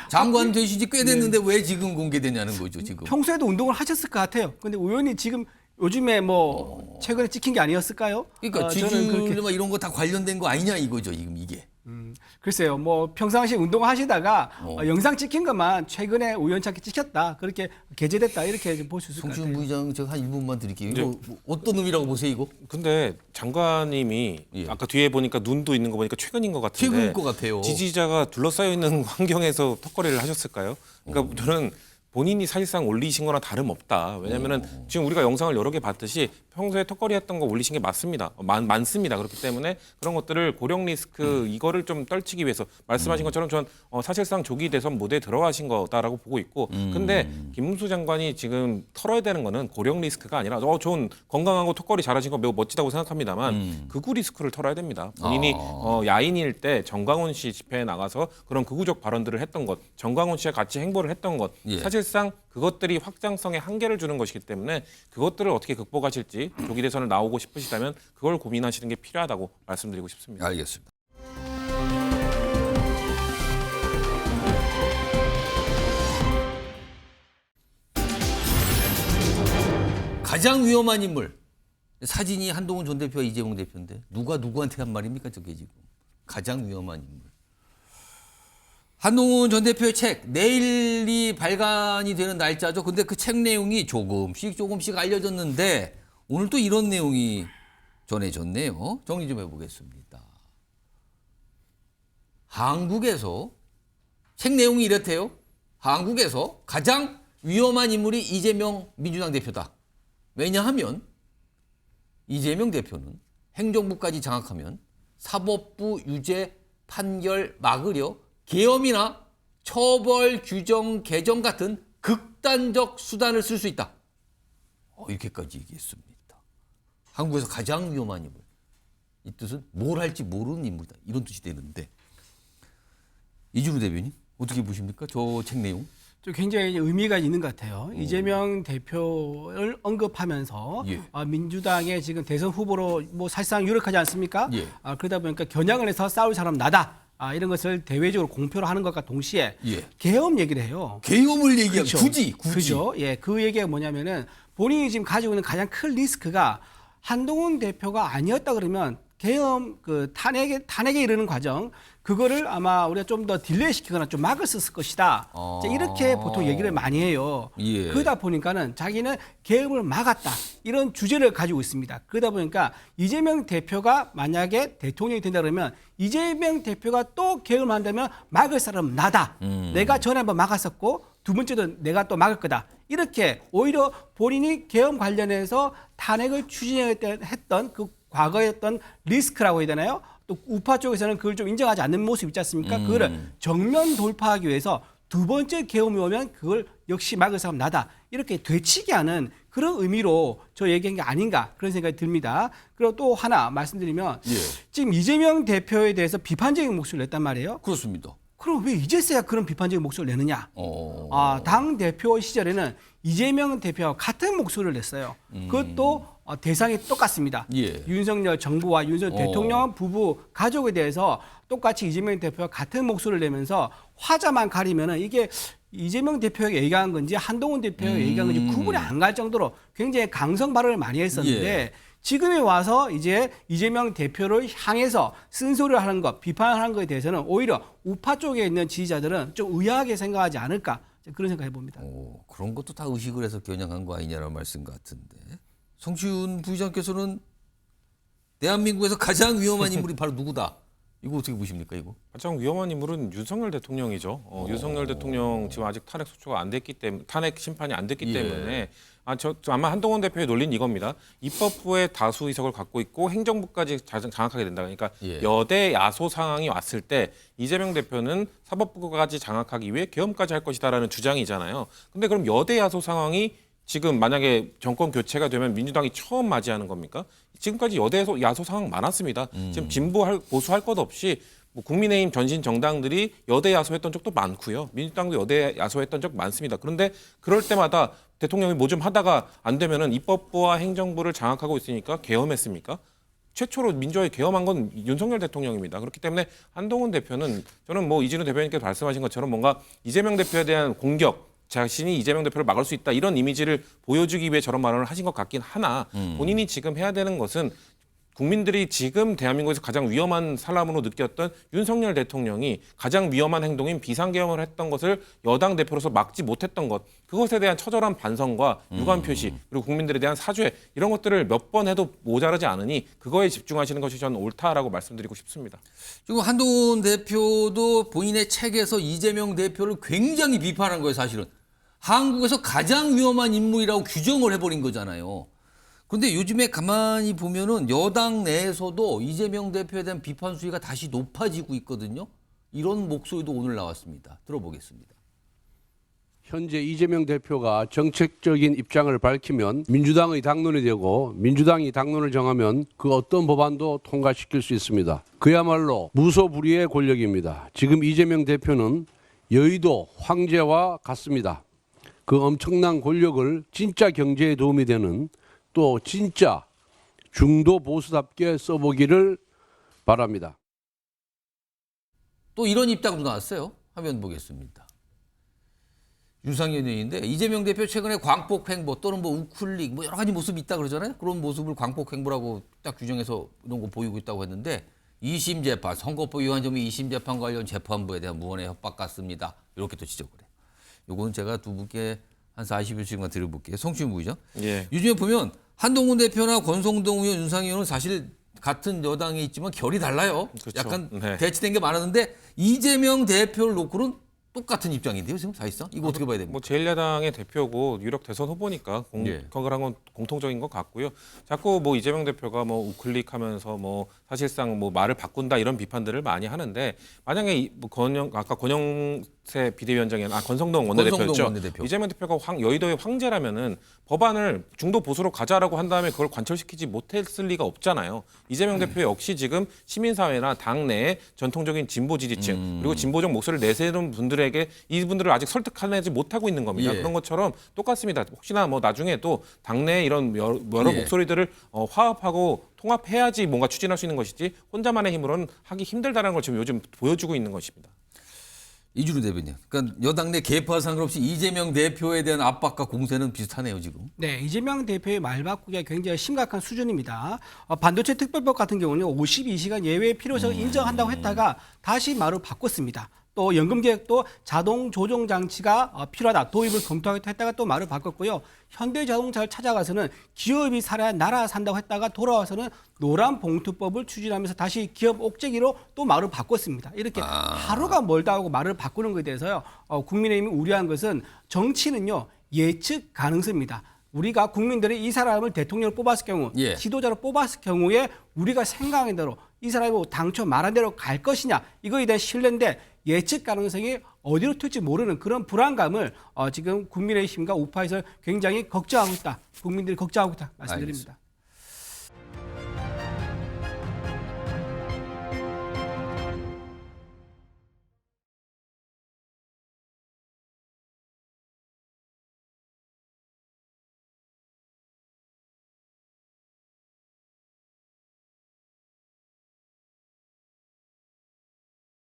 Speaker 1: 장관 되신 지 꽤 됐는데 왜 지금 공개되냐는 거죠, 지금.
Speaker 20: 평소에도 운동을 하셨을 것 같아요. 근데 의원이 지금 요즘에 뭐 최근에 찍힌 게 아니었을까요?
Speaker 1: 그러니까 지지율 이런 거 다 관련된 거 아니냐 이거죠, 지금 이게.
Speaker 20: 글쎄요, 뭐 평상시에 운동하시다가 영상 찍힌 것만 최근에 우연찮게 찍혔다, 그렇게 게재됐다 이렇게 볼 수 있을 것 같아요.
Speaker 1: 송치훈 부의장 제가 한 1분만 드릴게요. 이거 어떤 의미라고 보세요, 이거?
Speaker 14: 근데 장관님이 아까 뒤에 보니까 눈도 있는 거 보니까 최근인 것 같은데
Speaker 1: 최근인 것 같아요.
Speaker 14: 지지자가 둘러싸여 있는 환경에서 턱걸이를 하셨을까요? 그러니까 저는 본인이 사실상 올리신 거랑 다름없다. 왜냐면은 지금 우리가 영상을 여러 개 봤듯이 평소에 턱걸이 했던 거 올리신 게 맞습니다. 많습니다. 그렇기 때문에 그런 것들을 고령 리스크 이거를 좀 떨치기 위해서 말씀하신 것처럼 전 사실상 조기 대선 모드에 들어가신 거다라고 보고 있고 근데 김문수 장관이 지금 털어야 되는 거는 고령 리스크가 아니라 좋은 건강하고 턱걸이 잘하신 거 매우 멋지다고 생각합니다만 극우 리스크를 털어야 됩니다. 본인이 야인일 때 정광훈 씨 집회에 나가서 그런 극우적 발언들을 했던 것, 정광훈 씨와 같이 행보를 했던 것 사실상 그것들이 확장성에 한계를 주는 것이기 때문에 그것들을 어떻게 극복하실지 조기 대선을 나오고 싶으시다면 그걸 고민하시는 게 필요하다고 말씀드리고 싶습니다.
Speaker 1: 알겠습니다. 가장 위험한 인물. 사진이 한동훈 전 대표와 이재명 대표인데 누가 누구한테 한 말입니까, 저게 지금. 가장 위험한 인물. 한동훈 전 대표의 책, 내일이 발간이 되는 날짜죠. 근데 그 책 내용이 조금씩 알려졌는데 오늘 또 이런 내용이 전해졌네요. 정리 좀 해보겠습니다. 한국에서, 책 내용이 이렇대요. 한국에서 가장 위험한 인물이 이재명 민주당 대표다. 왜냐하면 이재명 대표는 행정부까지 장악하면 사법부 유죄 판결 막으려 계엄이나 처벌 규정 개정 같은 극단적 수단을 쓸 수 있다. 이렇게까지 얘기했습니다. 한국에서 가장 위험한 인물. 이 뜻은 뭘 할지 모르는 인물이다. 이런 뜻이 되는데 이준우 대변인 어떻게 보십니까? 저 책 내용.
Speaker 20: 좀 굉장히 의미가 있는 것 같아요. 이재명 대표를 언급하면서 민주당의 지금 대선 후보로 뭐 사실상 유력하지 않습니까? 그러다 보니까 겨냥을 해서 싸울 사람 나다. 이런 것을 대외적으로 공표를 하는 것과 동시에
Speaker 1: 예.
Speaker 20: 계엄 얘기를 해요.
Speaker 1: 계엄을 얘기하면
Speaker 20: 그렇죠.
Speaker 1: 굳이.
Speaker 20: 그죠? 예, 그 얘기가 뭐냐면은 본인이 지금 가지고 있는 가장 큰 리스크가 한동훈 대표가 아니었다 그러면 계엄 그 탄핵에 이르는 과정 그거를 아마 우리가 좀 더 딜레이 시키거나 좀 막을 수 있을 것이다. 이제 이렇게 보통 얘기를 많이 해요.
Speaker 1: 예.
Speaker 20: 그러다 보니까는 자기는 계엄을 막았다 이런 주제를 가지고 있습니다. 그러다 보니까 이재명 대표가 만약에 대통령이 된다 그러면 이재명 대표가 또 계엄을 한다면 막을 사람은 나다. 내가 전에 한번 막았었고 두 번째도 내가 또 막을 거다. 이렇게 오히려 본인이 계엄 관련해서 탄핵을 추진했던 그 과거에 했던 리스크라고 해야 되나요? 또 우파 쪽에서는 그걸 좀 인정하지 않는 모습 있지 않습니까? 그거를 정면 돌파하기 위해서 두 번째 계엄이 오면 그걸 역시 막을 사람 나다. 이렇게 되치게 하는 그런 의미로 저 얘기한 게 아닌가 그런 생각이 듭니다. 그리고 또 하나 말씀드리면 지금 이재명 대표에 대해서 비판적인 목소리를 냈단 말이에요.
Speaker 1: 그렇습니다.
Speaker 20: 그럼 왜 이제서야 그런 비판적인 목소리를 내느냐? 당 대표 시절에는 이재명 대표와 같은 목소리를 냈어요. 그것도 대상이 똑같습니다.
Speaker 1: 예.
Speaker 20: 윤석열 정부와 윤석열 대통령 부부 가족에 대해서 똑같이 이재명 대표와 같은 목소리를 내면서 화자만 가리면은 이게 이재명 대표에게 얘기한 건지 한동훈 대표에게 얘기한 건지 구분이 안 갈 정도로 굉장히 강성 발언을 많이 했었는데
Speaker 1: 예.
Speaker 20: 지금에 와서 이제 이재명 대표를 향해서 쓴소리를 하는 것, 비판하는 것에 대해서는 오히려 우파 쪽에 있는 지지자들은 좀 의아하게 생각하지 않을까 그런 생각해 봅니다.
Speaker 1: 그런 것도 다 의식을 해서 겨냥한 거 아니냐는 말씀 같은데. 성시훈 부의장께서는 대한민국에서 가장 위험한 인물이 바로 누구다? 이거 어떻게 보십니까, 이거?
Speaker 14: 가장 위험한 인물은 윤석열 대통령이죠. 윤석열 대통령 지금 아직 탄핵 소추가 안 됐기 때문에 탄핵 심판이 안 됐기 때문에 아마 한동훈 대표의 논리는 이겁니다. 입법부의 다수 의석을 갖고 있고 행정부까지 장악하게 된다. 그러니까 여대 야소 상황이 왔을 때 이재명 대표는 사법부까지 장악하기 위해 계엄까지 할 것이다라는 주장이잖아요. 근데 그럼 여대 야소 상황이 지금 만약에 정권 교체가 되면 민주당이 처음 맞이하는 겁니까? 지금까지 여대 야소 상황 많았습니다. 지금 진보 보수할 것 없이 뭐 국민의힘 전신 정당들이 여대 야소했던 적도 많고요. 민주당도 여대 야소했던 적 많습니다. 그런데 그럴 때마다 대통령이 뭐 좀 하다가 안 되면은 입법부와 행정부를 장악하고 있으니까 계엄했습니까? 최초로 민주화에 계엄한 건 윤석열 대통령입니다. 그렇기 때문에 한동훈 대표는 저는 뭐 이진우 대표님께서 말씀하신 것처럼 뭔가 이재명 대표에 대한 공격 자신이 이재명 대표를 막을 수 있다 이런 이미지를 보여주기 위해 저런 발언을 하신 것 같긴 하나 본인이 지금 해야 되는 것은 국민들이 지금 대한민국에서 가장 위험한 사람으로 느꼈던 윤석열 대통령이 가장 위험한 행동인 비상계엄을 했던 것을 여당 대표로서 막지 못했던 것 그것에 대한 처절한 반성과 유감 표시 그리고 국민들에 대한 사죄 이런 것들을 몇 번 해도 모자라지 않으니 그거에 집중하시는 것이 저는 옳다라고 말씀드리고 싶습니다.
Speaker 1: 지금 한동훈 대표도 본인의 책에서 이재명 대표를 굉장히 비판한 거예요, 사실은. 한국에서 가장 위험한 인물이라고 규정을 해버린 거잖아요. 그런데 요즘에 가만히 보면은 여당 내에서도 이재명 대표에 대한 비판 수위가 다시 높아지고 있거든요. 이런 목소리도 오늘 나왔습니다. 들어보겠습니다.
Speaker 8: 현재 이재명 대표가 정책적인 입장을 밝히면 민주당의 당론이 되고 민주당이 당론을 정하면 그 어떤 법안도 통과시킬 수 있습니다. 그야말로 무소불위의 권력입니다. 지금 이재명 대표는 여의도 황제와 같습니다. 그 엄청난 권력을 진짜 경제에 도움이 되는 또 진짜 중도 보수답게 써보기를 바랍니다.
Speaker 1: 또 이런 입장도 나왔어요. 화면 보겠습니다. 유상현 의원인데 이재명 대표 최근에 광폭 행보 또는 뭐 우클릭 뭐 여러 가지 모습이 있다 그러잖아요. 그런 모습을 광폭 행보라고 딱 규정해서 이런 거 보이고 있다고 했는데 2심 재판, 선거법 위반 혐의 2심 재판 관련 재판부에 대한 무언의 협박 같습니다. 이렇게 또 지적을 해요. 요거는 제가 두 분께 한 40여씩만 들어볼게요. 성시훈 부의장.
Speaker 14: 예.
Speaker 1: 요즘에 보면 한동훈 대표나 권성동 의원, 윤상현 의원은 사실 같은 여당에 있지만 결이 달라요.
Speaker 14: 그렇죠.
Speaker 1: 약간
Speaker 14: 네.
Speaker 1: 대치된 게 많았는데 이재명 대표를 놓고는 똑같은 입장인데요, 지금 사실상 이거 어떻게 봐야 됩니까?
Speaker 14: 뭐 제1야당의 대표고 유력 대선 후보니까 공격을 한 건 공통적인 것 같고요. 자꾸 뭐 이재명 대표가 뭐 우클릭하면서 뭐 사실상 뭐 말을 바꾼다 이런 비판들을 많이 하는데 만약에 뭐 아까 권영세 비대위원장이 권성동 원내대표였죠. 이재명 대표가 여의도의 황제라면은 법안을 중도 보수로 가자라고 한 다음에 그걸 관철시키지 못했을 리가 없잖아요. 이재명 대표 역시 지금 시민사회나 당내의 전통적인 진보 지지층 그리고 진보적 목소리를 내세우는 분들에게 이분들을 아직 설득하지 못하고 있는 겁니다. 그런 것처럼 똑같습니다. 혹시나 뭐 나중에 또 당내에 이런 여러 목소리들을 화합하고 통합해야지 뭔가 추진할 수 있는 것이지 혼자만의 힘으로는 하기 힘들다는 걸 지금 요즘 보여주고 있는 것입니다.
Speaker 1: 이준우 대변인. 그러니까 여당 내 계파 상관없이 이재명 대표에 대한 압박과 공세는 비슷하네요, 지금.
Speaker 20: 네, 이재명 대표의 말바꾸기가 굉장히 심각한 수준입니다. 반도체 특별법 같은 경우는 52시간 예외의 필요성을 인정한다고 했다가 다시 말을 바꿨습니다. 또 연금 계획도 자동 조정 장치가 필요하다. 도입을 검토하겠다 했다가 또 말을 바꿨고요. 현대자동차를 찾아가서는 기업이 살아야 나라 산다고 했다가 돌아와서는 노란 봉투법을 추진하면서 다시 기업 옥죄기로 또 말을 바꿨습니다. 이렇게 하루가 멀다 하고 말을 바꾸는 것에 대해서요. 국민의힘이 우려한 것은 정치는요. 예측 가능성입니다. 우리가 국민들이 이 사람을 대통령으로 뽑았을 경우, 지도자로 뽑았을 경우에 우리가 생각한 대로 이 사람이 당초 말한 대로 갈 것이냐 이거에 대한 신뢰인데 예측 가능성이 어디로 튈지 모르는 그런 불안감을 지금 국민의힘과 우파에서 굉장히 걱정하고 있다. 국민들이 걱정하고 있다 말씀드립니다.
Speaker 1: 알겠습니다.